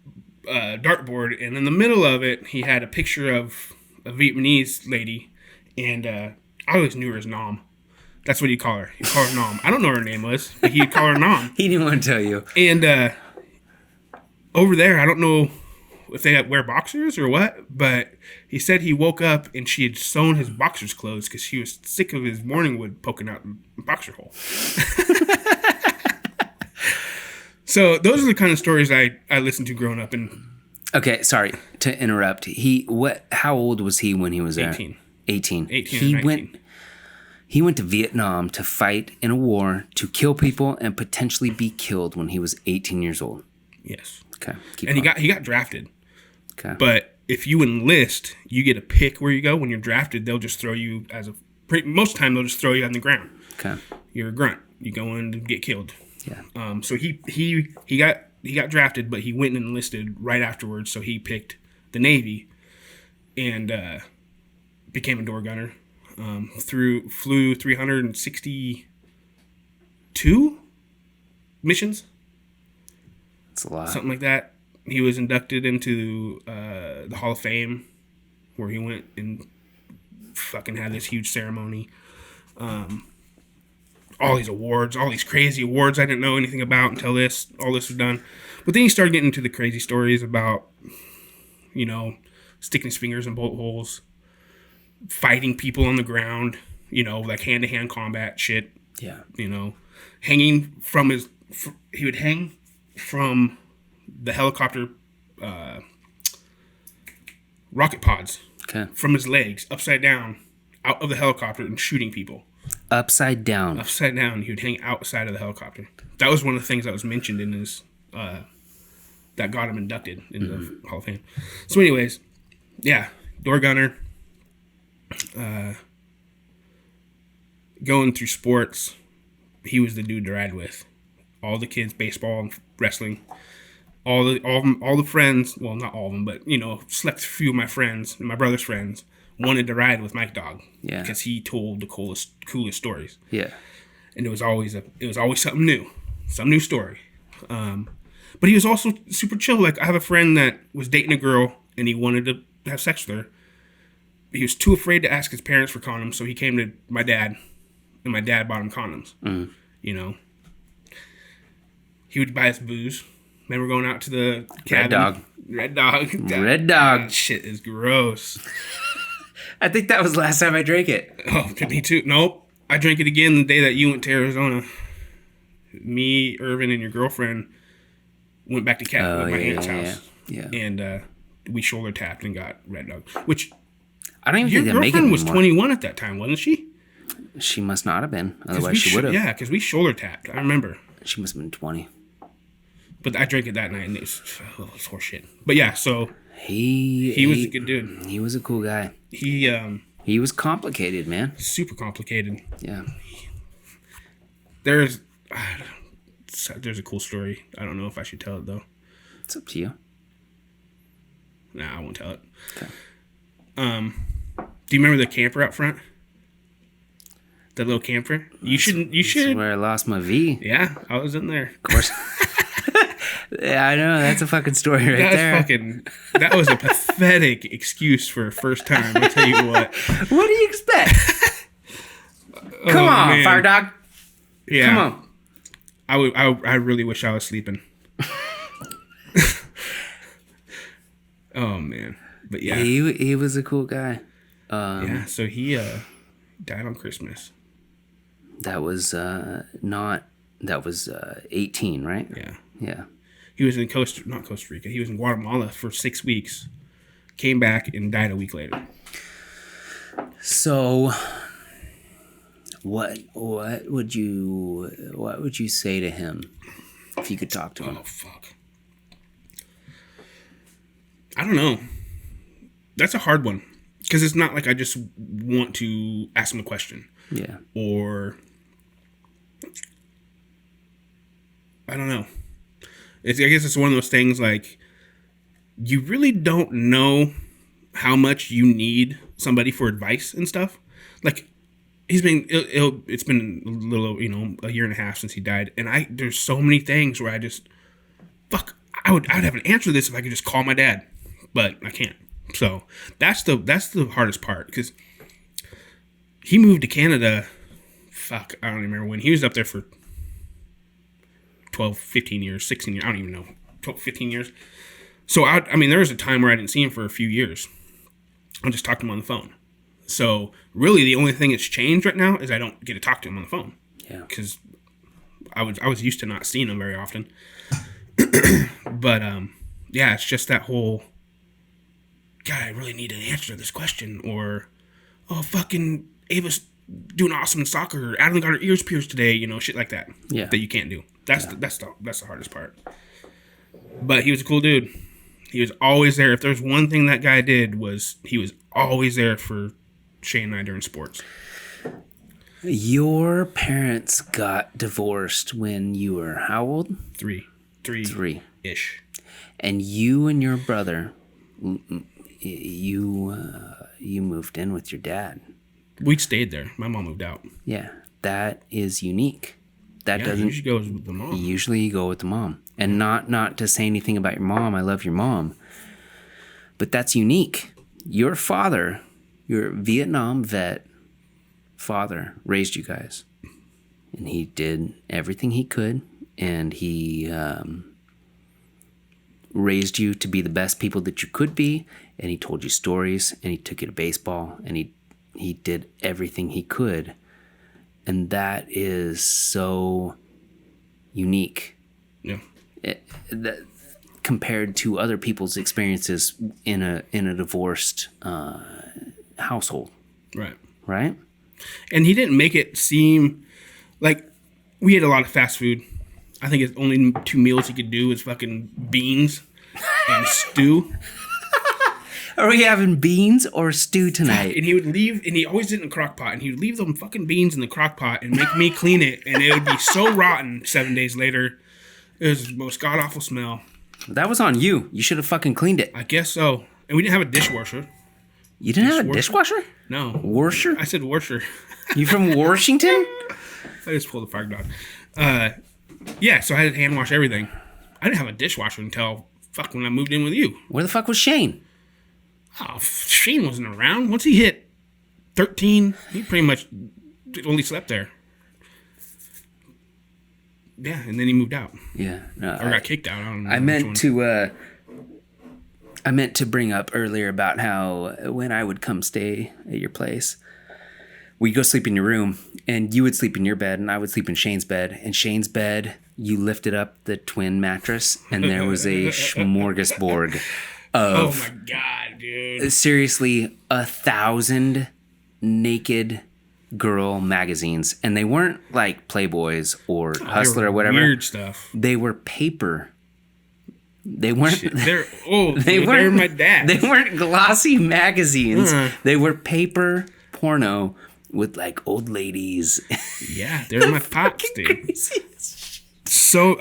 Speaker 2: dartboard, and in the middle of it, he had a picture of a Vietnamese lady, and I always knew her as Nam. That's what he'd call her. He'd call her Nam. I don't know what her name was, but he'd call her Nam.
Speaker 1: He didn't want to tell you.
Speaker 2: And over there, I don't know if they wear boxers or what, but he said he woke up and she had sewn his boxers closed because she was sick of his morning wood poking out the boxer hole. So those are the kind of stories I listened to growing up. And
Speaker 1: okay, sorry to interrupt. How old was he when he was there?
Speaker 2: 18.
Speaker 1: 18.
Speaker 2: 18
Speaker 1: he
Speaker 2: or 19.
Speaker 1: He went to Vietnam to fight in a war, to kill people, and potentially be killed when he was 18 years old.
Speaker 2: Yes.
Speaker 1: Okay.
Speaker 2: And he got drafted.
Speaker 1: Okay.
Speaker 2: But if you enlist, you get to pick where you go. When you're drafted, they'll just throw you most of the time they'll just throw you on the ground.
Speaker 1: Okay.
Speaker 2: You're a grunt. You go in and get killed.
Speaker 1: Yeah.
Speaker 2: So he got drafted, but he went and enlisted right afterwards. So he picked the Navy and became a door gunner. Flew 362 missions.
Speaker 1: That's a lot.
Speaker 2: Something like that. He was inducted into the Hall of Fame, where he went and fucking had this huge ceremony. All these awards, all these crazy awards I didn't know anything about until all this was done. But then he started getting into the crazy stories about, sticking his fingers in bullet holes, fighting people on the ground, like hand-to-hand combat shit.
Speaker 1: Yeah.
Speaker 2: Hanging from he would hang from the helicopter rocket pods from his legs upside down out of the helicopter and shooting people.
Speaker 1: Upside down.
Speaker 2: He would hang outside of the helicopter. That was one of the things that was mentioned in his that got him inducted in the Hall of Fame. So anyways, yeah, door gunner. Going through sports, he was the dude to ride with. All the kids, baseball and wrestling. All the friends, well, not all of them, but, select few of my friends, and my brother's friends, wanted to ride with Mike Dog.
Speaker 1: Yeah.
Speaker 2: Because he told the coolest stories.
Speaker 1: Yeah.
Speaker 2: And it was always something new. Some new story. But he was also super chill. Like, I have a friend that was dating a girl, and he wanted to have sex with her. He was too afraid to ask his parents for condoms, so he came to my dad, and my dad bought him condoms. He would buy us booze. Remember going out to the cabin? Red Dog.
Speaker 1: Red Dog.
Speaker 2: That shit is gross.
Speaker 1: I think that was the last time I drank it.
Speaker 2: Oh, me too. Nope. I drank it again the day that you went to Arizona. Me, Irvin, and your girlfriend went back to my aunt's house.
Speaker 1: Yeah.
Speaker 2: And we shoulder tapped and got Red Dog. Which,
Speaker 1: I don't even
Speaker 2: your
Speaker 1: think they make it
Speaker 2: girlfriend was
Speaker 1: anymore.
Speaker 2: 21 at that time, wasn't she?
Speaker 1: She must not have been. Otherwise, she would have.
Speaker 2: Yeah, because we shoulder tapped. I remember.
Speaker 1: She must have been 20.
Speaker 2: But I drank it that night, and it was horseshit. But yeah, so
Speaker 1: he
Speaker 2: was a good dude.
Speaker 1: He was a cool guy. He was complicated, man.
Speaker 2: Super complicated.
Speaker 1: Yeah.
Speaker 2: There's a cool story. I don't know if I should tell it though.
Speaker 1: It's up to you.
Speaker 2: Nah, I won't tell it.
Speaker 1: Okay.
Speaker 2: Do you remember the camper out front? The little camper? You should.
Speaker 1: That's where I lost my V.
Speaker 2: Yeah, I was in there.
Speaker 1: Of course. Yeah, I know. That's a fucking story there.
Speaker 2: That was a pathetic excuse for a first time. I'll tell you what.
Speaker 1: What do you expect? Come on, man. Fire Dog.
Speaker 2: Yeah.
Speaker 1: Come on.
Speaker 2: I really wish I was sleeping. Oh man. But yeah.
Speaker 1: He was a cool guy.
Speaker 2: Yeah, so he died on Christmas.
Speaker 1: That was 18, right?
Speaker 2: Yeah.
Speaker 1: Yeah.
Speaker 2: He was in Costa Rica. He was in Guatemala for 6 weeks. Came back and died a week later.
Speaker 1: So what would you say to him if you could talk to him?
Speaker 2: Oh fuck. I don't know. That's a hard one. Because it's not like I just want to ask him a question.
Speaker 1: Yeah.
Speaker 2: Or, I don't know. I guess it's one of those things like, you really don't know how much you need somebody for advice and stuff. Like, it's been a little, a year and a half since he died. And there's so many things where I just, I would have an answer to this if I could just call my dad. But I can't. So that's the hardest part, because he moved to Canada. I don't even remember when. He was up there for 12, 15 years, 16 years. I don't even know. 12, 15 years. So, there was a time where I didn't see him for a few years. I just talked to him on the phone. So, really, the only thing that's changed right now is I don't get to talk to him on the phone.
Speaker 1: Yeah.
Speaker 2: Because I was used to not seeing him very often. But, yeah, it's just that whole, God, I really need an answer to this question. Or, oh, fucking Ava's doing awesome in soccer. Or Adeline got her ears pierced today. Shit like that.
Speaker 1: Yeah.
Speaker 2: That you can't do. That's the hardest part. But he was a cool dude. He was always there. If there's one thing that guy did, was he was always there for Shane and I during sports.
Speaker 1: Your parents got divorced when you were how old?
Speaker 2: Three-ish.
Speaker 1: And you and your brother, you moved in with your dad.
Speaker 2: We stayed there. My mom moved out.
Speaker 1: Yeah, that is unique. That doesn't
Speaker 2: usually goes with the mom.
Speaker 1: Usually you go with the mom. And not to say anything about your mom. I love your mom. But that's unique. Your father, your Vietnam vet father, raised you guys. And he did everything he could. And he raised you to be the best people that you could be. And he told you stories. And he took you to baseball. And he did everything he could. And that is so unique.
Speaker 2: Yeah.
Speaker 1: Compared to other people's experiences in a divorced household.
Speaker 2: Right.
Speaker 1: Right?
Speaker 2: And he didn't make it seem like we had a lot of fast food. I think it's only 2 meals he could do is fucking beans and stew.
Speaker 1: Are we having beans or stew tonight?
Speaker 2: And he would leave, and he always did it in a crock pot, and he would leave them fucking beans in the crock pot and make me clean it, and it would be so rotten 7 days later. It was the most god-awful smell.
Speaker 1: That was on you. You should have fucking cleaned it.
Speaker 2: I guess so. And we didn't have a dishwasher.
Speaker 1: You didn't have a dishwasher?
Speaker 2: No.
Speaker 1: Washer?
Speaker 2: I said washer.
Speaker 1: You from Washington?
Speaker 2: I just pulled the Fargher dog. Yeah, so I had to hand wash everything. I didn't have a dishwasher until, when I moved in with you.
Speaker 1: Where the fuck was Shane?
Speaker 2: Oh, Shane wasn't around. Once he hit 13, he pretty much only slept there. Yeah, and then he moved out.
Speaker 1: Yeah.
Speaker 2: Or got kicked out. I don't know.
Speaker 1: I meant to bring up earlier about how when I would come stay at your place, we'd go sleep in your room, and you would sleep in your bed, and I would sleep in Shane's bed. And Shane's bed, you lifted up the twin mattress, and there was a smorgasbord of...
Speaker 2: Oh, my God, dude.
Speaker 1: Seriously, 1,000 naked girl magazines. And they weren't like Playboys or Hustler or whatever.
Speaker 2: Weird stuff.
Speaker 1: They were paper. They weren't...
Speaker 2: They're my dad.
Speaker 1: They weren't glossy magazines. They were paper porno with like old ladies.
Speaker 2: Yeah, they're my pops, dude. So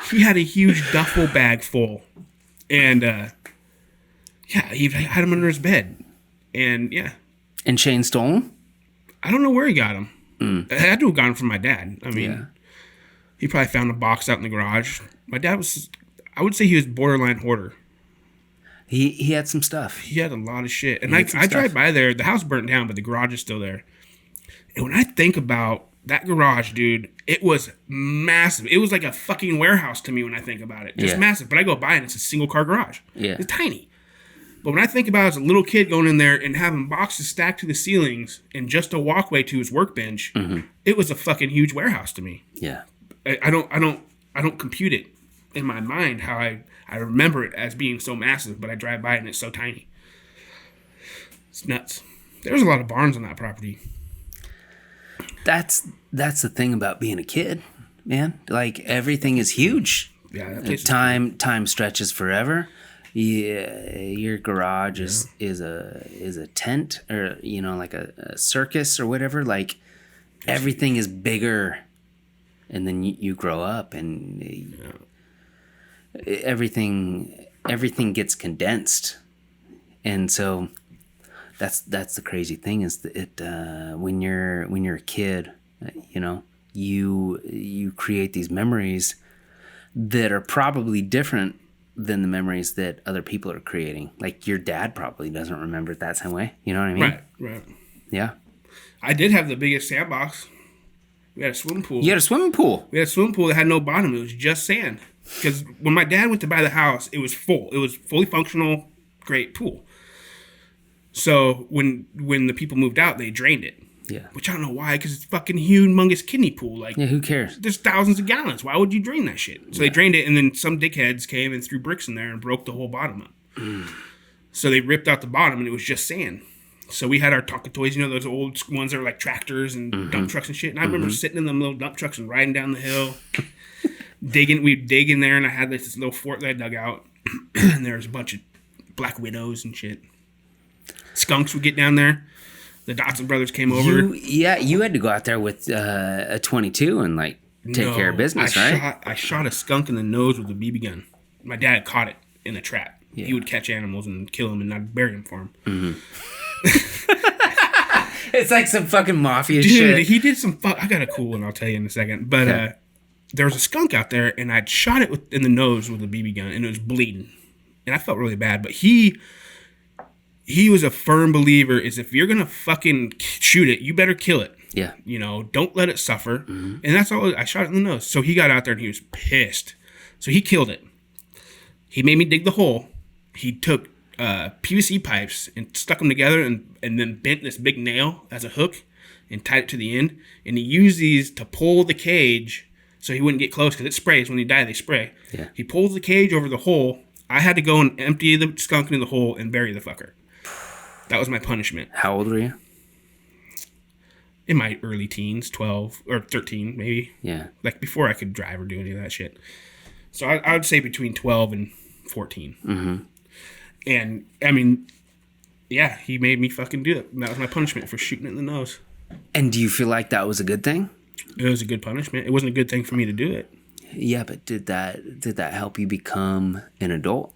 Speaker 2: he had a huge duffel bag full. And, he had him under his bed. And, yeah.
Speaker 1: And Shane stole him?
Speaker 2: I don't know where he got him. I had to have gotten him from my dad. I mean, he probably found a box out in the garage. My dad I would say he was borderline hoarder.
Speaker 1: He had some stuff.
Speaker 2: He had a lot of shit. And I drive by there. The house burnt down, but the garage is still there. And when I think about that garage, dude, it was massive. It was like a fucking warehouse to me when I think about it. Just massive. But I go by and it's a single car garage.
Speaker 1: Yeah.
Speaker 2: It's tiny. But when I think about it as a little kid going in there and having boxes stacked to the ceilings and just a walkway to his workbench, it was a fucking huge warehouse to me.
Speaker 1: Yeah.
Speaker 2: I don't compute it in my mind how I remember it as being so massive, but I drive by it and it's so tiny. It's nuts. There's a lot of barns on that property.
Speaker 1: That's the thing about being a kid, man. Like everything is huge.
Speaker 2: Yeah, that place
Speaker 1: time stretches forever. Yeah, your garage is a tent, or like a circus or whatever. Like everything is bigger, and then you grow up, and everything gets condensed, and so that's the crazy thing is that when you're a kid, you create these memories that are probably different than the memories that other people are creating. Like your dad probably doesn't remember it that same way. You know what I mean?
Speaker 2: Right.
Speaker 1: Yeah.
Speaker 2: I did have the biggest sandbox. We had a swimming pool.
Speaker 1: You had a swimming pool?
Speaker 2: We had a swimming pool that had no bottom. It was just sand. Because when my dad went to buy the house, it was full. It was fully functional, great pool. So when the people moved out, they drained it.
Speaker 1: Yeah.
Speaker 2: Which I don't know why, because it's fucking humongous kidney pool. Like,
Speaker 1: yeah, who cares?
Speaker 2: There's thousands of gallons. Why would you drain that shit? So they drained it, and then some dickheads came and threw bricks in there and broke the whole bottom up. So they ripped out the bottom, and it was just sand. So we had our Tonka toys, those old ones that are like tractors and dump trucks and shit. And I remember sitting in them little dump trucks and riding down the hill, we'd dig in there, and I had this little fort that I dug out, and there was a bunch of black widows and shit. Skunks would get down there. The Dotson brothers came over.
Speaker 1: You had to go out there with a 22 and take care of business, right?
Speaker 2: I shot a skunk in the nose with a BB gun. My dad caught it in a trap.
Speaker 1: Yeah.
Speaker 2: He would catch animals and kill them, and I'd bury them for him.
Speaker 1: Mm-hmm. It's like some fucking mafia
Speaker 2: Dude,
Speaker 1: shit.
Speaker 2: he did some I got a cool one I'll tell you in a second. But there was a skunk out there, and I'd shot it in the nose with a BB gun, and it was bleeding. And I felt really bad, but he was a firm believer is if you're going to fucking shoot it, you better kill it.
Speaker 1: Yeah.
Speaker 2: Don't let it suffer. Mm-hmm. And that's all. I shot it in the nose. So he got out there and he was pissed. So he killed it. He made me dig the hole. He took PVC pipes and stuck them together and then bent this big nail as a hook and tied it to the end. And he used these to pull the cage so he wouldn't get close because it sprays. When you die, they spray.
Speaker 1: Yeah.
Speaker 2: He pulls the cage over the hole. I had to go and empty the skunk into the hole and bury the fucker. That was my punishment.
Speaker 1: How old were you?
Speaker 2: In my early teens, 12 or 13 maybe.
Speaker 1: Yeah.
Speaker 2: Like before I could drive or do any of that shit. So I would say between 12 and 14. Mm-hmm. And, I mean, yeah, he made me fucking do it. That was my punishment for shooting it in the nose.
Speaker 1: And do you feel like that was a good thing?
Speaker 2: It was a good punishment. It wasn't a good thing for me to do it.
Speaker 1: Yeah, but did that help you become an adult?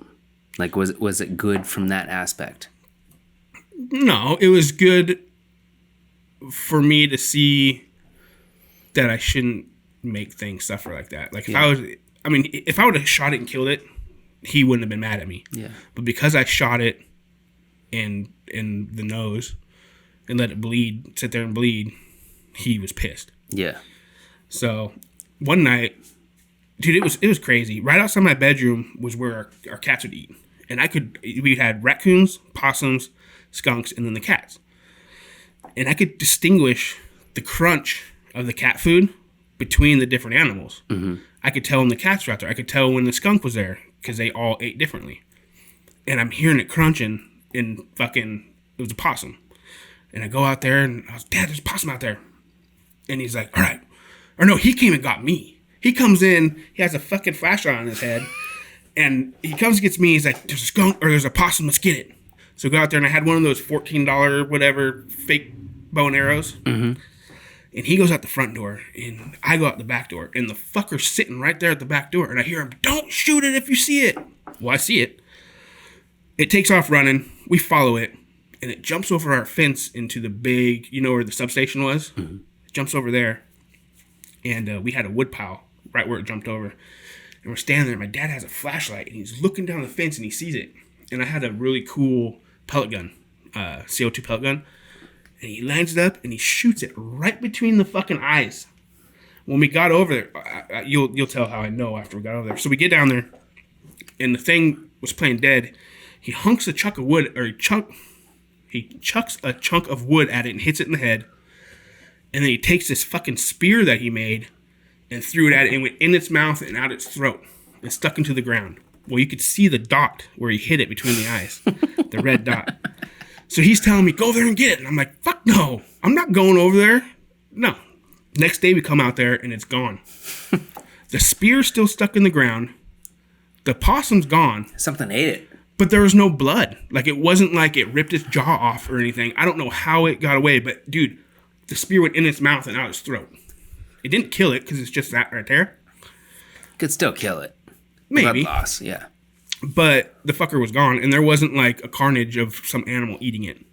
Speaker 1: Like, was it good from that aspect?
Speaker 2: No, it was good for me to see that I shouldn't make things suffer like that. Like, if I would have shot it and killed it, he wouldn't have been mad at me.
Speaker 1: Yeah.
Speaker 2: But because I shot it in the nose and let it bleed, sit there and bleed, he was pissed.
Speaker 1: Yeah.
Speaker 2: So one night, dude, it was crazy. Right outside my bedroom was where our cats would eat. And we had raccoons, possums, skunks, and then the cats. And I could distinguish the crunch of the cat food between the different animals. Mm-hmm. I could tell when the cats were out there. I could tell when the skunk was there because they all ate differently. And I'm hearing it crunching, and it was a possum. And I go out there, and I was, Dad, there's a possum out there. And he's like, all right. Or no, he came and got me. He comes in, he has a fucking flashlight on his head, and he comes and gets me. He's like, there's a skunk, or there's a possum, let's get it. So I go out there, and I had one of those $14 whatever fake bow and arrows. Mm-hmm. And he goes out the front door, and I go out the back door, and the fucker's sitting right there at the back door, and I hear him, don't shoot it if you see it. Well, I see it. It takes off running. We follow it, and it jumps over our fence into the big, where the substation was? Mm-hmm. It jumps over there, and we had a wood pile right where it jumped over. And we're standing there, and my dad has a flashlight, and he's looking down the fence, and he sees it. And I had a really cool pellet gun, CO2 pellet gun. And he lines it up, and he shoots it right between the fucking eyes. When we got over there, you'll tell how I know after we got over there. So we get down there, and the thing was playing dead. He hunks a chunk of wood, he chucks a chunk of wood at it and hits it in the head. And then he takes this fucking spear that he made and threw it at it and went in its mouth and out its throat and stuck into the ground. Well, you could see the dot where he hit it between the eyes, the red dot. So he's telling me, go over there and get it. And I'm like, fuck no. I'm not going over there. No. Next day we come out there and it's gone. The spear's still stuck in the ground. The possum's gone.
Speaker 1: Something ate it.
Speaker 2: But there was no blood. Like, it wasn't like it ripped its jaw off or anything. I don't know how it got away, but dude, the spear went in its mouth and out its throat. It didn't kill it because it's just that right there.
Speaker 1: Could still kill it.
Speaker 2: Maybe.
Speaker 1: Blood loss, yeah.
Speaker 2: But the fucker was gone, and there wasn't like a carnage of some animal eating it.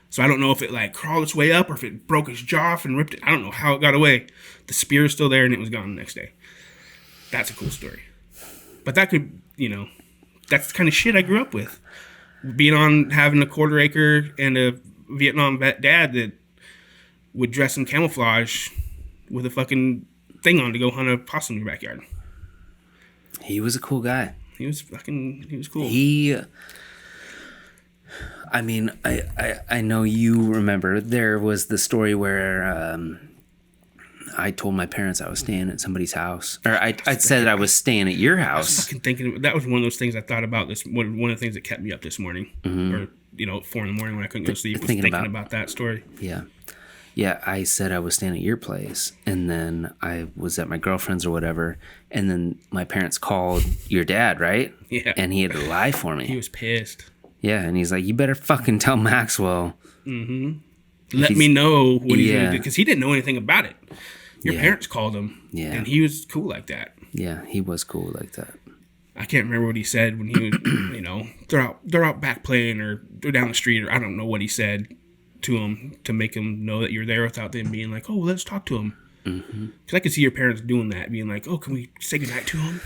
Speaker 2: So I don't know if it like crawled its way up or if it broke its jaw off and ripped it. I don't know how it got away. The spear is still there and it was gone the next day. That's a cool story. But that could, that's the kind of shit I grew up with. Being on having a quarter acre and a Vietnam vet dad that would dress in camouflage with a fucking thing on to go hunt a possum in your backyard.
Speaker 1: He was a cool guy.
Speaker 2: He was cool.
Speaker 1: I know you remember there was the story where I told my parents I was staying at somebody's house, or I said I was staying at your house.
Speaker 2: I was fucking thinking that was one of those things I thought about. This one of the things that kept me up this morning, or 4 a.m. when I couldn't go to sleep. Was thinking about that story.
Speaker 1: Yeah, I said I was staying at your place, and then I was at my girlfriend's or whatever, and then my parents called your dad, right?
Speaker 2: Yeah.
Speaker 1: And he had to lie for me.
Speaker 2: He was pissed.
Speaker 1: Yeah, and he's like, you better fucking tell Maxwell.
Speaker 2: Mm-hmm. Let me know what he's going to do, because he didn't know anything about it. Your parents called him, and he was cool like that.
Speaker 1: Yeah, he was cool like that.
Speaker 2: I can't remember what he said when he was, they're out back playing or they're down the street, or I don't know what he said to him to make him know that you're there without them being like, oh, let's talk to him. Because I could see your parents doing that, being like, oh, can we say goodnight to him?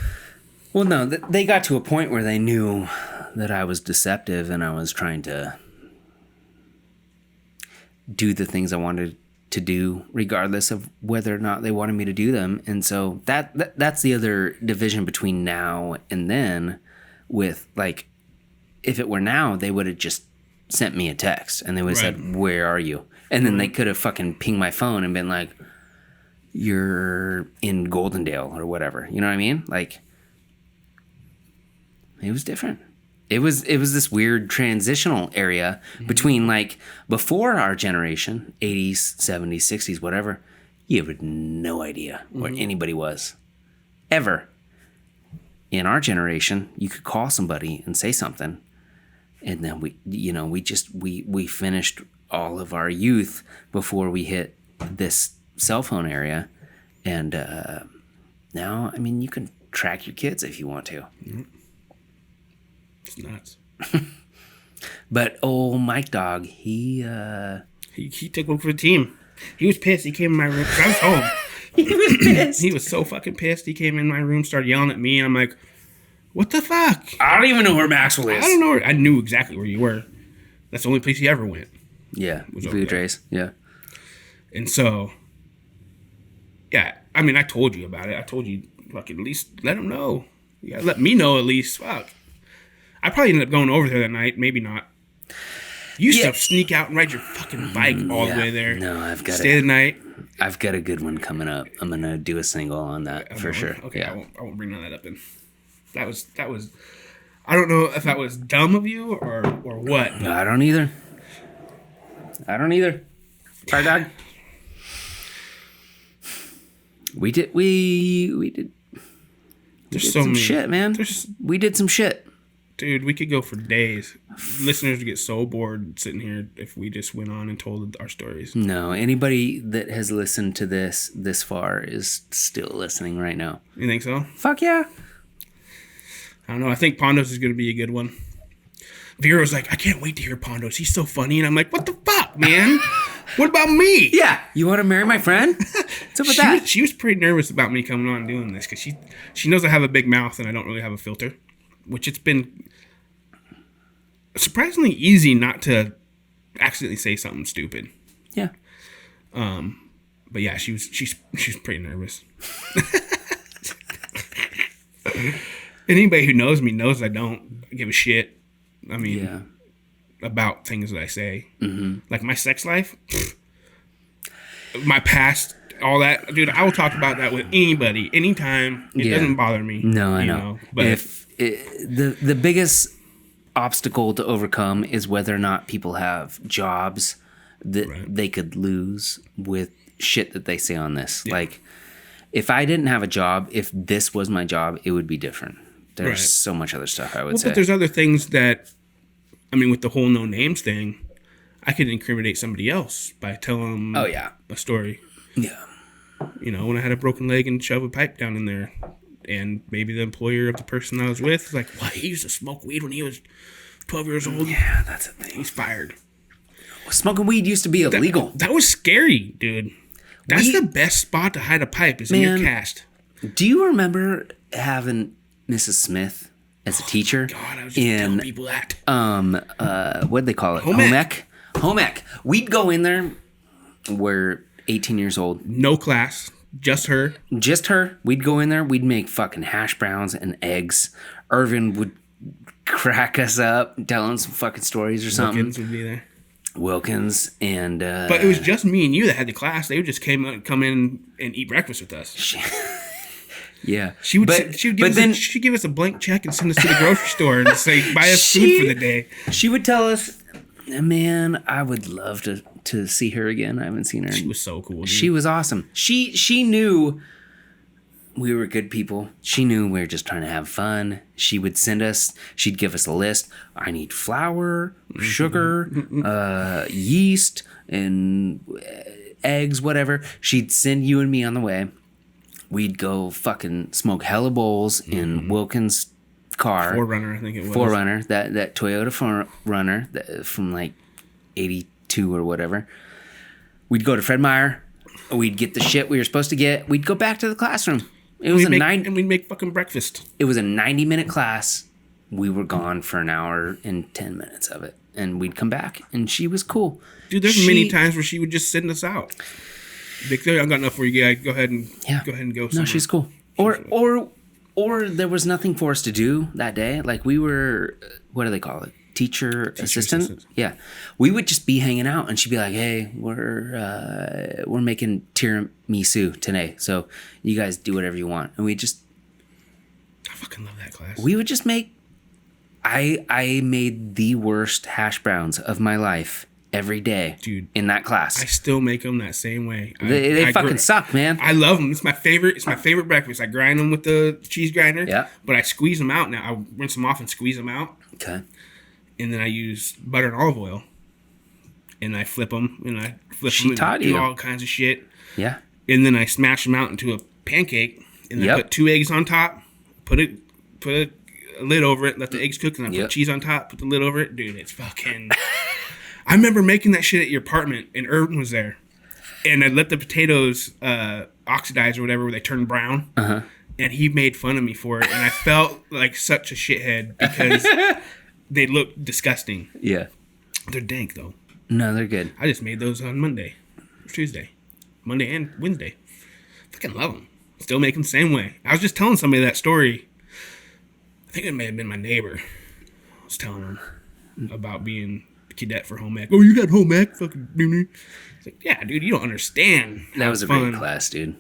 Speaker 1: Well, no, they got to a point where they knew that I was deceptive and I was trying to do the things I wanted to do, regardless of whether or not they wanted me to do them. And so that's the other division between now and then. With, like, if it were now, they would have just sent me a text and they would have said, where are you? And then they could have fucking pinged my phone and been like, you're in Goldendale or whatever. You know what I mean? Like, it was different. It was this weird transitional area between, like, before our generation, 80s, 70s, 60s, whatever. You had no idea where anybody was. Ever. In our generation, you could call somebody and say something. And then we finished all of our youth before we hit this cell phone area. And now, I mean, you can track your kids if you want to.
Speaker 2: It's nuts.
Speaker 1: But old Mike Dog, he
Speaker 2: took one for the team. He was pissed. He came in my room. I was home.
Speaker 1: He was pissed.
Speaker 2: He was so fucking pissed. He came in my room, started yelling at me, and I'm like, what the fuck?
Speaker 1: I don't even know where Maxwell is.
Speaker 2: I don't know. I knew exactly where you were. That's the only place he ever went.
Speaker 1: Yeah. Blue Jays. Yeah.
Speaker 2: And so, yeah. I mean, I told you about it. I told you, fucking, at least let him know. You gotta let me know at least. Fuck. I probably ended up going over there that night. Maybe not. You used to sneak out and ride your fucking bike all the way there.
Speaker 1: No, I've got
Speaker 2: stay the night.
Speaker 1: I've got a good one coming up. I'm gonna do a single on that for sure.
Speaker 2: Okay, yeah. I won't bring none of that up then. That was. I don't know if that was dumb of you or what.
Speaker 1: No, I don't either. Fire dog. We did some shit, man. We did some shit.
Speaker 2: Dude, we could go for days. Listeners would get so bored sitting here if we just went on and told our stories.
Speaker 1: No, anybody that has listened to this far is still listening right now.
Speaker 2: You think so?
Speaker 1: Fuck yeah.
Speaker 2: I don't know. I think Pondos is going to be a good one. Vera was like, I can't wait to hear Pondos. He's so funny. And I'm like, what the fuck, man? What about me?
Speaker 1: Yeah. You want to marry my friend? What's up with that?
Speaker 2: She was pretty nervous about me coming on and doing this because she knows I have a big mouth and I don't really have a filter. Which it's been surprisingly easy not to accidentally say something stupid.
Speaker 1: Yeah.
Speaker 2: But yeah, she's pretty nervous. Anybody who knows me knows I don't give a shit. I mean, about things that I say. Mm-hmm. Like my sex life, my past, all that. Dude, I will talk about that with anybody, anytime. It doesn't bother me.
Speaker 1: No, I know. But the biggest obstacle to overcome is whether or not people have jobs that they could lose with shit that they say on this. Yeah. Like, if I didn't have a job, if this was my job, it would be different. There's so much other stuff I would say.
Speaker 2: But there's other things that, I mean, with the whole no names thing, I could incriminate somebody else by telling them a story.
Speaker 1: Yeah.
Speaker 2: You know, when I had a broken leg and shove a pipe down in there, and maybe the employer of the person I was with was like, "What? He used to smoke weed when he was 12 years old."
Speaker 1: Yeah, that's a thing.
Speaker 2: He's fired.
Speaker 1: Smoking weed used to be illegal.
Speaker 2: That was scary, dude. That's the best spot to hide a pipe is in your cast.
Speaker 1: Do you remember having Mrs. Smith as a teacher?
Speaker 2: God, I was just telling people that.
Speaker 1: What'd they call it?
Speaker 2: Home ec.
Speaker 1: Home ec. We'd go in there. We're 18 years old.
Speaker 2: No class. Just her.
Speaker 1: Just her. We'd go in there. We'd make fucking hash browns and eggs. Irvin would crack us up, telling some fucking stories or something.
Speaker 2: Wilkins would be there.
Speaker 1: Wilkins and
Speaker 2: but it was just me and you that had the class. They would just come in and eat breakfast with us.
Speaker 1: Yeah,
Speaker 2: she'd give us a blank check and send us to the grocery store and say buy us food for the day.
Speaker 1: She would tell us, "Man, I would love to see her again. I haven't seen her."
Speaker 2: She was so cool. Dude.
Speaker 1: She was awesome. She knew we were good people. She knew we were just trying to have fun. She'd give us a list. I need flour, sugar, yeast, and eggs, whatever. She'd send you and me on the way. We'd go fucking smoke hella bowls in Wilkins' car.
Speaker 2: 4Runner, I think it was.
Speaker 1: 4Runner, that Toyota 4Runner from like 82 or whatever. We'd go to Fred Meyer. We'd get the shit we were supposed to get. We'd go back to the classroom.
Speaker 2: And we'd make fucking breakfast.
Speaker 1: It was a 90-minute class. We were gone for an hour and 10 minutes of it. And we'd come back, and she was cool.
Speaker 2: Dude, there's many times where she would just send us out. Victoria, I've got enough for you guys. Go ahead and go somewhere.
Speaker 1: No, she's cool. Or there was nothing for us to do that day. Like we were, what do they call it? Teacher assistant. Yeah, we would just be hanging out, and she'd be like, "Hey, we're making tiramisu today, so you guys do whatever you want." And we just,
Speaker 2: I fucking love that class.
Speaker 1: We would just make. I made the worst hash browns of my life every day,
Speaker 2: dude.
Speaker 1: In that class,
Speaker 2: I still make them that same way.
Speaker 1: They fucking suck, man.
Speaker 2: I love them. It's my favorite. It's my favorite breakfast. I grind them with the cheese grinder.
Speaker 1: Yeah.
Speaker 2: But I squeeze them out now. I rinse them off and squeeze them out.
Speaker 1: Okay.
Speaker 2: And then I use butter and olive oil, and I flip them, and do all kinds of shit.
Speaker 1: Yeah.
Speaker 2: And then I smash them out into a pancake, and I put 2 eggs on top, put a lid over it, let the eggs cook, and I put cheese on top, put the lid over it. Dude, it's fucking... I remember making that shit at your apartment, and Irvin was there, and I let the potatoes oxidize or whatever, where they turn brown, and he made fun of me for it, and I felt like such a shithead because... They look disgusting.
Speaker 1: Yeah.
Speaker 2: They're dank, though.
Speaker 1: No, they're good.
Speaker 2: I just made those on Monday. Or Tuesday. Monday and Wednesday. Fucking love them. Still make them the same way. I was just telling somebody that story. I think it may have been my neighbor. I was telling him about being a cadet for home ec. Oh, you got home ec? Fucking dude. It's like, yeah, dude, you don't understand.
Speaker 1: That was a great class, dude.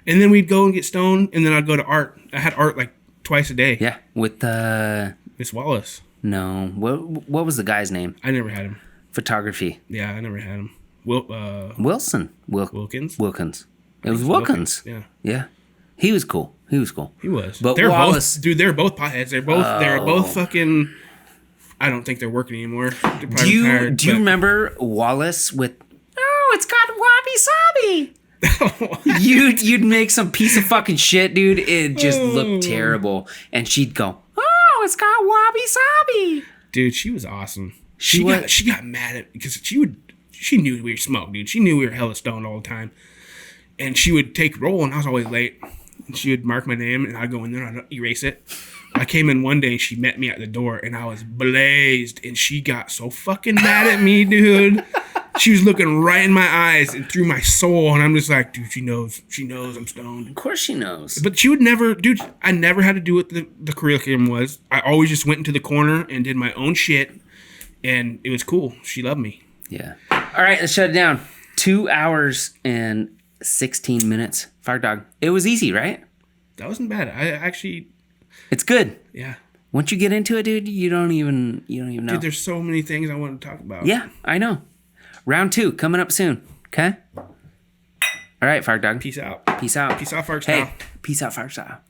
Speaker 2: And then we'd go and get stoned, and then I'd go to art. I had art like twice a day.
Speaker 1: Yeah, with
Speaker 2: Miss Wallace.
Speaker 1: No. What was the guy's name?
Speaker 2: I never had him.
Speaker 1: Photography.
Speaker 2: Yeah, I never had him.
Speaker 1: Wilson.
Speaker 2: Wilkins?
Speaker 1: Wilkins. It was Wilkins.
Speaker 2: Yeah.
Speaker 1: Yeah. He was cool. He was.
Speaker 2: But they're Wallace, they're both potheads. They're both fucking... I don't think they're working anymore.
Speaker 1: Do you remember Wallace with... Oh, it's got wabi-sabi. You'd make some piece of fucking shit, dude. It just looked terrible. And she'd go... It's got wabi-sabi.
Speaker 2: Dude, she was awesome. She got mad at because she knew we were smoked, dude. She knew we were hella stoned all the time. And she would take roll, and I was always late. And she would mark my name, and I'd go in there and I'd erase it. I came in one day, and she met me at the door, and I was blazed. And she got so fucking mad at me, dude. She was looking right in my eyes and through my soul, and I'm just like, dude, she knows I'm stoned.
Speaker 1: Of course she knows.
Speaker 2: But she would never, dude, I never had to do what the curriculum was. I always just went into the corner and did my own shit, and it was cool. She loved me.
Speaker 1: Yeah. All right, let's shut it down. 2 hours and 16 minutes. Fire dog. It was easy, right?
Speaker 2: That wasn't bad. I actually...
Speaker 1: It's good.
Speaker 2: Yeah.
Speaker 1: Once you get into it, dude, you don't even know.
Speaker 2: Dude, there's so many things I want to talk about.
Speaker 1: Yeah, I know. Round 2 coming up soon. Okay? All right, Farg Dog.
Speaker 2: Peace out.
Speaker 1: Peace out.
Speaker 2: Peace out, Farg Style.
Speaker 1: Hey, peace out, Farg Style.